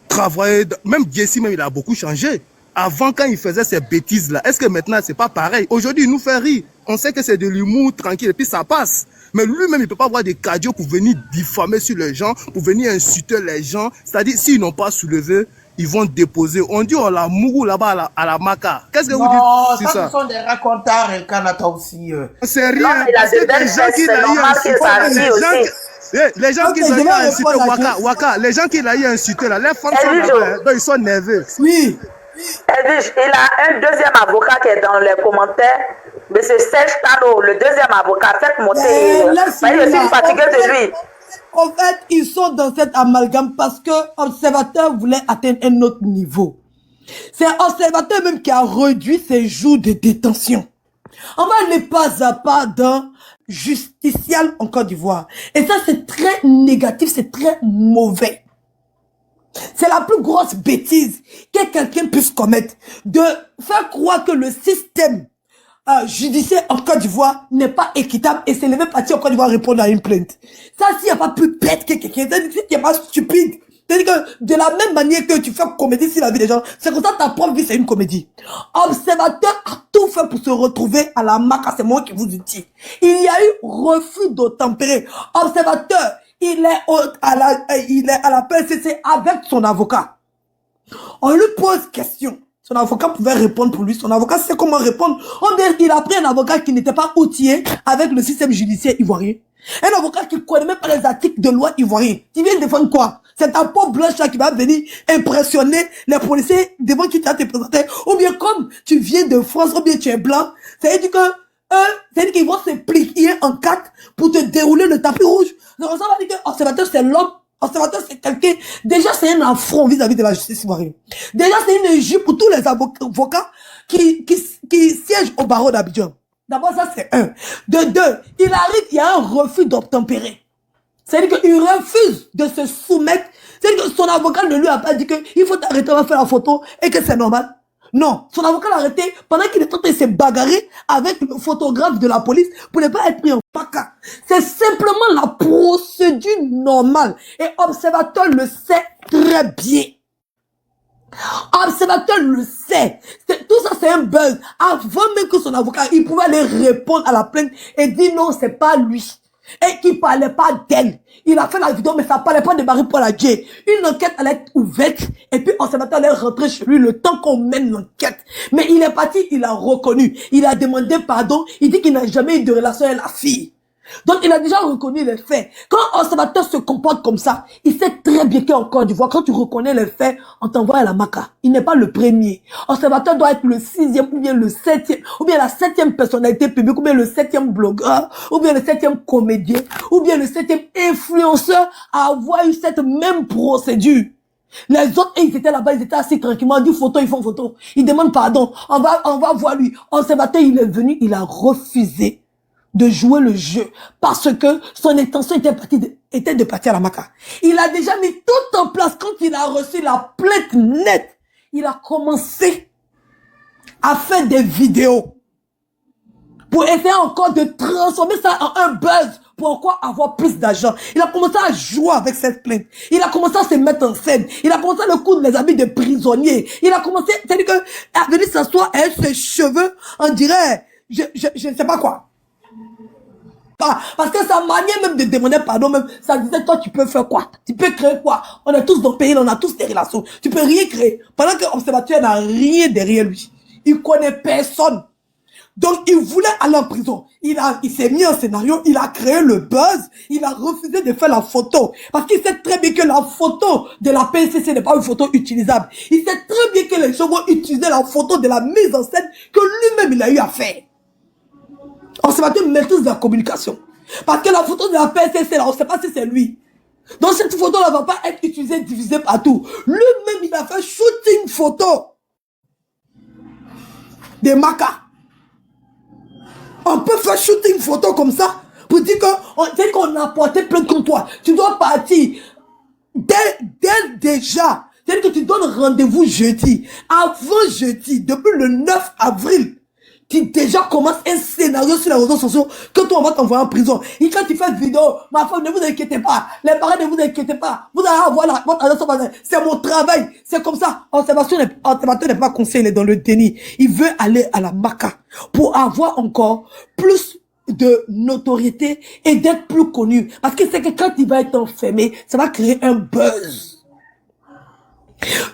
Travailler, même Jessie même il a beaucoup changé. Avant quand il faisait ces bêtises là, est-ce que maintenant c'est pas pareil? Aujourd'hui il nous fait rire, on sait que c'est de l'humour tranquille et puis ça passe. Mais lui-même il peut pas avoir des caddios pour venir diffamer sur les gens, pour venir insulter les gens. C'est-à-dire s'ils n'ont pas soulevé, ils vont déposer. On dit on la mourou là-bas à la Maca. Qu'est-ce que vous dites ça? Ce sont des racontars, Kanata aussi. C'est rien. Les gens qui les gens qui l'ont insulté, Waka, les gens qui l'ont insulté, là, les femmes sont là, donc ils sont nerveux. Oui. Edwige, il a un deuxième avocat qui est dans les commentaires. Monsieur Serge Tano, le deuxième avocat, faites monter. Je suis fatigué de lui. En fait, ils sont dans cet amalgame parce que l'observateur voulait atteindre un autre niveau. C'est l'observateur même qui a réduit ses jours de détention. On va aller pas à pas d'un justiciable en Côte d'Ivoire. Et ça, c'est très négatif, c'est très mauvais. C'est la plus grosse bêtise que quelqu'un puisse commettre. De faire croire que le système judiciaire en Côte d'Ivoire n'est pas équitable et c'est le même parti en Côte d'Ivoire répondre à une plainte. Ça, s'il n'y a pas plus bête que quelqu'un, c'est-à-dire qu'il n'y a pas stupide. C'est-à-dire que de la même manière que tu fais comédie sur la vie des gens, c'est comme ça ta propre vie, c'est une comédie. Observateur a tout fait pour se retrouver à la Maca, c'est moi qui vous le dis. Il y a eu refus d'obtempérer. Observateur, il est à la PCC avec son avocat. On lui pose question. Son avocat pouvait répondre pour lui. Son avocat sait comment répondre. Il a pris un avocat qui n'était pas outillé avec le système judiciaire ivoirien. Un avocat qui ne connaît même pas les articles de loi ivoiriens. Tu viens défendre quoi? C'est ta peau blanche là qui va venir impressionner les policiers devant qui tu as te présenter. Ou bien comme tu viens de France, ou bien tu es blanc. C'est-à-dire que c'est-à-dire qu'ils vont se plier en quatre pour te dérouler le tapis rouge. Donc ça va dire que l'observateur c'est l'homme. L'observateur c'est quelqu'un. Déjà c'est un affront vis-à-vis de la justice ivoirienne. Déjà c'est une injure pour tous les avocats qui siègent au barreau d'Abidjan. D'abord ça c'est un. De deux, il arrive, il y a un refus d'obtempérer. C'est-à-dire qu'il refuse de se soumettre. C'est-à-dire que son avocat ne lui a pas dit qu'il faut t'arrêter, on va faire la photo et que c'est normal. Non, son avocat l'a arrêté pendant qu'il est en train de se bagarrer avec le photographe de la police pour ne pas être pris en paca. C'est simplement la procédure normale. Et observateur le sait très bien. Observateur le sait. Tout ça c'est un buzz. Avant même que son avocat, il pouvait aller répondre à la plainte et dire non, c'est pas lui. Et qu'il parlait pas d'elle. Il a fait la vidéo, mais ça parlait pas de Marie-Paul Adjé. Une enquête allait être ouverte, et puis observateur allait rentrer chez lui le temps qu'on mène l'enquête. Mais il est parti, il a reconnu. Il a demandé pardon, il dit qu'il n'a jamais eu de relation avec la fille. Donc il a déjà reconnu les faits. Quand l'observateur se comporte comme ça, il sait très bien qu'en Côte d'Ivoire, quand tu reconnais les faits, on t'envoie à la Maca. Il n'est pas le premier. L'observateur doit être le 6e, ou bien le 7e, ou bien la 7e personnalité publique, ou bien le 7e blogueur, ou bien le 7e comédien, ou bien le 7e influenceur à avoir eu cette même procédure. Les autres, ils étaient là-bas, ils étaient assis tranquillement, ils disent photo, ils font photo. Ils demandent pardon. On va voir lui. L'observateur, il est venu, il a refusé de jouer le jeu parce que son intention était de partir à la Maca. Il a déjà mis tout en place. Quand il a reçu la plainte nette, il a commencé à faire des vidéos pour essayer encore de transformer ça en un buzz pour encore avoir plus d'argent. Il a commencé à jouer avec cette plainte. Il a commencé à se mettre en scène. Il a commencé à le coudre les habits de prisonnier. Il a commencé, c'est-à-dire que, à venir s'asseoir avec ses cheveux, on dirait, je ne sais pas quoi. Parce que sa manière même de demander pardon même, ça disait toi tu peux faire quoi? Tu peux créer quoi? On est tous dans le pays, on a tous des relations. Tu peux rien créer. Pendant que l'observateur n'a rien derrière lui. Il connaît personne. Donc il voulait aller en prison. Il s'est mis en scénario, il a créé le buzz, il a refusé de faire la photo. Parce qu'il sait très bien que la photo de la PCC n'est pas une photo utilisable. Il sait très bien que les gens vont utiliser la photo de la mise en scène que lui-même il a eu à faire. Observateur maîtrise la communication. Parce que la photo de la PSC, là, on ne sait pas si c'est lui. Donc cette photo-là ne va pas être utilisée, divisée partout. Lui-même, il a fait shooting photo des Maca. On peut faire shooting photo comme ça pour dire qu'on a porté plainte contre toi. Tu dois partir dès déjà. C'est-à-dire que tu donnes rendez-vous jeudi. Avant jeudi, depuis le 9 avril, qui déjà commence un scénario sur les réseaux sociaux que toi on va t'envoyer en prison. Et quand tu fais une vidéo, ma femme, ne vous inquiétez pas, les parents ne vous inquiétez pas, vous allez avoir votre adresse, c'est mon travail, c'est comme ça. Observateur n'est pas conseillé, il est dans le déni. Il veut aller à la Maca pour avoir encore plus de notoriété et d'être plus connu. Parce que c'est que quand il va être enfermé, ça va créer un buzz.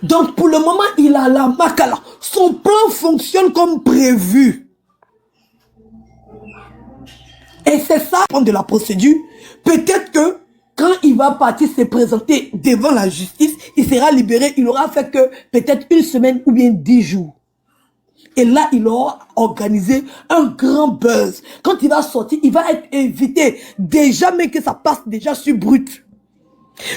Donc, pour le moment, il a la Makala. Son plan fonctionne comme prévu. Et c'est ça, de la procédure. Peut-être que quand il va partir se présenter devant la justice, il sera libéré. Il aura fait que peut-être 1 semaine ou bien 10 jours. Et là, il aura organisé un grand buzz. Quand il va sortir, il va être invité. Déjà, mais que ça passe déjà sur Brut.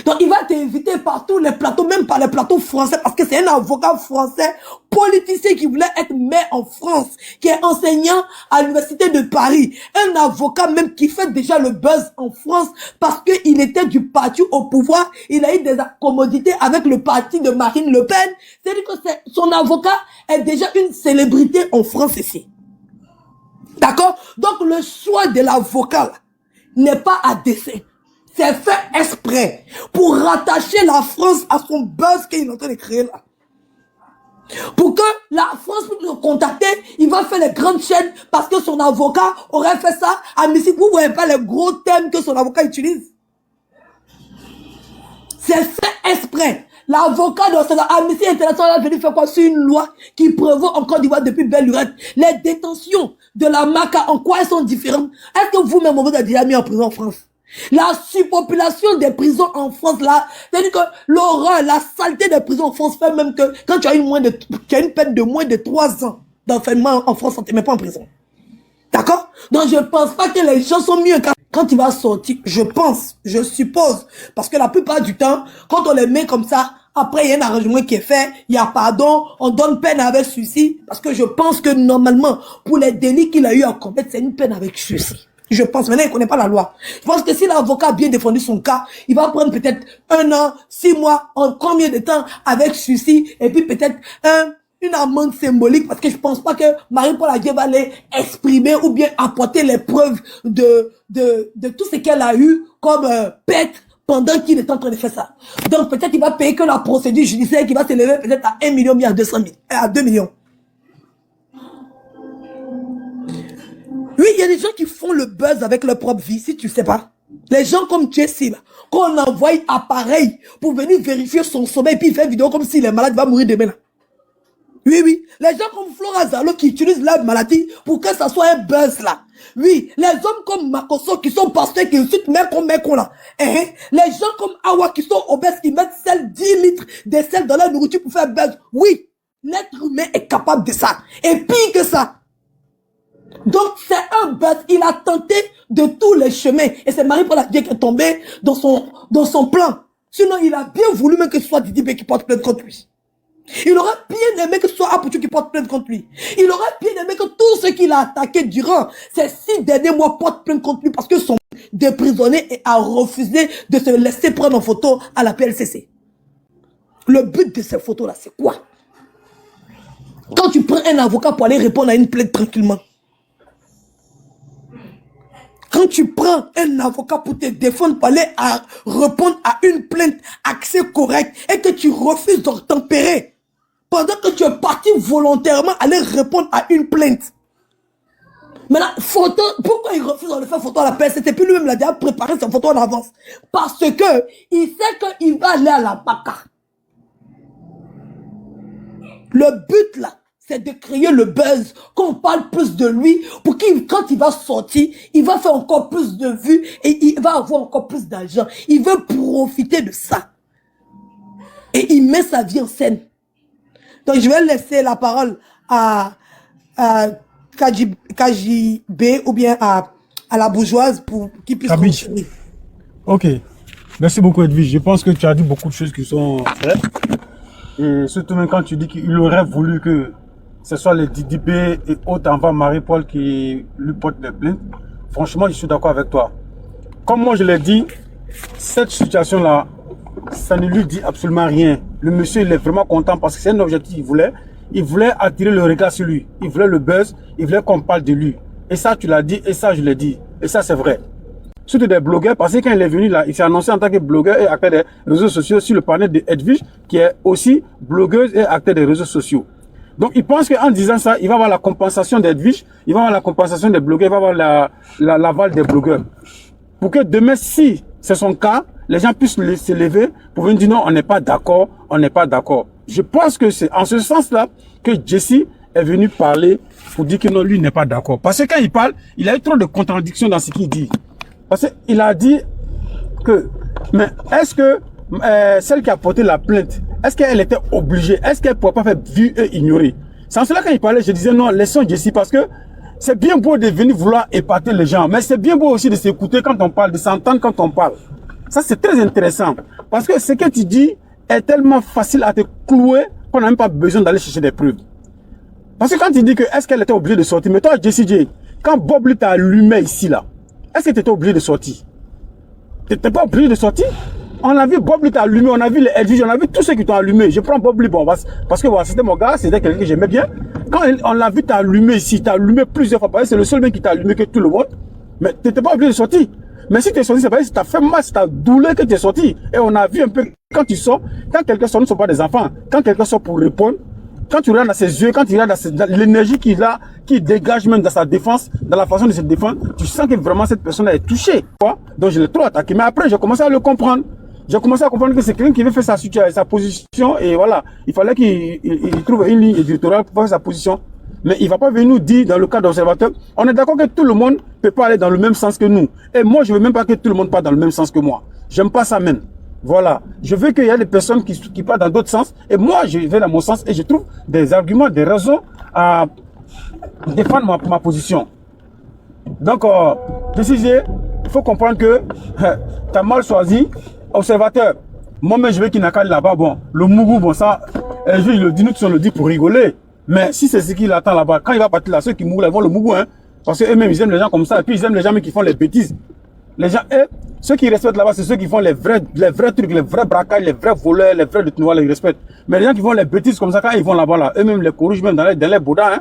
Donc, il va être invité par tous les plateaux, même par les plateaux français, parce que c'est un avocat français, politicien qui voulait être maire en France, qui est enseignant à l'université de Paris. Un avocat même qui fait déjà le buzz en France, parce qu'il était du parti au pouvoir. Il a eu des commodités avec le parti de Marine Le Pen. C'est-à-dire que son avocat est déjà une célébrité en France ici. D'accord? Donc, le choix de l'avocat n'est pas à dessein. C'est fait exprès pour rattacher la France à son buzz qu'il est en train de créer là. Pour que la France puisse le contacter, il va faire les grandes chaînes parce que son avocat aurait fait ça à Missy. Vous voyez pas les gros thèmes que son avocat utilise. C'est fait exprès. L'avocat de Amnesty International est venu faire quoi sur une loi qui prévoit en Côte d'Ivoire depuis belle lurette. Les détentions de la MACA, en quoi elles sont différentes? Est-ce que vous-même, vous avez déjà mis en prison en France? La surpopulation des prisons en France, là, c'est-à-dire que l'horreur, la saleté des prisons en France fait même que quand tu as une peine de moins de 3 ans d'enfermement en France, on ne te met pas en prison. D'accord? Donc je pense pas que les gens sont mieux quand il va sortir. Je pense, je suppose, parce que la plupart du temps, quand on les met comme ça, après il y a un arrangement qui est fait, il y a pardon, on donne peine avec sursis, parce que je pense que normalement, pour les délits qu'il a eu à commettre, c'est une peine avec sursis. Je pense, maintenant il ne connaît pas la loi. Je pense que si l'avocat a bien défendu son cas, il va prendre peut-être 1 an, 6 mois, en combien de temps avec sursis, et puis peut-être une amende symbolique, parce que je pense pas que Marie-Paul Adjei va aller exprimer ou bien apporter les preuves de tout ce qu'elle a eu comme pète pendant qu'il est en train de faire ça. Donc peut-être qu'il va payer que la procédure judiciaire qui va s'élever peut-être à 1 million, à 200 000, à 2 millions. Oui, il y a des gens qui font le buzz avec leur propre vie, si tu sais pas. Les gens comme Jesse, qu'on envoie appareil pour venir vérifier son sommeil, puis il fait vidéo comme s'il est malade, il va mourir demain là. Oui, oui. Les gens comme Flora Zalo qui utilisent leur maladie pour que ça soit un buzz là. Oui. Les hommes comme Makoso qui sont pasteurs, qui insultent mec comme là. Les gens comme Awa qui sont obèses, qui mettent 10 litres de sel dans leur nourriture pour faire buzz. Oui. L'être humain est capable de ça. Et pire que ça. Donc c'est un buzz. Il a tenté de tous les chemins. Et c'est Marie-Paul Adjei qui est tombé dans son plan. Sinon, il a bien voulu même que ce soit Didi B qui porte plainte contre lui. Il aurait bien aimé que ce soit Apoutou qui porte plainte contre lui. Il aurait bien aimé que tous ceux qu'il a attaqués durant ces 6 derniers mois portent plainte contre lui parce que son déprisonné et a refusé de se laisser prendre en photo à la PLCC. Le but de ces photos-là, c'est quoi? Quand tu prends un avocat pour aller répondre à une plainte tranquillement. Quand tu prends un avocat pour te défendre, pour aller répondre à une plainte accès correct et que tu refuses d'obtempérer pendant que tu es parti volontairement aller répondre à une plainte. Maintenant, photo, pourquoi il refuse de faire photo à la PLCC? Puis lui-même, il a déjà préparé sa photo en avance. Parce que il sait qu'il va aller à la BACA. Le but là, c'est de créer le buzz, qu'on parle plus de lui, pour qu'il, quand il va sortir, il va faire encore plus de vues et il va avoir encore plus d'argent. Il veut profiter de ça. Et il met sa vie en scène. Donc je vais laisser la parole à KJB ou bien à la bourgeoise pour qu'il puisse continuer. Ok. Merci beaucoup Edwige. Je pense que tu as dit beaucoup de choses qui sont vraies. Et surtout même quand tu dis qu'il aurait voulu que ce soit les Didi B et autres enfants Marie-Paul qui lui portent des plaintes. Franchement, je suis d'accord avec toi. Comme moi je l'ai dit, cette situation-là, ça ne lui dit absolument rien. Le monsieur, il est vraiment content parce que c'est un objectif qu'il voulait. Il voulait attirer le regard sur lui. Il voulait le buzz. Il voulait qu'on parle de lui. Et ça, tu l'as dit. Et ça, je l'ai dit. Et ça, c'est vrai. Surtout des blogueurs, parce que quand il est venu là, il s'est annoncé en tant que blogueur et acteur des réseaux sociaux sur le panel de Edwige, qui est aussi blogueuse et acteur des réseaux sociaux. Donc, il pense qu'en disant ça, il va avoir la compensation d'Edwige, il va avoir la compensation des blogueurs, il va avoir l'aval des blogueurs. Pour que demain, si c'est son cas, les gens puissent se lever pour venir dire non, on n'est pas d'accord, on n'est pas d'accord. Je pense que c'est en ce sens-là que Jesse est venu parler pour dire que non, lui n'est pas d'accord. Parce que quand il parle, il a eu trop de contradictions dans ce qu'il dit. Parce qu'il a dit que, mais est-ce que celle qui a porté la plainte, est-ce qu'elle était obligée, est-ce qu'elle ne pouvait pas faire vue et ignorer? C'est en cela quand il parlait, je disais non, laissons Jesse parce que c'est bien beau de venir vouloir épater les gens, mais c'est bien beau aussi de s'écouter quand on parle, de s'entendre quand on parle. Ça, c'est très intéressant. Parce que ce que tu dis est tellement facile à te clouer qu'on n'a même pas besoin d'aller chercher des preuves. Parce que quand tu dis que est-ce qu'elle était obligée de sortir, mais toi, Jesse J, quand Bob lui t'a allumé ici, là, est-ce que tu étais obligé de sortir? Tu n'étais pas obligé de sortir? On a vu Bob lui t'a allumé, on a vu les Edwige, on a vu tous ceux qui t'ont allumé. Je prends Bob lui, bon, parce que voilà, c'était mon gars, c'était quelqu'un que j'aimais bien. Quand on l'a vu t'allumer ici, t'as allumé plusieurs fois, c'est le seul mec qui t'a allumé que tout le monde. Mais tu n'étais pas obligé de sortir. Mais si tu es sorti, c'est pas si tu as fait mal, c'est ta douleur que tu es sorti. Et on a vu un peu, quand tu sors, quand quelqu'un sort, nous ne sommes pas des enfants. Quand quelqu'un sort pour répondre, quand tu regardes dans ses yeux, quand tu regardes dans l'énergie qu'il a, qu'il dégage même dans sa défense, dans la façon de se défendre, tu sens que vraiment cette personne est touchée. Donc je l'ai trop attaqué. Mais après, j'ai commencé à le comprendre. J'ai commencé à comprendre que c'est quelqu'un qui veut faire sa position et voilà. Il fallait qu'il trouve une ligne éditoriale pour faire sa position. Mais il ne va pas venir nous dire, dans le cas d'observateur, on est d'accord que tout le monde ne peut pas aller dans le même sens que nous. Et moi, je ne veux même pas que tout le monde parte dans le même sens que moi. J'aime pas ça même. Voilà. Je veux qu'il y ait des personnes qui partent dans d'autres sens. Et moi, je vais dans mon sens et je trouve des arguments, des raisons à défendre ma position. Donc, il faut comprendre que tu as mal choisi. Observateur, moi-même, je veux qu'il n'a qu'à aller là-bas. Bon, le Mougou, bon, ça, il le dit, nous, on le dit pour rigoler. Mais si c'est ce qu'il attend là-bas, quand il va partir là, ceux qui mourent, ils vont le Mougou, hein. Parce qu'eux-mêmes, ils aiment les gens comme ça. Et puis, ils aiment les gens mais qui font les bêtises. Les gens, ceux qui respectent là-bas, c'est ceux qui font les vrais trucs, les vrais braquages, les vrais voleurs, les vrais détenus, ils respectent. Mais les gens qui font les bêtises comme ça, quand ils vont là-bas, là, eux-mêmes les corrigent même dans les bouddhas, hein.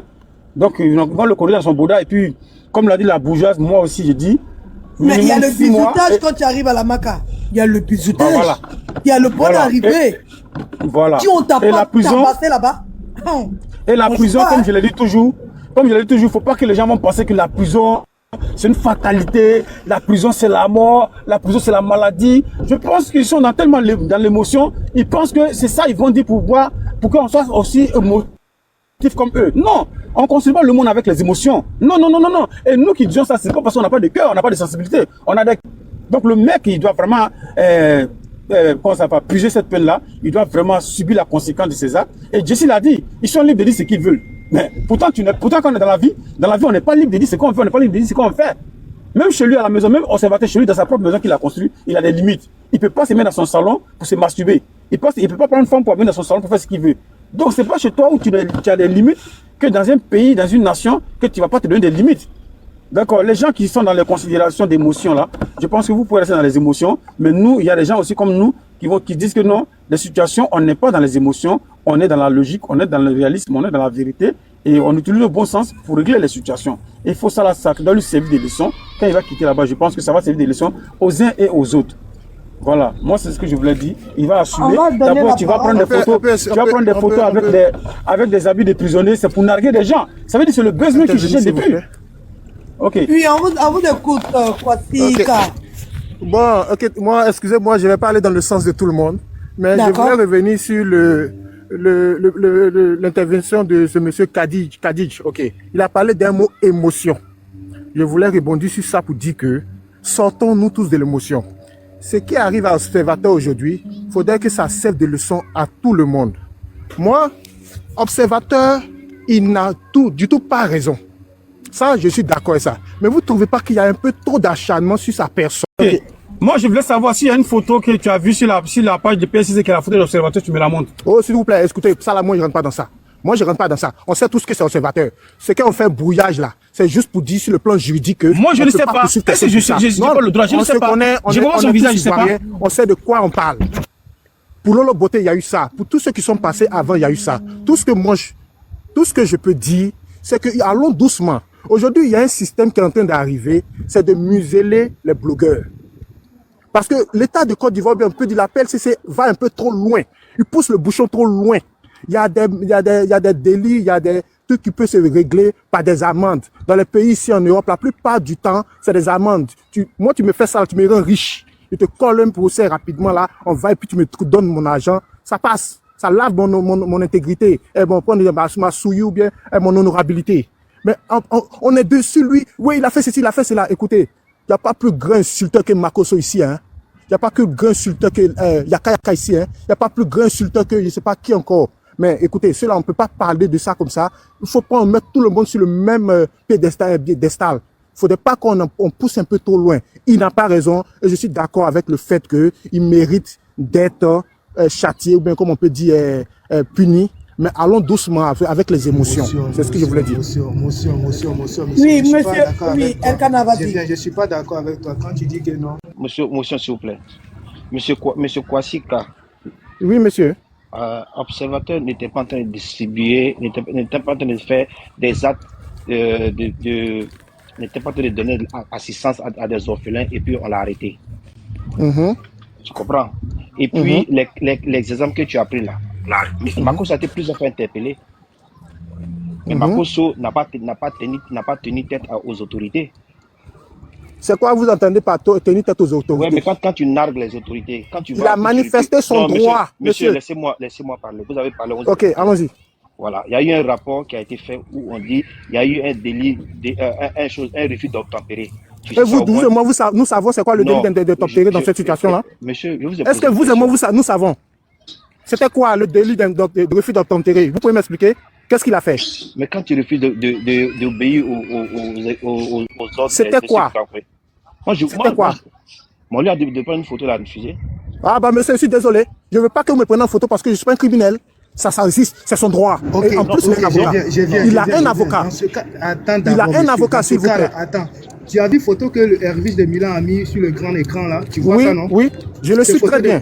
Donc, ils vont le corriger dans son bouddha. Et puis, comme l'a dit la bourgeoise, moi aussi, je dis. Mais il y a le bisoutage quand tu arrives à la Maca. Il y a le bisoutage. Voilà. Il y a le point d'arrivée. Voilà. Qui on t'a pas tabassé là-bas. Et la prison, comme je l'ai dit toujours, il faut pas que les gens vont penser que la prison, c'est une fatalité. La prison, c'est la mort. La prison, c'est la maladie. Je pense qu'ils sont tellement dans l'émotion. Ils pensent que c'est ça, ils vont dire pour qu'on soit aussi émotif comme eux. Non. On considère le monde avec les émotions. Non. Et nous qui disons ça, c'est pas parce qu'on n'a pas de cœur, on n'a pas de sensibilité. Donc le mec, il doit vraiment, puiser cette peine-là. Il doit vraiment subir la conséquence de ses actes. Et Jesse l'a dit, ils sont libres de dire ce qu'ils veulent. Mais pourtant, quand on est dans la vie, on n'est pas libre de dire ce qu'on fait, on n'est pas libre de dire ce qu'on fait. Même chez lui à la maison, même observateur chez lui, dans sa propre maison qu'il a construit, il a des limites. Il ne peut pas se mettre dans son salon pour se masturber. Il ne peut pas prendre une femme pour venir dans son salon pour faire ce qu'il veut. Donc c'est pas chez toi où tu as des limites que dans un pays, dans une nation, que tu ne vas pas te donner des limites. D'accord, les gens qui sont dans les considérations d'émotions là, je pense que vous pouvez rester dans les émotions, mais nous, il y a des gens aussi comme nous qui disent que non, les situations, on n'est pas dans les émotions, on est dans la logique, on est dans le réalisme, on est dans la vérité, et on utilise le bon sens pour régler les situations. Et il faut ça doit lui servir des leçons. Quand il va quitter là-bas, je pense que ça va servir des leçons aux uns et aux autres. Voilà, moi c'est ce que je voulais dire. Il va assumer. D'abord, tu vas prendre des photos, avec des habits de prisonniers, c'est pour narguer des gens. Ça veut dire que c'est le besoin qui cherche depuis. Ok. Oui, on vous écoute, Kwatika. Bon, ok, moi, excusez-moi, je vais pas aller dans le sens de tout le monde, mais je voulais revenir sur l'intervention de ce monsieur Kadij. Ok. Il a parlé d'un mot émotion. Je voulais rebondir sur ça pour dire que sortons-nous tous de l'émotion. Ce qui arrive à Observateur aujourd'hui, il faudrait que ça serve de leçon à tout le monde. Moi, Observateur, il n'a du tout pas raison. Ça, je suis d'accord avec ça. Mais vous ne trouvez pas qu'il y a un peu trop d'acharnement sur sa personne? Okay. Moi, je voulais savoir s'il y a une photo que tu as vue sur la page de PSC, qui est la photo de l'Observateur, tu me la montres. Oh, s'il vous plaît, écoutez, ça là, moi, je ne rentre pas dans ça. Moi, je ne rentre pas dans ça. On sait tous que c'est Observateur. Ce qu'on fait un brouillage là, c'est juste pour dire sur le plan juridique que... Moi, je ne sais pas. Je n'ai pas le droit, je ne sais pas. Je vois son visage, je ne sais pas. On sait de quoi on parle. Pour Lolo Beauté, il y a eu ça. Pour tous ceux qui sont passés avant, il y a eu ça. Tout ce que je peux dire, c'est que allons doucement. Aujourd'hui, il y a un système qui est en train d'arriver, c'est de museler les blogueurs. Parce que l'État de Côte d'Ivoire, un peu dit, la PLCC va un peu trop loin. Il pousse le bouchon trop loin. Il y a des délits, il y a des trucs qui peuvent se régler par des amendes. Dans les pays ici en Europe, la plupart du temps, c'est des amendes. Moi, tu me fais ça, tu me rends riche. je te colle un procès rapidement là, on va et puis tu me donnes mon argent, ça passe. Ça lave mon intégrité, et bon, prendre ma souille ou bien mon honorabilité. Mais on est dessus, lui. Oui, il a fait ceci, il a fait cela. Écoutez, il n'y a pas plus grand insulteur que Makosso ici. Hein. Il n'y a pas plus grand insulteur que Yaka Yaka ici. Hein. Il n'y a pas plus grand insulteur que je ne sais pas qui encore. Mais écoutez, cela, on ne peut pas parler de ça comme ça. Il ne faut pas mettre tout le monde sur le même piédestal. Il ne faudrait pas qu'on pousse un peu trop loin. Il n'a pas raison. Et je suis d'accord avec le fait qu'il mérite d'être châtié, ou bien comme on peut dire puni. Mais allons doucement avec les émotions. C'est ce que je voulais dire. Monsieur. Oui, monsieur. Oui, Elkana, vas-y. Je ne suis pas d'accord avec toi quand tu dis que non. Monsieur, s'il vous plaît. Monsieur Kwasika. Oui, monsieur. Observateur n'était pas en train de distribuer, n'était pas en train de faire des actes n'était pas en train de donner assistance à des orphelins et puis on l'a arrêté. Tu comprends? Et puis les exemples que tu as pris là, Makosso a été plusieurs fois interpellé. Mais Makosso n'a pas tenu tête aux autorités. C'est quoi vous entendez par tenir tête aux autorités? Oui, mais quand tu nargues les autorités, quand tu il a manifesté son droit. Monsieur, laissez-moi parler. Vous avez parlé. Ok, allons-y. Voilà, il y a eu un rapport qui a été fait où on dit il y a eu un délit, un refus d'obtempérer. Et vous, nous savons c'est quoi le délit d'obtempérer dans cette situation-là? Monsieur, je vous ai Est-ce que vous et moi, nous savons? C'était quoi le délit de refus d'obtempérer? Vous pouvez m'expliquer? Qu'est-ce qu'il a fait? Mais quand tu refuses d'obéir aux ordres... C'était quoi? C'était quoi? On lui a dit de prendre une photo, il a refusé. Ah bah monsieur, je suis désolé. Je ne veux pas que vous me preniez en photo parce que je ne suis pas un criminel. Ça existe, c'est son droit. Okay, et en plus, il a un avocat. Il a un avocat, s'il vous plaît. Attends. Tu as vu photo que le Hervis de Milan a mis sur le grand écran là? Tu vois ça, non? Oui, je le suis très bien.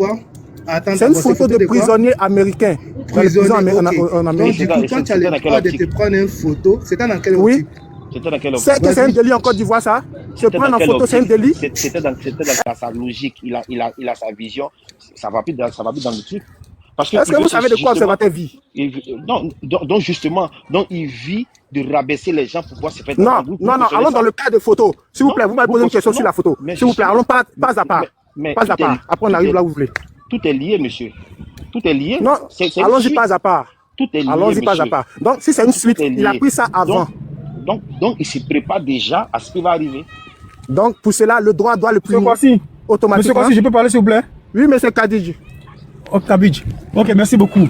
C'est une photo de prisonnier américain. En Amérique. Donc, du coup, quand tu as le droit de te prendre une photo, c'était dans quelle optique? C'est un délit en Côte d'Ivoire, ça? Se prendre en photo, c'est un délit? C'était dans sa logique. Il a sa vision. Ça va plus dans le truc. Est-ce que vous savez de quoi Observateur vit? Donc justement, il vit de rabaisser les gens pour pouvoir se faire... Non, allons dans le cas de photo. S'il vous plaît, vous m'avez posé une question sur la photo. S'il vous plaît, allons pas à part. Pas à part. Après, on arrive là où vous voulez. Tout est lié, monsieur. Tout est lié. Non, allons-y pas à part. Tout est lié, allons-y pas à part. Donc, si c'est une suite, il a pris ça avant. Donc, il se prépare déjà à ce qui va arriver. Donc, pour cela, le droit doit le punir automatiquement. Monsieur Kwasi, je peux parler, s'il vous plaît? Oui, monsieur Kadidji. Kabidj. Ok, merci beaucoup.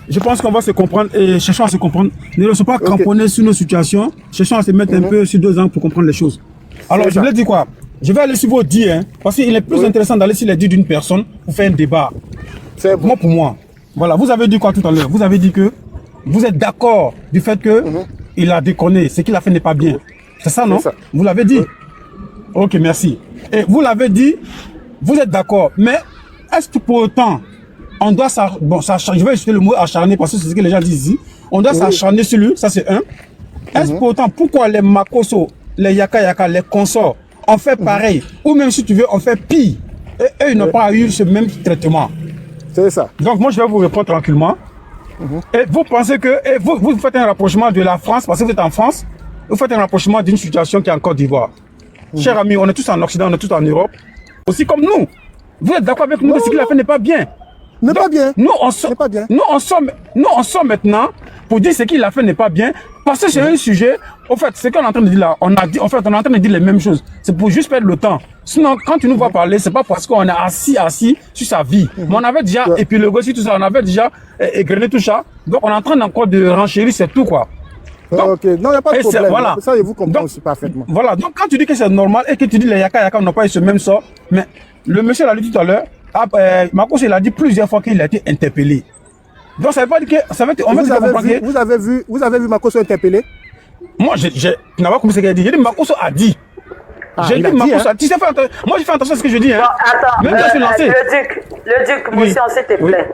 Je pense qu'on va se comprendre et cherchons à se comprendre. Ne laissons pas cramponner sur nos situations. Cherchons à se mettre un peu sur 2 ans pour comprendre les choses. Alors, je voulais dire quoi? Je vais aller sur vos dits, hein, parce qu'il est plus intéressant d'aller sur les dits d'une personne pour faire un débat. C'est bon pour moi. Voilà, vous avez dit quoi tout à l'heure? Vous avez dit que vous êtes d'accord du fait que il a déconné. Ce qu'il a fait n'est pas bien. C'est ça, non? Vous l'avez dit? Ok, merci. Et vous l'avez dit, vous êtes d'accord. Mais est-ce que pour autant, on doit je vais utiliser le mot acharner parce que c'est ce que les gens disent ici. On doit s'acharner sur lui, ça c'est un. Est-ce pour autant, pourquoi les Makosso, les Yaka Yaka, les consorts ont fait pareil, ou même si tu veux, on fait pire, et eux ils n'ont pas eu ce même traitement? C'est ça. Donc moi je vais vous répondre tranquillement. Et vous pensez que, et vous faites un rapprochement de la France, parce que vous êtes en France, vous faites un rapprochement d'une situation qui est en Côte d'Ivoire. Chers amis, on est tous en Occident, on est tous en Europe, aussi comme nous. Vous êtes d'accord avec nous que ce qu'il a fait n'est pas bien? N'est pas bien. Nous, on sort maintenant pour dire ce qu'il a fait n'est pas bien. Parce que c'est un sujet, en fait, ce qu'on est en train de dire là, on est en train de dire les mêmes choses. C'est pour juste perdre le temps. Sinon, quand tu nous vois parler, c'est pas parce qu'on est assis sur sa vie. Mais on avait déjà épilogué sur tout ça, on avait déjà égrené tout ça. Donc, on est en train encore de renchérir, c'est tout, quoi. Donc, non, il n'y a pas de problème. Voilà. Ça, je vous comprends aussi parfaitement. Voilà. Donc, quand tu dis que c'est normal et que tu dis les Yaka Yaka n'ont pas eu ce même sort, mais le monsieur l'a dit tout à l'heure, Makosso il a dit plusieurs fois qu'il a été interpellé. Donc ça veut pas dire que ça veut dire, vous avez vu Makosso interpellé? Moi je n'ai pas compris ce qu'il a dit. J'ai dit Makosso a dit. J'ai dit Makosso a dit. Moi je fais attention à ce que je dis. Hein. Attends, le duc, motion s'il te plaît.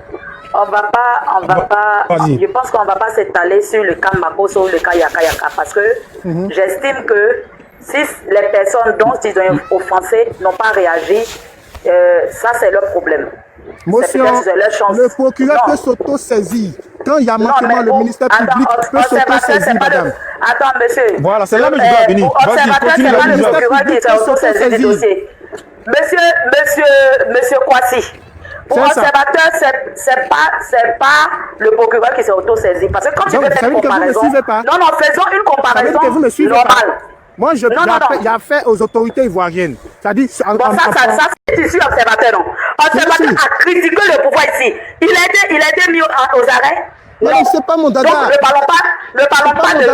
On va pas, je pense qu'on va pas s'étaler sur le cas Makosso ou le cas Yaka Yaka parce que j'estime que si les personnes dont ils ont offensé n'ont pas réagi, ça c'est leur problème. Motion, le procureur peut s'auto-saisir. Quand il y a manquement, le ministère public peut s'auto-saisir, madame. Attends, monsieur. Voilà, c'est là que je dois venir. Vas-y, continue. C'est pas le procureur qui s'auto-saisir du dossier. Monsieur Kwasi. Pour observateur, c'est pas le procureur qui s'est auto-saisi. Parce que quand tu veux faire une comparaison... Non, faisons une comparaison normale. Moi, il y a fait aux autorités ivoiriennes. C'est-à-dire... ça, c'est ici observateur, non. Observateur a critiqué le pouvoir ici. Il a été mis aux arrêts. Non, c'est pas mon dada. Donc, ne parlons pas de...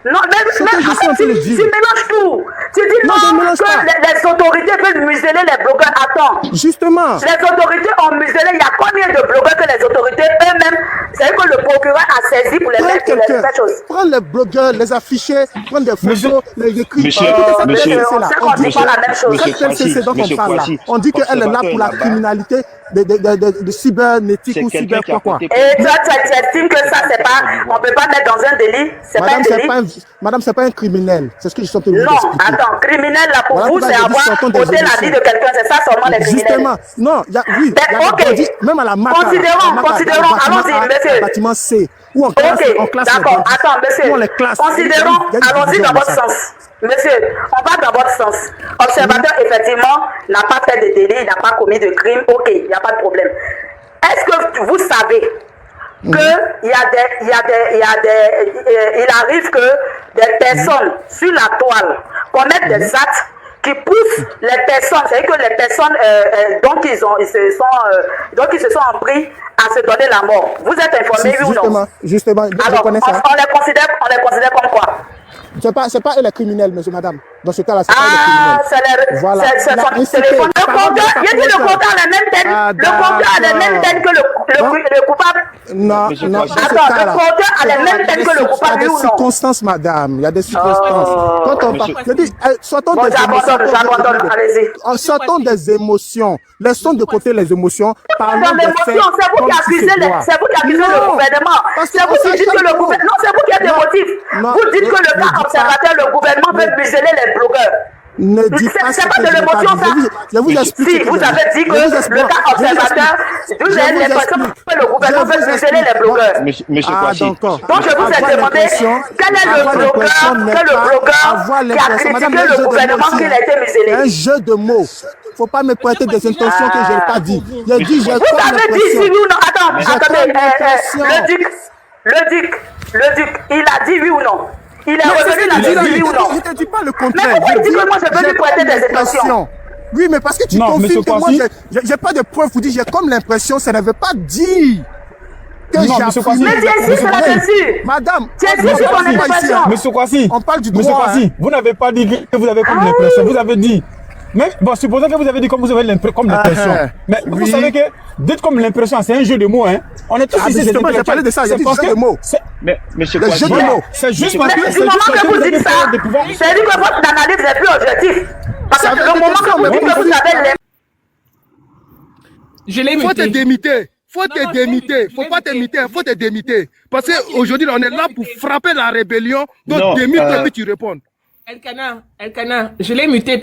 Non, mais tu mélanges tout. Tu dis non que les autorités veulent museler les blogueurs. Attends. Justement. Les autorités ont muselé. Il y a combien de blogueurs que les autorités eux-mêmes, c'est que le procureur a saisi pour les mettre pour les choses. Prendre les blogueurs, les afficher, prendre des photos, les écrire. On dit qu'elle est là pour la criminalité de cybernétique ou cyber quoi. Et toi, tu estimes que ça, c'est pas, on peut pas mettre dans un délit. C'est pas un délit. Madame, c'est pas un criminel. C'est ce que je suis en train de vous expliquer. Non, attends, criminel là pour vous, c'est avoir ôté la vie de quelqu'un. C'est ça seulement les criminels. Justement, non, oui. Même à la marque. Considérons, allons-y, monsieur. Bâtiment C. Ou en classe. D'accord, attends, monsieur. Considérons, allons-y dans votre sens. Monsieur, on va dans votre sens. Observateur, effectivement, n'a pas fait de délit, n'a pas commis de crime. Ok, il n'y a pas de problème. Est-ce que vous savez il arrive que des personnes sur la toile commettent des actes qui poussent les personnes, c'est-à-dire que les personnes donc ils se sont pris à se donner la mort. Vous êtes informés, oui ou non? Justement, alors, je connais ça. On les considère comme quoi? C'est pas elle est criminelle, monsieur, madame. Dans ce cas-là, c'est pas elle est criminelle. Voilà. C'est le compteur. Il dit le compteur a la même tête. Le compteur a la même tête que le coupable. Non. Attends, le compteur a la même tête que le coupable. Il y a des circonstances, madame. Il y a des circonstances. Quand on parle, je dis, sortons des émotions. Sortons des émotions. Laissons de côté les émotions. Parlons des faits. C'est vous qui accusez le gouvernement. C'est vous qui dites que le gouvernement. Non, c'est vous qui êtes des motifs. Vous dites que le cas observateur, le gouvernement veut museler les blogueurs. Ne dites pas c'est pas de l'émotion, ça. Je vous explique. Si, vous avez dit que le cas observateur, vous avez l'impression que le gouvernement veut museler les blogueurs. Donc je vous ai demandé quel est le blogueur qui a critiqué le gouvernement qui a été muselé. Un jeu de mots. Faut pas me pointer des intentions que je n'ai pas dit. Vous avez dit si oui ou non. Attendez, le duc, il a dit oui ou non. Il est revenu là-dessus, oui ou non? Je ne te dis pas le contraire. Mais pourquoi tu dis que moi je veux lui prêter des intentions? Oui, mais parce que tu confirmes que moi, j'ai pas de preuves pour dire, j'ai comme l'impression, ça ne veut pas dire que j'ai appris. Mais tu insistes là-dessus. Madame, tu insistes sur ton impression. Monsieur Kwasi, on parle du droit. Monsieur Kwasi, vous n'avez pas dit que vous avez comme l'impression. Vous avez dit. Mais bon, supposons que vous avez dit comme vous avez l'impression. Mais vous savez que dites comme l'impression, c'est un jeu de mots, hein. On est tous ici. Justement, j'ai parlé de ça, il y a des jeux de mots. Mais monsieur Kwasi, c'est juste parce que du moment que vous dites ça, c'est dit que votre analyse n'est plus objective. Parce que le moment que vous dites que vous avez les... Je l'ai muté. Faut te démiter. Faut pas t'imiter, faut te démiter. Parce qu'aujourd'hui, on est là pour frapper la rébellion. Donc, démite et puis tu réponds. Elkana, je l'ai muté.